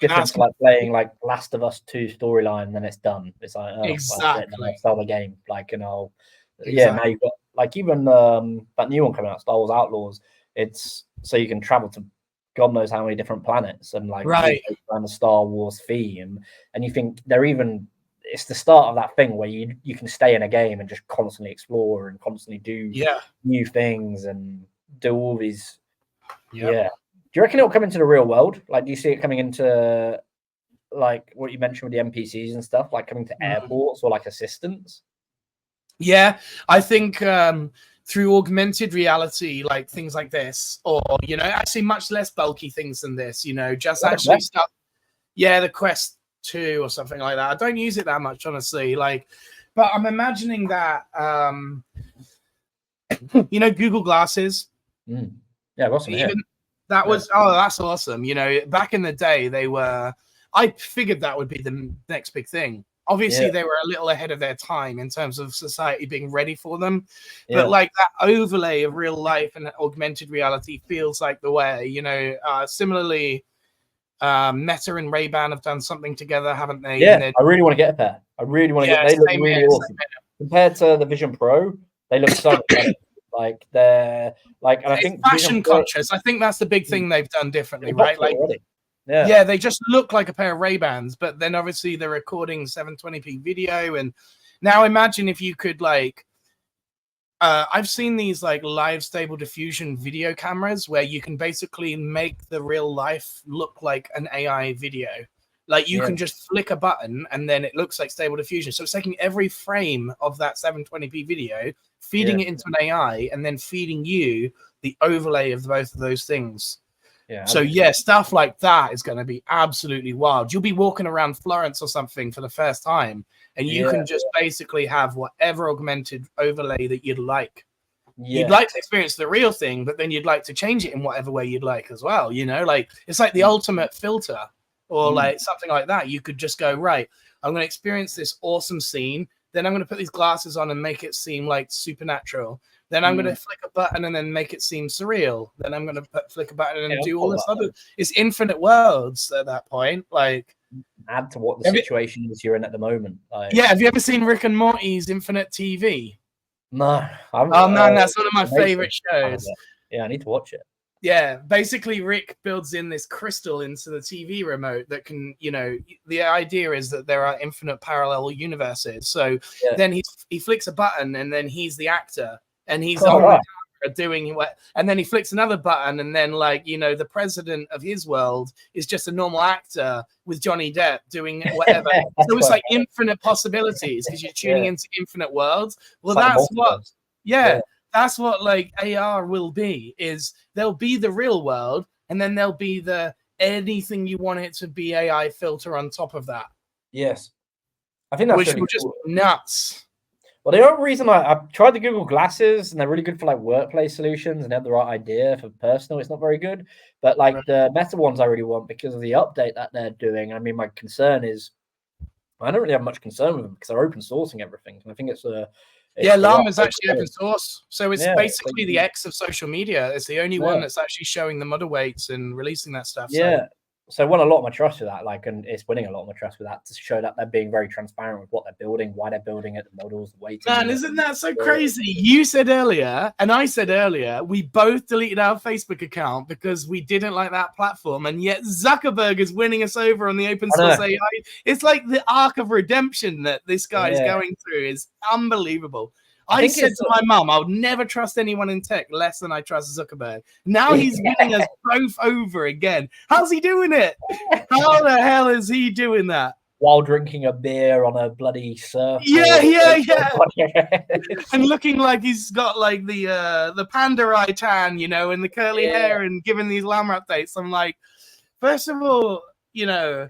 Different to like playing like Last of Us 2 storyline, and then it's done. It's like, exactly. Well, sell the game. Like, you know, now you've got like even that new one coming out, Star Wars Outlaws. It's so you can travel to God knows how many different planets and like around the Star Wars theme. And you think it's the start of that thing where you can stay in a game and just constantly explore and constantly do new things and do all these. Do you reckon it'll come into the real world? Like, do you see it coming into like what you mentioned with the NPCs and stuff, like coming to airports or like assistants? Yeah, I think through augmented reality, like things like this, or, you know, actually much less bulky things than this, you know, just actually stuff. Yeah, the Quest 2 or something like that. I don't use it that much, honestly. Like, but I'm imagining that, you know, Google Glasses. Yeah, awesome. That was, that's awesome. You know, back in the day, they were, I figured that would be the next big thing. Obviously, they were a little ahead of their time in terms of society being ready for them. Yeah. But like that overlay of real life and augmented reality feels like the way, you know. Similarly, Meta and Ray-Ban have done something together, haven't they? Yeah, I really want to get a pair. I really want to get. They look really awesome compared to the Vision Pro. They look so much better. Like they're like, and I think fashion conscious. I think that's the big thing they've done differently, right? Like, yeah, they just look like a pair of Ray-Bans, but then obviously they're recording 720p video. And now imagine if you could like, I've seen these like live stable diffusion video cameras where you can basically make the real life look like an AI video. Like you can just flick a button and then it looks like stable diffusion. So it's taking every frame of that 720p video, feeding it into an AI, and then feeding you the overlay of both of those things. Yeah. So stuff like that is going to be absolutely wild. You'll be walking around Florence or something for the first time, and you can just basically have whatever augmented overlay that you'd like. You'd like to experience the real thing, but then you'd like to change it in whatever way you'd like as well. You know, like it's like the ultimate filter or like something like that. You could just go, right, I'm going to experience this awesome scene. Then I'm going to put these glasses on and make it seem like supernatural. Then I'm going to flick a button and then make it seem surreal. Then I'm going to flick a button and do all this other. It's infinite worlds at that point. Like, add to what the situation is you're in at the moment. Like, have you ever seen Rick and Morty's Infinite TV? No. Oh man, that's one of my favorite shows. Yeah, I need to watch it. Yeah, basically Rick builds in this crystal into the TV remote that can, you know, the idea is that there are infinite parallel universes. So then he flicks a button and then he's the actor and he's on the camera doing what, and then he flicks another button and then, like, you know, the president of his world is just a normal actor with Johnny Depp doing whatever. So it's like infinite possibilities because you're tuning into infinite worlds. Well, that's what, that's what like AR will be, is there'll be the real world and then there'll be the anything you want it to be AI filter on top of that. Yes. I think that's which really will just nuts. Well, the only reason I've tried the Google Glasses and they're really good for like workplace solutions and they have the right idea. For personal, it's not very good. But like the Meta ones I really want because of the update that they're doing. I mean, my concern is I don't really have much concern with them because they're open sourcing everything. And I think it's a Llama is actually open source. So it's basically the X of social media. It's the only one that's actually showing the model weights and releasing that stuff. So I won a lot of my trust with that, like, and it's winning a lot of my trust with that to show that they're being very transparent with what they're building, why they're building it, the models, the weights. Man, isn't that so crazy? You said earlier, and I said earlier, we both deleted our Facebook account because we didn't like that platform, and yet Zuckerberg is winning us over on the open source AI. It's like the arc of redemption that this guy is going through is unbelievable. I said to my mum, I would never trust anyone in tech less than I trust Zuckerberg. Now he's winning us both over again. How's he doing it? How the hell is he doing that? While drinking a beer on a bloody surf. Yeah. And looking like he's got like the panda eye tan, you know, and the curly hair and giving these llama updates. I'm like, first of all, you know,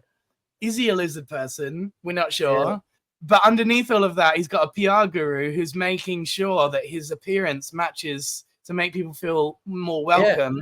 is he a lizard person? We're not sure. Yeah. But underneath all of that, he's got a PR guru who's making sure that his appearance matches to make people feel more welcome,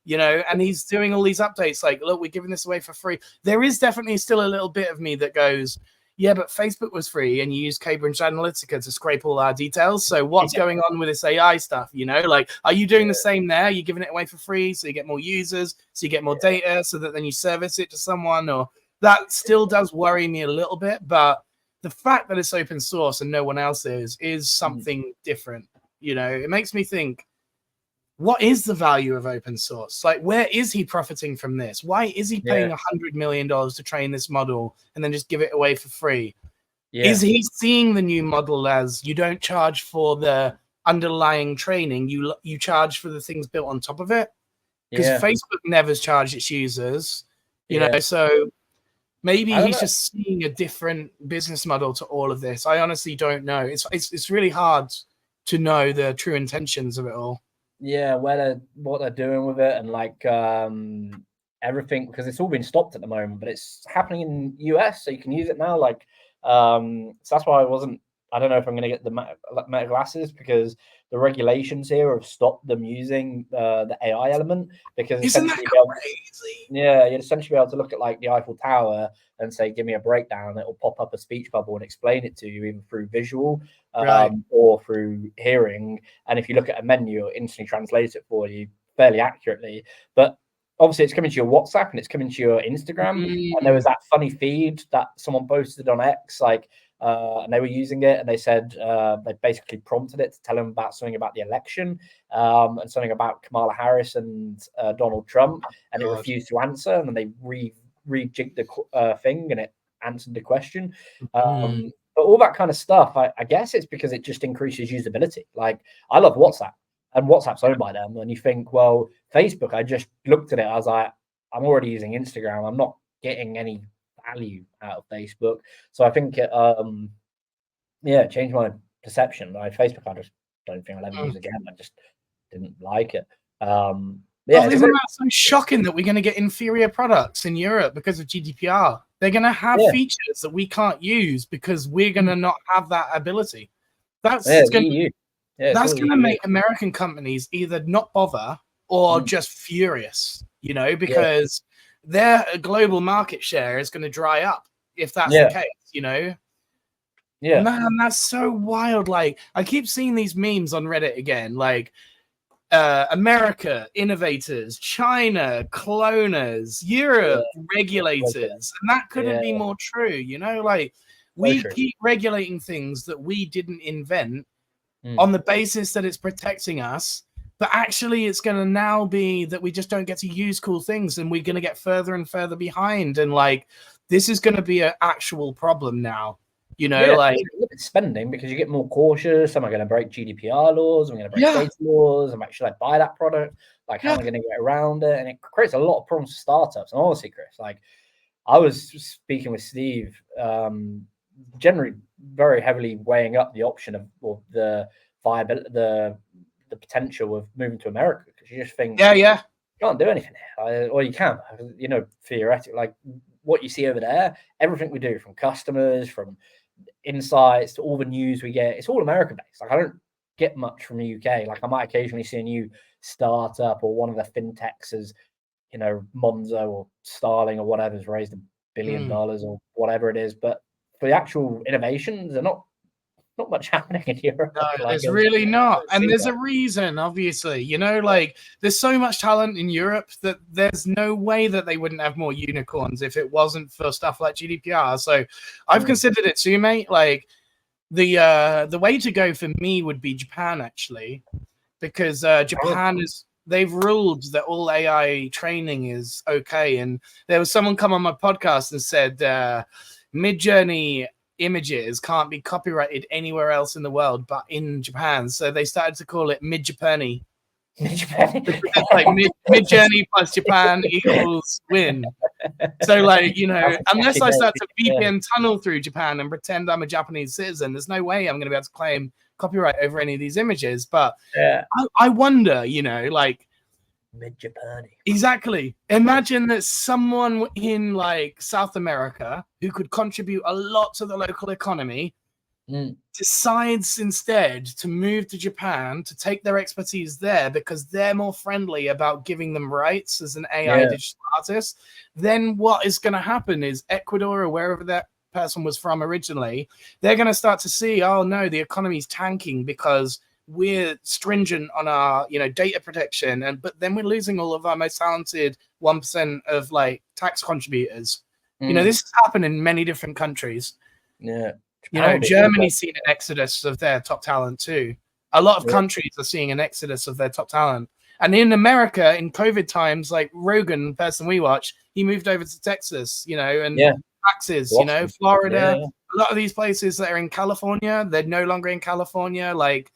you know, and he's doing all these updates like, look, we're giving this away for free. There is definitely still a little bit of me that goes, yeah, but Facebook was free and you used Cambridge Analytica to scrape all our details. So what's going on with this AI stuff, you know? Like, are you doing the same there? You're giving it away for free so you get more users, so you get more data, so that then you service it to someone? Or that still does worry me a little bit, but the fact that it's open source and no one else is something different. You know, it makes me think, what is the value of open source? Like, where is he profiting from this? Why is he paying $100 million to train this model and then just give it away for free? Is he seeing the new model as you don't charge for the underlying training, you charge for the things built on top of it? Because Facebook never charged its users, you know, so maybe he's just seeing a different business model to all of this. I honestly don't know. It's really hard to know the true intentions of it all. Yeah, what they're doing with it and like everything, because it's all been stopped at the moment, but it's happening in US, so you can use it now. Like, so that's why I wasn't I don't know if I'm going to get the Meta glasses, because the regulations here have stopped them using the AI element, because Isn't that essentially crazy? you'd essentially be able to look at like the Eiffel Tower and say, give me a breakdown. It will pop up a speech bubble and explain it to you, either through visual Right. or through hearing. And if you look at a menu, it instantly translates it for you fairly accurately. But obviously it's coming to your WhatsApp and it's coming to your Instagram. And there was that funny feed that someone posted on X, like, and they were using it, and they said they basically prompted it to tell them about something about the election and something about Kamala Harris and Donald Trump, and it refused to answer, and then they rejigged the thing, and it answered the question. But all that kind of stuff, I guess it's because it just increases usability. Like, I love WhatsApp, and WhatsApp's owned by them, and you think, well, Facebook, I just looked at it, I was like, I'm already using Instagram, I'm not getting any value out of Facebook. So I think it changed my perception. Like, Facebook, I just don't think I'll ever use again. I just didn't like it. Isn't that so shocking that we're going to get inferior products in Europe because of GDPR? They're going to have features that we can't use because we're going to not have that ability. That's going to make American companies either not bother or just furious, you know, because their global market share is going to dry up if that's the case, you know. Yeah, man, that's so wild. Like, I keep seeing these memes on Reddit again, like America innovators, China cloners, Europe regulators, and that couldn't be more true, you know. Like, we keep regulating things that we didn't invent on the basis that it's protecting us, but actually it's going to now be that we just don't get to use cool things, and we're going to get further and further behind, and like, this is going to be an actual problem now, you know. Like, spending, because you get more cautious. Am I going to break GDPR laws? Am I going to break data laws? Should I buy that product? Like, how am I going to get around it? And it creates a lot of problems for startups. And honestly, Chris, like, I was speaking with Steve, generally very heavily weighing up the option of, or the viability, the potential of moving to America, because you just think, you can't do anything here, or you can, you know, theoretically. Like, what you see over there, everything we do, from customers, from insights to all the news we get, it's all American based. Like, I don't get much from the UK. Like, I might occasionally see a new startup, or one of the fintechs, as, you know, Monzo or Starling or whatever's raised $1 billion or whatever it is. But for the actual innovations, they're not much happening in Europe. No, there's really not. And there's a reason, obviously, you know, like, there's so much talent in Europe that there's no way that they wouldn't have more unicorns if it wasn't for stuff like GDPR. So I've considered it too, mate. Like, the way to go for me would be Japan, actually, because Japan they've ruled that all AI training is okay. And there was someone come on my podcast and said MidJourney images can't be copyrighted anywhere else in the world but in Japan, so they started to call it MidJourney. Like, MidJourney plus Japan equals win. So, like, you know, unless I start to VPN tunnel through Japan and pretend I'm a Japanese citizen, there's no way I'm going to be able to claim copyright over any of these images. But I wonder, you know, like, MidJourney. Exactly. Imagine that someone in, like, South America who could contribute a lot to the local economy decides instead to move to Japan to take their expertise there because they're more friendly about giving them rights as an AI digital artist. Then what is going to happen is Ecuador, or wherever that person was from originally, they're going to start to see, oh no, the economy's tanking because we're stringent on our, you know, data protection, but then we're losing all of our most talented 1% of, like, tax contributors. You know, this has happened in many different countries. Yeah. You know, Germany's seen an exodus of their top talent too. A lot of countries are seeing an exodus of their top talent. And in America, in COVID times, like Rogan, the person we watch, he moved over to Texas, you know, and taxes, you know, Florida. A lot of these places that are in California, they're no longer in California. Like,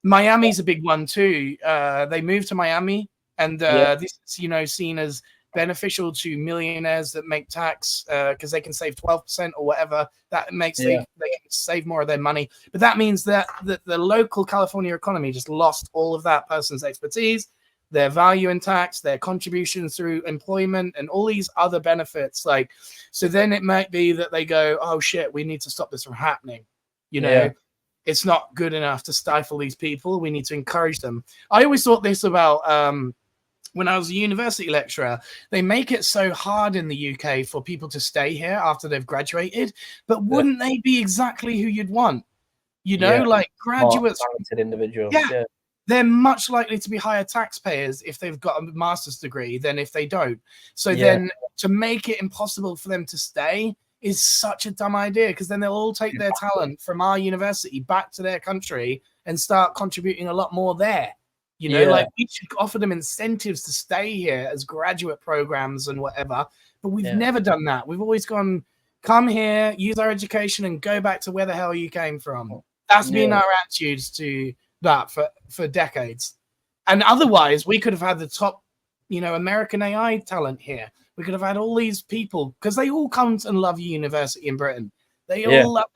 Miami's a big one too. They moved to Miami, and this is, you know, seen as beneficial to millionaires that make tax because they can save 12% or whatever. That makes they can save more of their money. But that means that the local California economy just lost all of that person's expertise, their value in tax, their contributions through employment, and all these other benefits. Like, so then it might be that they go, oh shit, we need to stop this from happening. You know, it's not good enough to stifle these people. We need to encourage them. I always thought this about when I was a university lecturer. They make it so hard in the UK for people to stay here after they've graduated, but wouldn't they be exactly who you'd want? You know, like graduates, talented individuals. Yeah, they're much likely to be higher taxpayers if they've got a master's degree than if they don't. So then to make it impossible for them to stay is such a dumb idea, because then they'll all take their talent from our university back to their country and start contributing a lot more there. You know, like we should offer them incentives to stay here as graduate programs and whatever. But we've never done that. We've always gone, come here, use our education, and go back to where the hell you came from. That's been our attitudes to that for decades. And otherwise, we could have had the top, you know, American AI talent here. We could have had all these people, because they all come and love university in Britain. They all love,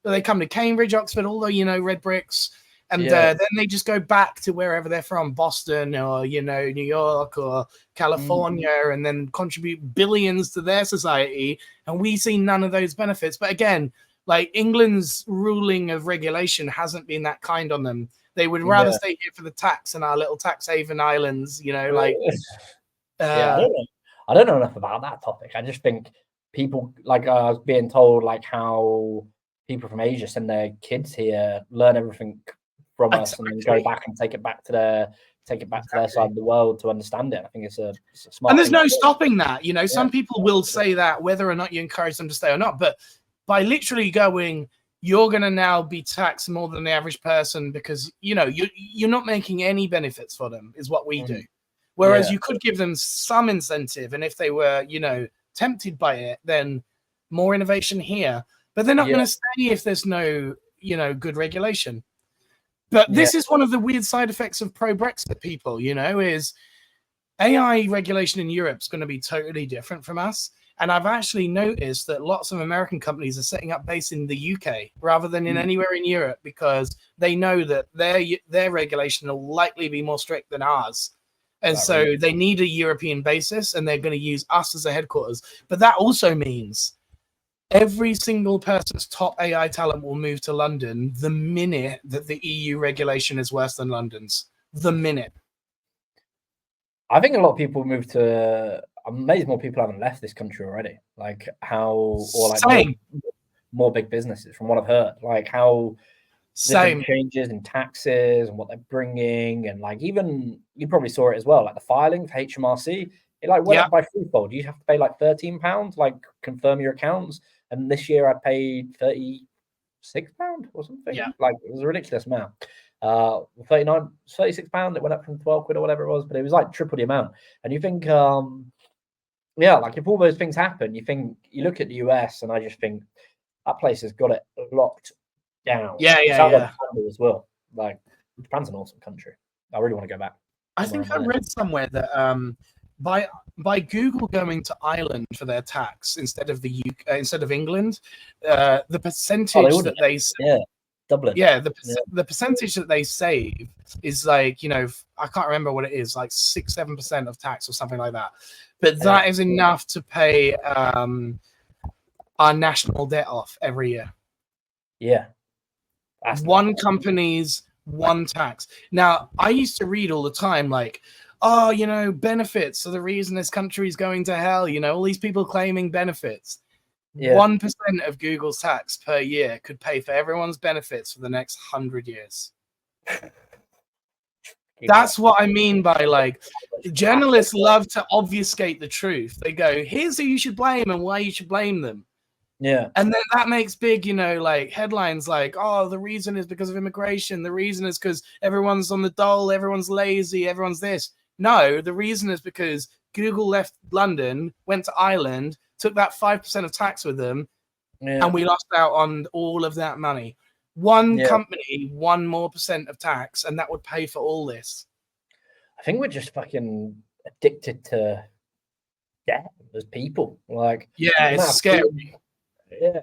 they come to Cambridge, Oxford, all the, you know, red bricks. And then they just go back to wherever they're from, Boston or, you know, New York or California, and then contribute billions to their society. And we see none of those benefits. But again, like England's ruling of regulation hasn't been that kind on them. They would rather stay here for the tax in our little tax haven islands, you know, like. I don't know enough about that topic. I just think people, like I was being told, like how people from Asia send their kids here, learn everything from us, and then go back and take it back to their side of the world to understand it. I think it's a smart. And there's no stopping that. You know, some people will say that whether or not you encourage them to stay or not, but by literally going, you're going to now be taxed more than the average person because, you know, you're not making any benefits for them, is what we do. Whereas you could give them some incentive, and if they were, you know, tempted by it, then more innovation here. But they're not going to stay if there's no, you know, good regulation. But this is one of the weird side effects of pro-Brexit people, you know, is AI regulation in Europe is going to be totally different from us. And I've actually noticed that lots of American companies are setting up base in the UK rather than in anywhere in Europe, because they know that their regulation will likely be more strict than ours. And so they need a European basis, and they're going to use us as a headquarters. But that also means every single person's top AI talent will move to London the minute that the EU regulation is worse than London's. The minute. I think a lot of people move to. I'm amazed more people haven't left this country already. Like how, or like more big businesses, from what I've heard. Like how different changes in taxes and what they're bringing, and like even you probably saw it as well, like the filing for HMRC. It like went up by threefold. You have to pay like £13, like confirm your accounts. And this year I paid £36 or something. Like it was a ridiculous amount. 39, £36. It went up from 12 quid or whatever it was, but it was like triple the amount. And you think, like if all those things happen, you look at the US, and I just think that place has got it locked down. As well. Like Japan's an awesome country. I really want to go back. I think I read somewhere that by Google going to Ireland for their tax instead of the UK, instead of England, the percentage that they Dublin. The percentage that they save is like, you know, I can't remember what it is, like 6-7% of tax or something like that. But that is enough to pay our national debt off every year. Yeah. That's one company's one tax. Now, I used to read all the time, like, oh, you know, benefits are the reason this country is going to hell. You know, all these people claiming benefits. 1% of Google's tax per year could pay for everyone's benefits for the next 100 years. That's what I mean by, like, journalists love to obfuscate the truth. They go, here's who you should blame and why you should blame them. Yeah. And then that makes big, you know, like headlines like, oh, the reason is because of immigration. The reason is because everyone's on the dole. Everyone's lazy. Everyone's this. No, the reason is because Google left London, went to Ireland, took that 5% of tax with them, and we lost out on all of that money. One company, 1% more of tax, and that would pay for all this. I think we're just fucking addicted to debt as people. Like, it's scary.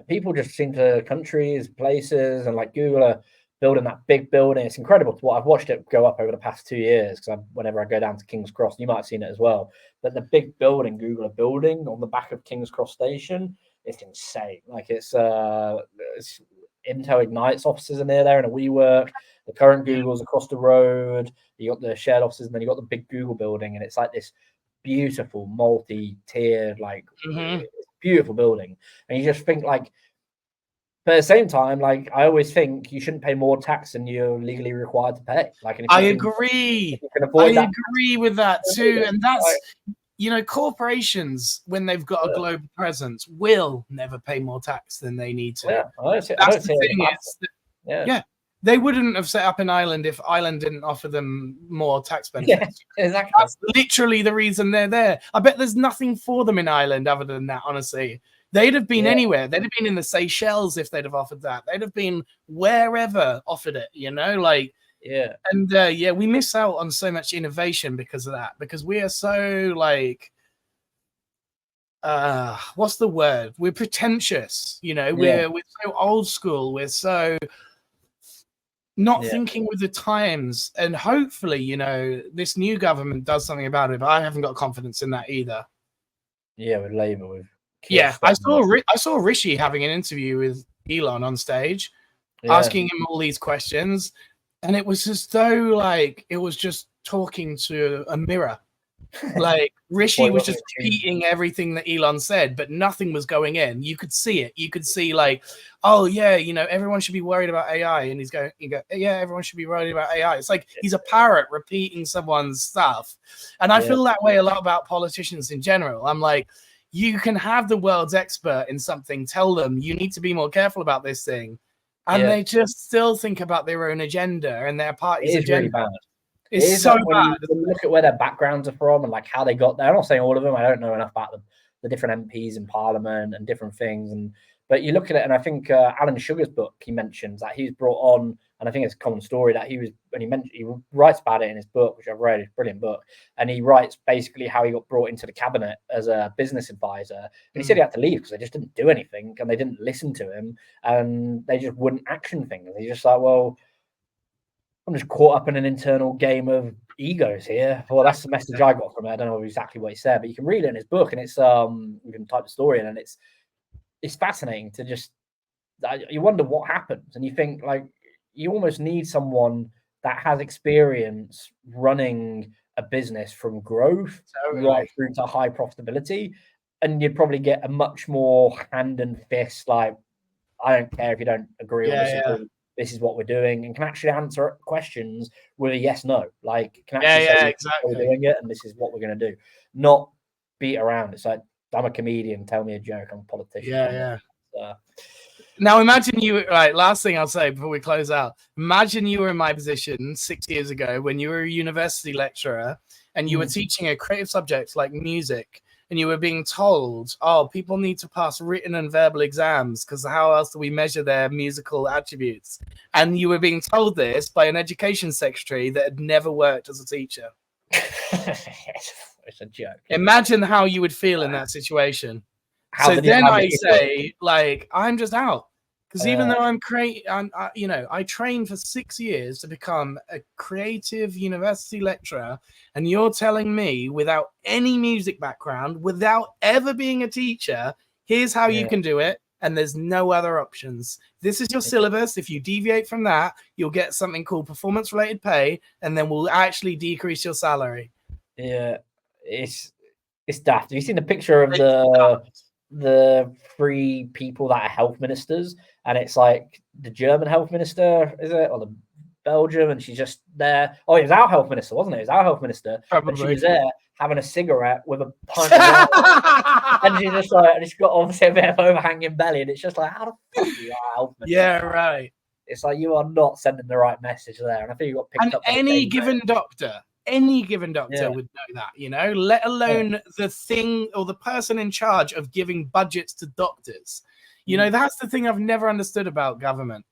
People just seem to countries, places, and like Google are building that big building. It's incredible to what I've watched it go up over the past 2 years, because whenever I go down to King's Cross, you might have seen it as well. But the big building Google are building on the back of King's Cross Station, it's insane. Like it's Intel Ignite's offices are near there in a WeWork. The current Google's across the road. You got the shared offices, and then you got the big Google building, and it's like this beautiful multi-tiered, like beautiful building. And you just think like, but at the same time, like I always think you shouldn't pay more tax than you're legally required to pay. Like, and if I you can, agree. if you can avoid I that, agree with that too. And that's, you know, corporations, when they've got a global presence, will never pay more tax than they need to. Yeah, I don't That's see the thing is, yeah, they wouldn't have set up an island if Ireland didn't offer them more tax benefits. Yeah, exactly. That's literally the reason they're there. I bet there's nothing for them in Ireland other than that, honestly. They'd have been anywhere. They'd have been in the Seychelles if they'd have offered that. They'd have been wherever offered it, you know, like, yeah. And we miss out on so much innovation because of that, because we are so like, what's the word? We're pretentious, you know, we're so old school. We're so not thinking with the times. And hopefully, you know, this new government does something about it, but I haven't got confidence in that either. Yeah, with Labour, with I saw Rishi having an interview with Elon on stage, asking him all these questions, and it was as though like it was just talking to a mirror. Like Rishi was just repeating everything that Elon said, but nothing was going in. You could see it. You could see like, oh yeah, you know, everyone should be worried about AI, and you go, yeah, everyone should be worried about AI. It's like he's a parrot repeating someone's stuff, and I feel that way a lot about politicians in general. I'm like, you can have the world's expert in something, tell them you need to be more careful about this thing, and they just still think about their own agenda and their party's agenda. Really bad. It's so bad. When you look at where their backgrounds are from and like how they got there. I'm not saying all of them. I don't know enough about the different MPs in Parliament and different things. But you look at it, and I think Alan Sugar's book, he mentions that he's brought on, and I think it's a common story that he writes about it in his book, which I've read. It's a brilliant book, and he writes basically how he got brought into the cabinet as a business advisor. And he said he had to leave because they just didn't do anything and they didn't listen to him and they just wouldn't action things. And he's just like, well, I'm just caught up in an internal game of egos here. Well, that's the message I got from it. I don't know exactly what he said, but you can read it in his book, and it's you can type the story in, and it's fascinating to just, you wonder what happens, and you think like you almost need someone that has experience running a business from growth right through to high profitability, and you'd probably get a much more hand and fist, like, I don't care if you don't agree or disagree. This is what we're doing, and can actually answer questions with a yes, no. Like, can actually say exactly. we're doing it, and this is what we're going to do. Not beat around. It's like, I'm a comedian. Tell me a joke. I'm a politician. Now imagine you. Right, last thing I'll say before we close out. Imagine you were in my position 6 years ago when you were a university lecturer and you were teaching a creative subject like music. And you were being told, oh, people need to pass written and verbal exams because how else do we measure their musical attributes? And you were being told this by an education secretary that had never worked as a teacher. It's a joke. Imagine how you would feel in that situation. So then I say, like, I'm just out. Because even though I trained for 6 years to become a creative university lecturer, and you're telling me without any music background, without ever being a teacher, here's how you can do it, and there's no other options. This is your syllabus. If you deviate from that, you'll get something called performance-related pay, and then we'll actually decrease your salary. Yeah, it's daft. Have you seen the picture of the three people that are health ministers, and it's like the German health minister, is it, or the Belgium, and she's just there. Oh, it was our health minister, wasn't it? It was our health minister. Probably. And she was there having a cigarette with a pint of wine. And she's just like, and she's got obviously a bit of overhanging belly, and it's just like, how the fuck are you our health minister? Yeah, right. It's like, you are not sending the right message there, and I think you got picked up. Any given doctor would know that, you know, let alone the thing or the person in charge of giving budgets to doctors. You know, that's the thing I've never understood about government.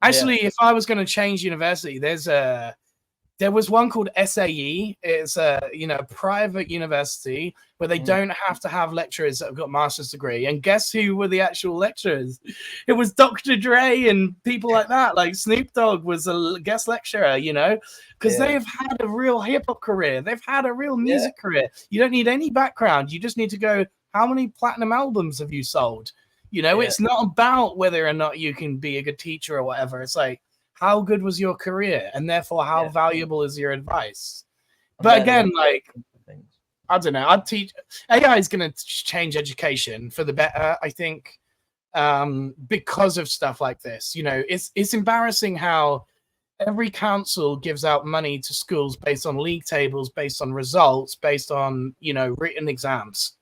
Actually, if I was going to change university, there was one called SAE. It's a private university where they don't have to have lecturers that have got master's degree. And guess who were the actual lecturers? It was Dr. Dre and people like that. Like Snoop Dogg was a guest lecturer, you know, because they have had a real hip hop career. They've had a real music career. You don't need any background. You just need to go, how many platinum albums have you sold? You know, it's not about whether or not you can be a good teacher or whatever. It's like, how good was your career? And therefore, how valuable is your advice? But again, like, I don't know. I'd teach. AI is going to change education for the better, I think, because of stuff like this. You know, it's embarrassing how every council gives out money to schools based on league tables, based on results, based on, you know, written exams.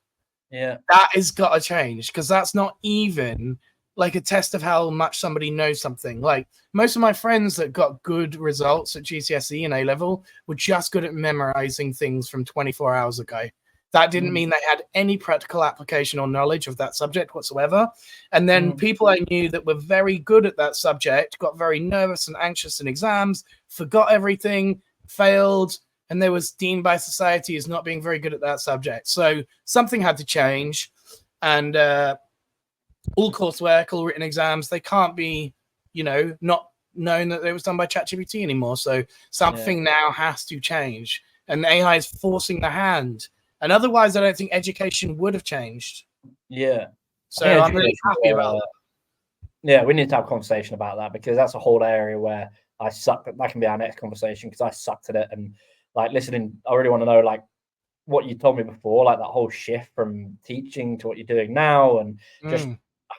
Yeah, that has got to change, because that's not even like a test of how much somebody knows something. Like, most of my friends that got good results at GCSE and A level were just good at memorizing things from 24 hours ago. That didn't mean they had any practical application or knowledge of that subject whatsoever. And then people I knew that were very good at that subject got very nervous and anxious in exams, forgot everything, failed, and they was deemed by society as not being very good at that subject. So something had to change. And all coursework, all written exams, they can't be, you know, not known that it was done by ChatGPT anymore. So something now has to change. And AI is forcing the hand. And otherwise, I don't think education would have changed. Yeah. So I'm really happy about that. Yeah, we need to have a conversation about that, because that's a whole area where I suck. That can be our next conversation, because I sucked at it. And like, listening, I really want to know, like, what you told me before, like that whole shift from teaching to what you're doing now, and just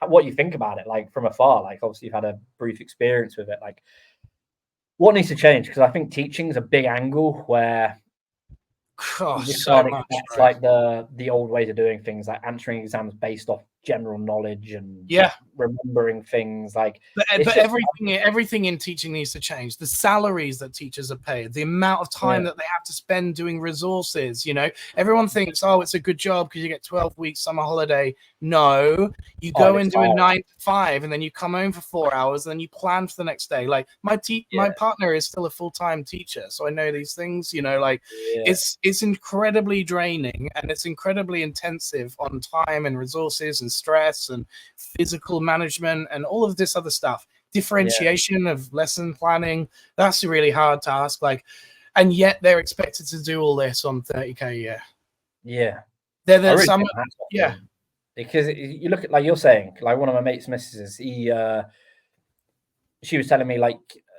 what you think about it, like from afar. Like, obviously you've had a brief experience with it. Like, what needs to change? Because I think teaching is a big angle where you just can't expect like the old ways of doing things, like answering exams based off general knowledge and remembering things. Like, but everything in teaching needs to change. The salaries that teachers are paid, the amount of time that they have to spend doing resources. You know, everyone thinks, oh, it's a good job because you get 12 weeks summer holiday. No, you go and do a 9 to 5, and then you come home for 4 hours, and then you plan for the next day. Like, my partner is still a full-time teacher, so I know these things. You know, like it's incredibly draining, and it's incredibly intensive on time and resources and stress and physical management and all of this other stuff. Differentiation of lesson planning, that's a really hard task. Like, and yet they're expected to do all this on 30K a year. There's some because you look at, like you're saying, like one of my mates' missus, she was telling me, like,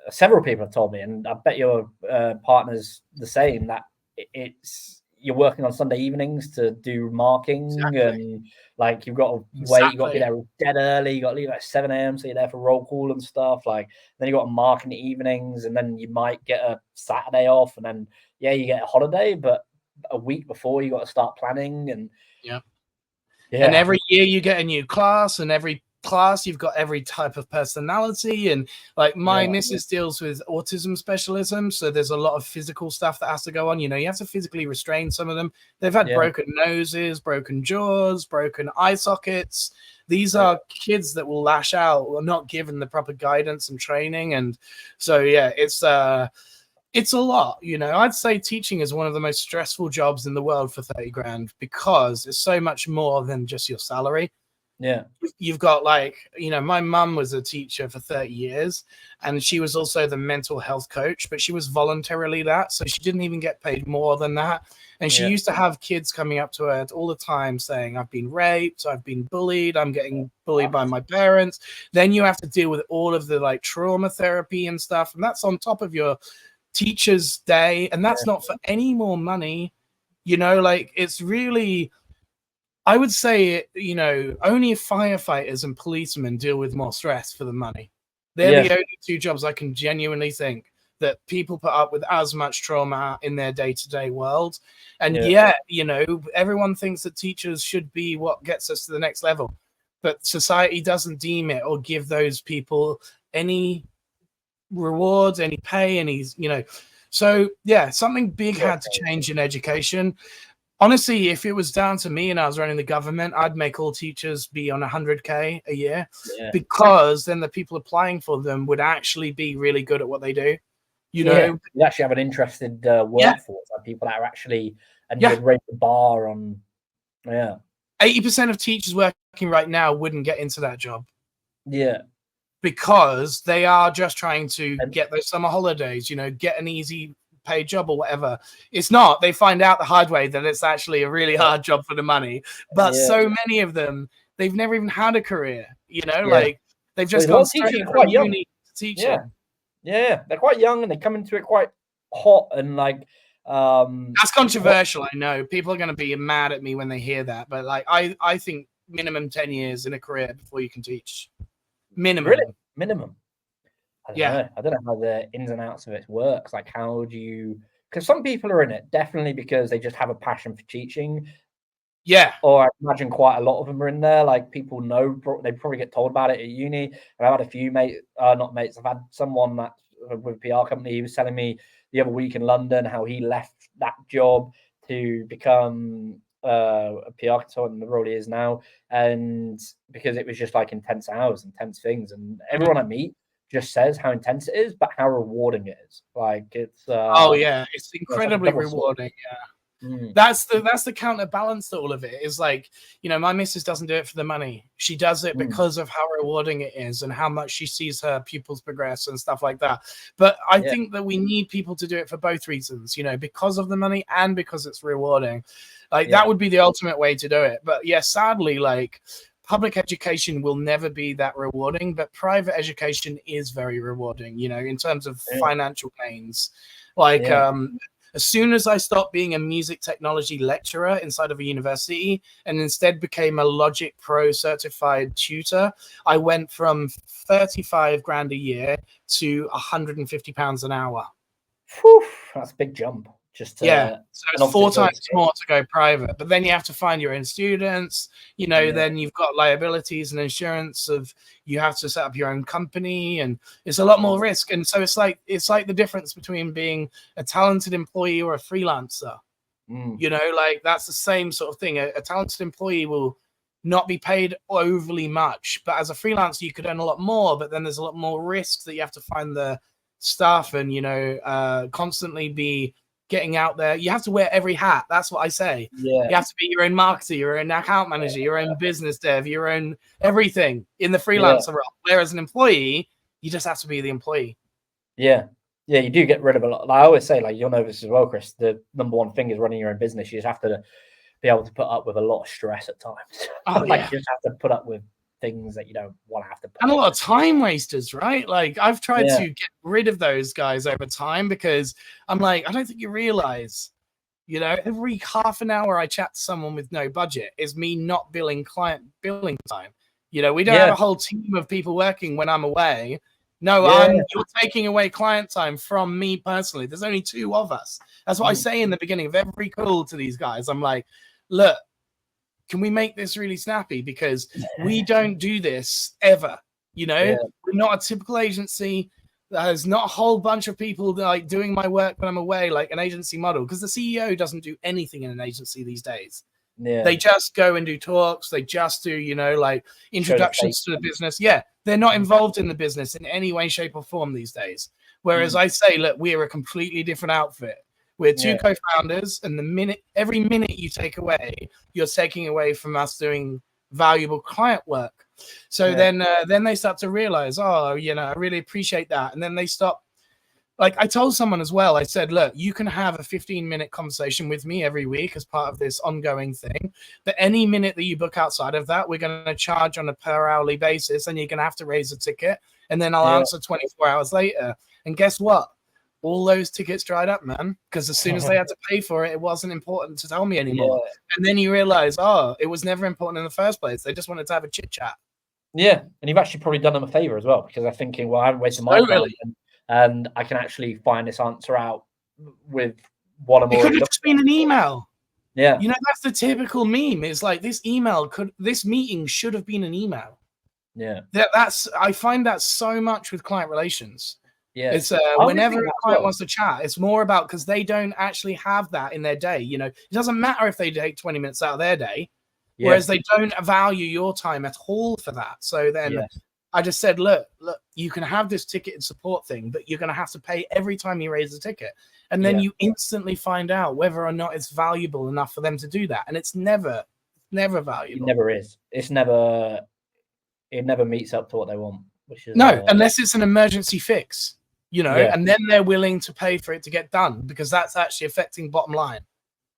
several people have told me, and I bet your partner's the same, that you're working on Sunday evenings to do marking, and like you've got to wait, you've got to be there dead early, you got to leave at 7 a.m. so you're there for roll call and stuff. Like, then you got to mark in the evenings, and then you might get a Saturday off, and then you get a holiday, but a week before you got to start planning. And and every year you get a new class, and every class you've got every type of personality. And like, my missus deals with autism specialism, so there's a lot of physical stuff that has to go on. You know, you have to physically restrain some of them. They've had broken noses, broken jaws, broken eye sockets. These are kids that will lash out or not given the proper guidance and training. And so it's a lot. You know, I'd say teaching is one of the most stressful jobs in the world for 30 grand, because it's so much more than just your salary. You've got, like, you know, my mum was a teacher for 30 years, and she was also the mental health coach, but she was voluntarily that, so she didn't even get paid more than that. And she used to have kids coming up to her all the time saying, I've been raped, I've been bullied, I'm getting bullied by my parents. Then you have to deal with all of the, like, trauma therapy and stuff, and that's on top of your teacher's day, and that's not for any more money. You know, like, it's really, I would say, you know, only firefighters and policemen deal with more stress for the money. They're the only two jobs I can genuinely think that people put up with as much trauma in their day-to-day world. And you know, everyone thinks that teachers should be what gets us to the next level, but society doesn't deem it or give those people any rewards, any pay, any, you know. So something big had to change in education. Honestly, if it was down to me and I was running the government, I'd make all teachers be on 100K a year, because then the people applying for them would actually be really good at what they do. You know, you actually have an interested workforce, like people that are actually, and you would rate the bar on. 80% of teachers working right now wouldn't get into that job. Because they are just trying to get those summer holidays, you know, get an easy paid job or whatever. It's not. They find out the hard way that it's actually a really hard job for the money. But so many of them they've never even had a career, you know, Yeah. like they've just Well, gone teachers straight are from quite young. uni to teaching. Yeah. Yeah, they're quite young and they come into it quite hot and like That's controversial. I know people are going to be mad at me when they hear that, but like I think minimum 10 years in a career before you can teach. Minimum. Really? Minimum. I don't Yeah. know. I don't know how the ins and outs of it works. Like, how do you? Because some people are in it definitely because they just have a passion for teaching. Yeah. Or I imagine quite a lot of them are in there. Like, people know they probably get told about it at uni. And I've had a few not mates. I've had someone that with a PR company. He was telling me the other week in London how he left that job to become a PR consultant, the role he is now, and because it was just like intense hours, intense things, and everyone I meet just says how intense it is, but how rewarding it is. Like, it's oh yeah, it's incredibly like rewarding. Yeah. That's the counterbalance to all of it, is like, you know, my missus doesn't do it for the money. She does it because of how rewarding it is and how much she sees her pupils progress and stuff like that. But I think that we need people to do it for both reasons, you know, because of the money and because it's rewarding. Like that would be the ultimate way to do it. But yeah, sadly, like public education will never be that rewarding, but private education is very rewarding, you know, in terms of financial gains. Like as soon as I stopped being a music technology lecturer inside of a university and instead became a Logic Pro certified tutor, I went from 35 grand a year to £150 an hour. Whew, that's a big jump. Just so it's 4 times more to go private, but then you have to find your own students, you know, then you've got liabilities and insurance of, you have to set up your own company, and it's a lot more risk. And so it's like the difference between being a talented employee or a freelancer. You know, like that's the same sort of thing. A talented employee will not be paid overly much, but as a freelancer you could earn a lot more, but then there's a lot more risks that you have to find the stuff and, you know, constantly be getting out there. You have to wear every hat. That's what I say. You have to be your own marketer, your own account manager, your own business dev, your own everything in the freelancer role. Whereas an employee, you just have to be the employee. Yeah, you do get rid of a lot. Like I always say, like, you'll know this as well, Chris. The number one thing is running your own business. You just have to be able to put up with a lot of stress at times. You just have to put up with things that you don't want to have to put and a lot of time wasters, right? Like I've tried to get rid of those guys over time, because I'm like, I don't think you realize, you know, every half an hour I chat to someone with no budget is me not billing client billing time. You know, we don't have a whole team of people working when I'm away. No, you're taking away client time from me personally. There's only 2 of us. That's what I say in the beginning of every call to these guys. I'm like, look, can we make this really snappy? Because we don't do this ever. You know, we're not a typical agency. There's not a whole bunch of people like doing my work when I'm away, like an agency model, because the CEO doesn't do anything in an agency these days. They just go and do talks. They just do, you know, like introductions to the business. They're not involved in the business in any way, shape, or form these days. Whereas I say, look, we're a completely different outfit. We're 2 co-founders, and every minute you take away, you're taking away from us doing valuable client work. So then they start to realize, oh, you know, I really appreciate that. And then they stop. Like I told someone as well, I said, look, you can have a 15-minute conversation with me every week as part of this ongoing thing. But any minute that you book outside of that, we're going to charge on a per hourly basis, and you're going to have to raise a ticket. And then I'll answer 24 hours later. And guess what? All those tickets dried up, man, because as soon as they had to pay for it, it wasn't important to tell me anymore. And then you realize, oh, it was never important in the first place. They just wanted to have a chit chat. Yeah, and you've actually probably done them a favor as well, because I'm thinking, well, I haven't wasted my time, and I can actually find this answer out with what I'm already. It could have just been an email. Yeah, you know, that's the typical meme. It's like this meeting should have been an email. Yeah, I find that so much with client relations. Yeah, it's whenever a client wants to chat, it's more about, because they don't actually have that in their day. You know, it doesn't matter if they take 20 minutes out of their day, whereas they don't value your time at all for that. So then I just said, look, you can have this ticketed support thing, but you're going to have to pay every time you raise a ticket. And then you instantly find out whether or not it's valuable enough for them to do that. And it's never valuable. It never is. It never meets up to what they want. Which is unless it's an emergency fix, you know, and then they're willing to pay for it to get done, because that's actually affecting bottom line.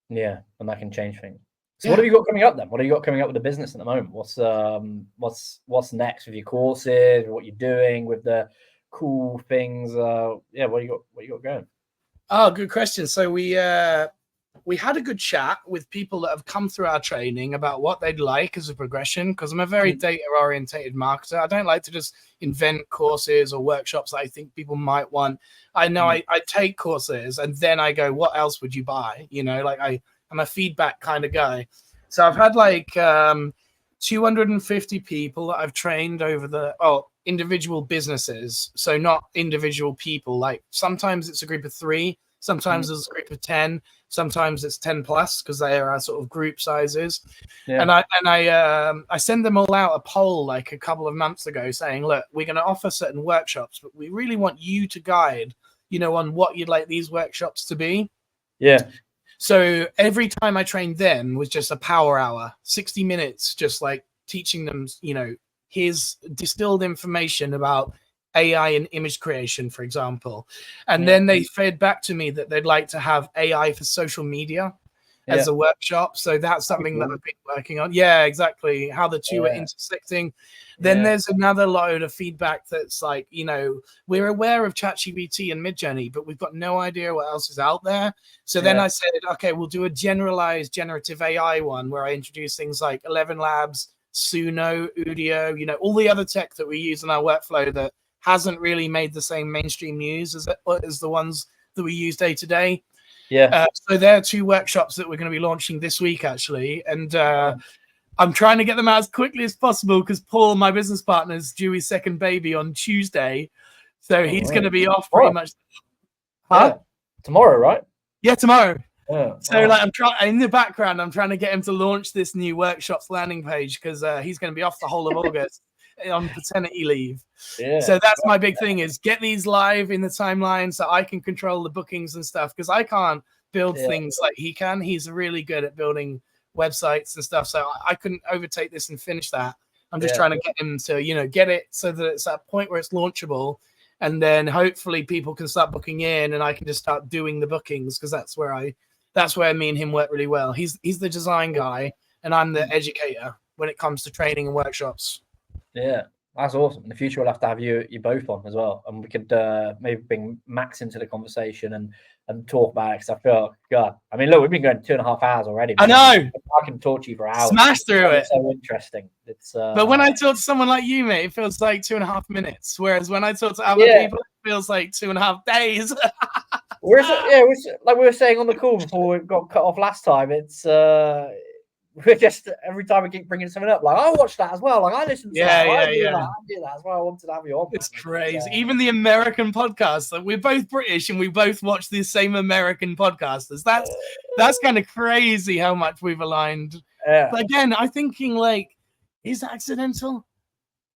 Yeah, and that can change things. So what have you got coming up then? What have you got coming up with the business at the moment? What's next with your courses, what you're doing with the cool things? Yeah, what you got going? Oh, good question. So we had a good chat with people that have come through our training about what they'd like as a progression, because I'm a very data-orientated marketer. I don't like to just invent courses or workshops that I think people might want. I know I take courses and then I go, what else would you buy? You know, like I'm a feedback kind of guy. So I've had like 250 people that I've trained over individual businesses. So not individual people. Like sometimes it's a group of 3, sometimes it's a group of 10, sometimes it's 10 plus, because they are our sort of group sizes. And I send them all out a poll like a couple of months ago saying, look, we're going to offer certain workshops, but we really want you to guide, you know, on what you'd like these workshops to be. Yeah. So every time I trained them was just a power hour, 60 minutes, just like teaching them, you know, his distilled information about AI and image creation, for example. And then they fed back to me that they'd like to have AI for social media as a workshop. So that's something that I've been working on. Yeah, exactly. How the two are intersecting. Then there's another load of feedback that's like, you know, we're aware of ChatGPT and MidJourney, but we've got no idea what else is out there. So then I said, okay, we'll do a generalized generative AI one where I introduce things like 11 Labs, Suno, Udio, you know, all the other tech that we use in our workflow that hasn't really made the same mainstream news as the ones that we use day to day. So there are 2 workshops that we're going to be launching this week, actually. And I'm trying to get them out as quickly as possible because Paul, my business partner, is due his second baby on Tuesday. So he's going to be off pretty much. Tomorrow, right? Yeah, tomorrow. So like I'm trying in the background, I'm trying to get him to launch this new workshops landing page because he's going to be off the whole of August on paternity leave. So that's my big thing, is get these live in the timeline so I can control the bookings and stuff, because I can't build things like he can. He's really good at building websites and stuff, so I couldn't overtake this and finish that. I'm just trying to get him to, you know, get it so that it's at a point where it's launchable, and then hopefully people can start booking in and I can just start doing the bookings, because that's where me and him work really well. He's the design guy and I'm the educator when it comes to training and workshops. Yeah, that's awesome. In the future, we'll have to have you both on as well, and we could maybe bring Max into the conversation and talk about it. Because I feel, God, I mean, look, we've been going 2.5 hours already. I know. I can talk to you for hours. Smash through it. It's so interesting. It's but when I talk to someone like you, mate, it feels like 2.5 minutes. Whereas when I talk to other people, it feels like 2.5 days. Like we were saying on the call before we got cut off last time. It's we're just every time we keep bringing something up, like I watched that as well. Like I listened to that. I do that as well. I wanted to have you on. It's crazy. Even the American podcasts, like we're both British and we both watch the same American podcasters. That's kind of crazy how much we've aligned. But again, I'm thinking like, is it accidental?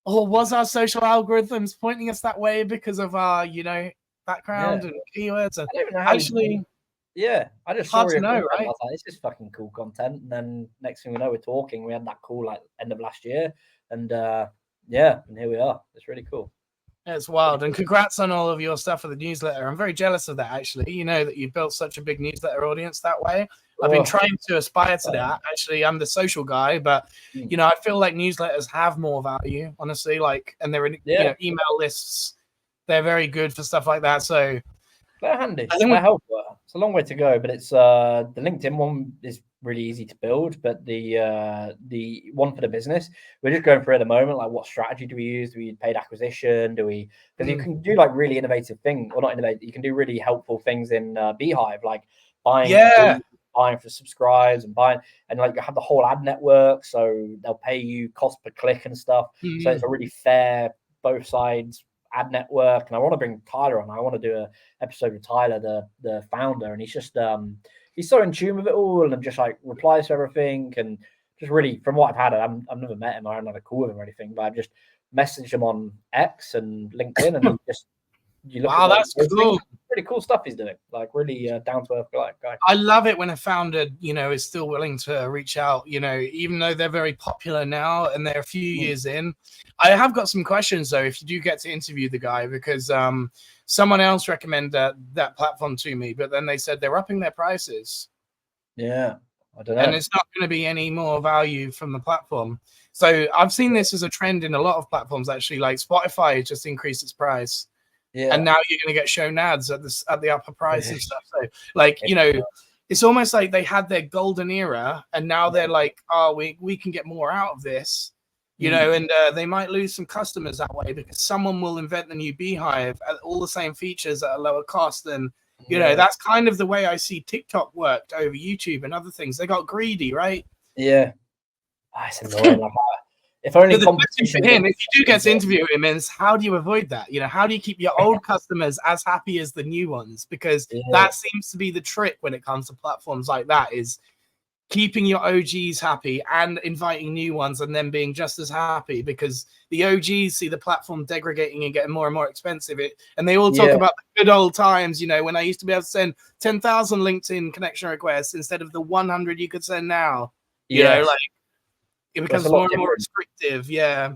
Or was our social algorithms pointing us that way because of our, you know, background and keywords? And actually, I just hard to know, right? I was like, this is fucking cool content. And then next thing we know, we're talking. We had that call like end of last year, and and here we are. It's really cool. It's wild. And congrats on all of your stuff for the newsletter. I'm very jealous of that, actually. You know, that you built such a big newsletter audience that way. I've been trying to aspire to that. Actually, I'm the social guy, but you know, I feel like newsletters have more value, honestly. Like, and they're in you know, email lists. They're very good for stuff like that. So they're handy. They're helpful. It's a long way to go, but it's the LinkedIn one is really easy to build. But the one for the business, we're just going through at the moment. Like, what strategy do we use? Do we use paid acquisition? Do we? Because you can do like really innovative things, or not innovative. You can do really helpful things in Beehive, like buying for subscribes and buying, and like have the whole ad network, so they'll pay you cost per click and stuff. So it's a really fair, both sides ad network. And I want to bring Tyler on. I want to do an episode with Tyler, the founder, and he's just he's so in tune with it all and just like replies to everything, and just really, from what I've had, I've never met him, I haven't had a call with him or anything, but I've just messaged him on X and LinkedIn, and just wow, that's cool. Pretty cool stuff he's doing, like really down to earth guy. I love it when a founder, you know, is still willing to reach out, you know, even though they're very popular now and they're a few years in. I have got some questions though, if you do get to interview the guy, because someone else recommended that platform to me, but then they said they're upping their prices. Yeah, I don't know. And it's not going to be any more value from the platform. So I've seen this as a trend in a lot of platforms, actually. Like Spotify just increased its price. Yeah. And now you're going to get shown ads at the upper price and stuff. So, like, you know, it's almost like they had their golden era, and now they're like, oh, we can get more out of this, you know, and they might lose some customers that way because someone will invent the new Beehive at all the same features at a lower cost. And, you know, that's kind of the way I see TikTok worked over YouTube and other things. They got greedy, right? Yeah. It's annoying. Like, if only the competition for him, if you do get to interview him, is how do you avoid that? You know, how do you keep your old customers as happy as the new ones? Because that seems to be the trick when it comes to platforms like that, is keeping your OGs happy and inviting new ones and then being just as happy, because the OGs see the platform degrading and getting more and more expensive. And they all talk about the good old times, you know, when I used to be able to send 10,000 LinkedIn connection requests instead of the 100 you could send now. You know, like, it becomes more and more restrictive. Yeah,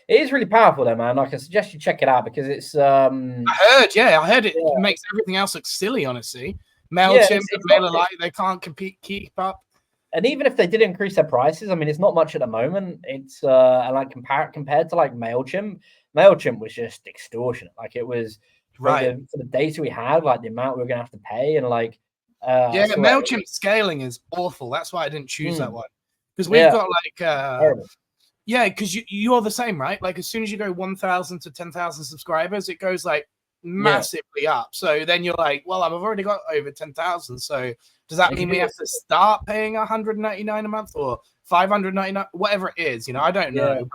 it is really powerful though, man. Like, I suggest you check it out because it's I heard it makes everything else look silly, honestly. MailChimp, MailerLite, they can't keep up. And even if they did increase their prices, I mean, it's not much at the moment. It's like compared to like MailChimp was just extortionate. Like, it was for the data we had, like the amount we were gonna have to pay, and like MailChimp scaling is awful. That's why I didn't choose that one. Because we've got like because you're the same, right? Like, as soon as you go 1,000 to 10,000 subscribers, it goes like massively up. So then you're like, well, I've already got over 10,000. So does that mean we have to start paying $199 a month or $599, whatever it is? You know, I don't know.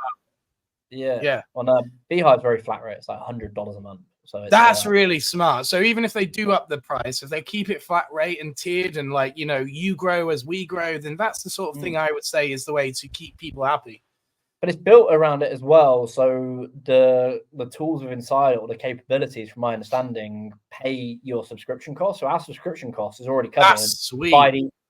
On Beehive's very flat rate. It's like $100 a month. So that's really smart. So even if they do up the price, if they keep it flat rate and tiered, and like, you know, you grow as we grow, then that's the sort of thing I would say is the way to keep people happy. But it's built around it as well. So the tools within inside, or the capabilities, from my understanding, pay your subscription cost. So our subscription cost is already covered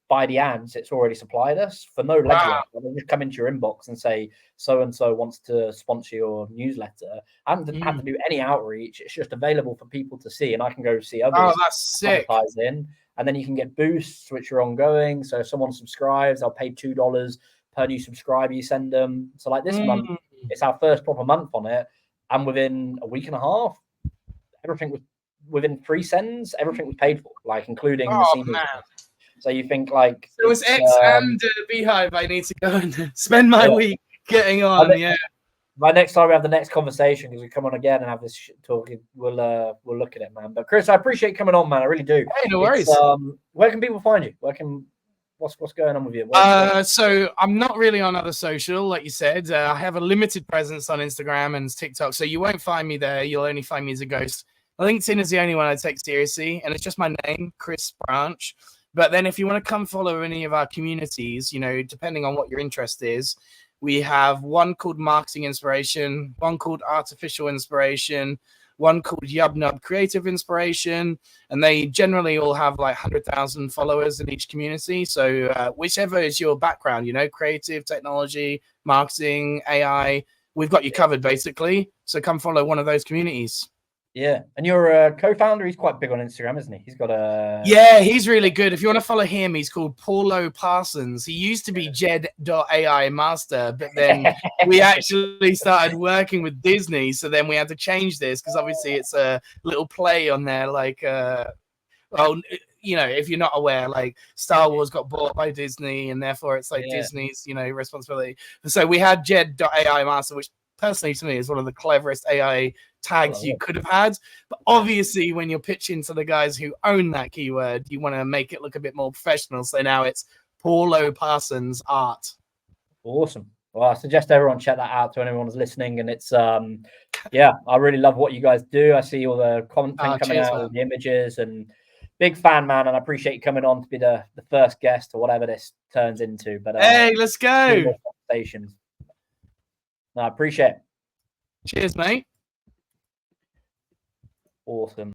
by the ads it's already supplied us for no legwork. They just come into your inbox and say, so and so wants to sponsor your newsletter. I haven't had to do any outreach. It's just available for people to see, and I can go see others. Oh, that's sick. In, and then you can get boosts which are ongoing. So if someone subscribes, they'll pay $2 per new subscriber you send them. So like this month, it's our first proper month on it, and within a week and a half, everything was within 3 sends. Everything was paid for, like including the senior. So you think like it was X and Beehive. I need to go and spend my week getting on. By next time we have the next conversation, because we come on again and have this talk, we'll look at it, man. But Chris, I appreciate you coming on, man. I really do. Hey, no worries. Where can people find you? What's going on with you? So I'm not really on other social, like you said. I have a limited presence on Instagram and TikTok, so you won't find me there. You'll only find me as a ghost. LinkedIn is the only one I take seriously, and it's just my name, Chris Branch. But then if you want to come follow any of our communities, you know, depending on what your interest is, we have one called Marketing Inspiration, one called Artificial Inspiration, one called Yubnub Creative Inspiration, and they generally all have like 100,000 followers in each community. So whichever is your background, you know, creative, technology, marketing, AI, we've got you covered basically. So come follow one of those communities. Yeah, and you're a co-founder. He's quite big on Instagram, isn't he? He's got a... Yeah, he's really good. If you want to follow him, he's called Paulo Parsons. He used to be Jed.ai Master, but then we actually started working with Disney, so then we had to change this, because obviously it's a little play on there, like, well, you know, if you're not aware, like Star Wars got bought by Disney, and therefore it's like Disney's, you know, responsibility. So we had Jed.ai Master, which personally to me is one of the cleverest AI tags you could have had. But obviously when you're pitching to the guys who own that keyword, you want to make it look a bit more professional. So now it's Paulo Parsons Art. Awesome. Well, I suggest everyone check that out to anyone who's listening. And it's yeah, I really love what you guys do. I see all the content coming out, all the images, and big fan, man. And I appreciate you coming on to be the first guest or whatever this turns into. But hey, let's go. Conversations. No, I appreciate it. Cheers, mate. Awesome.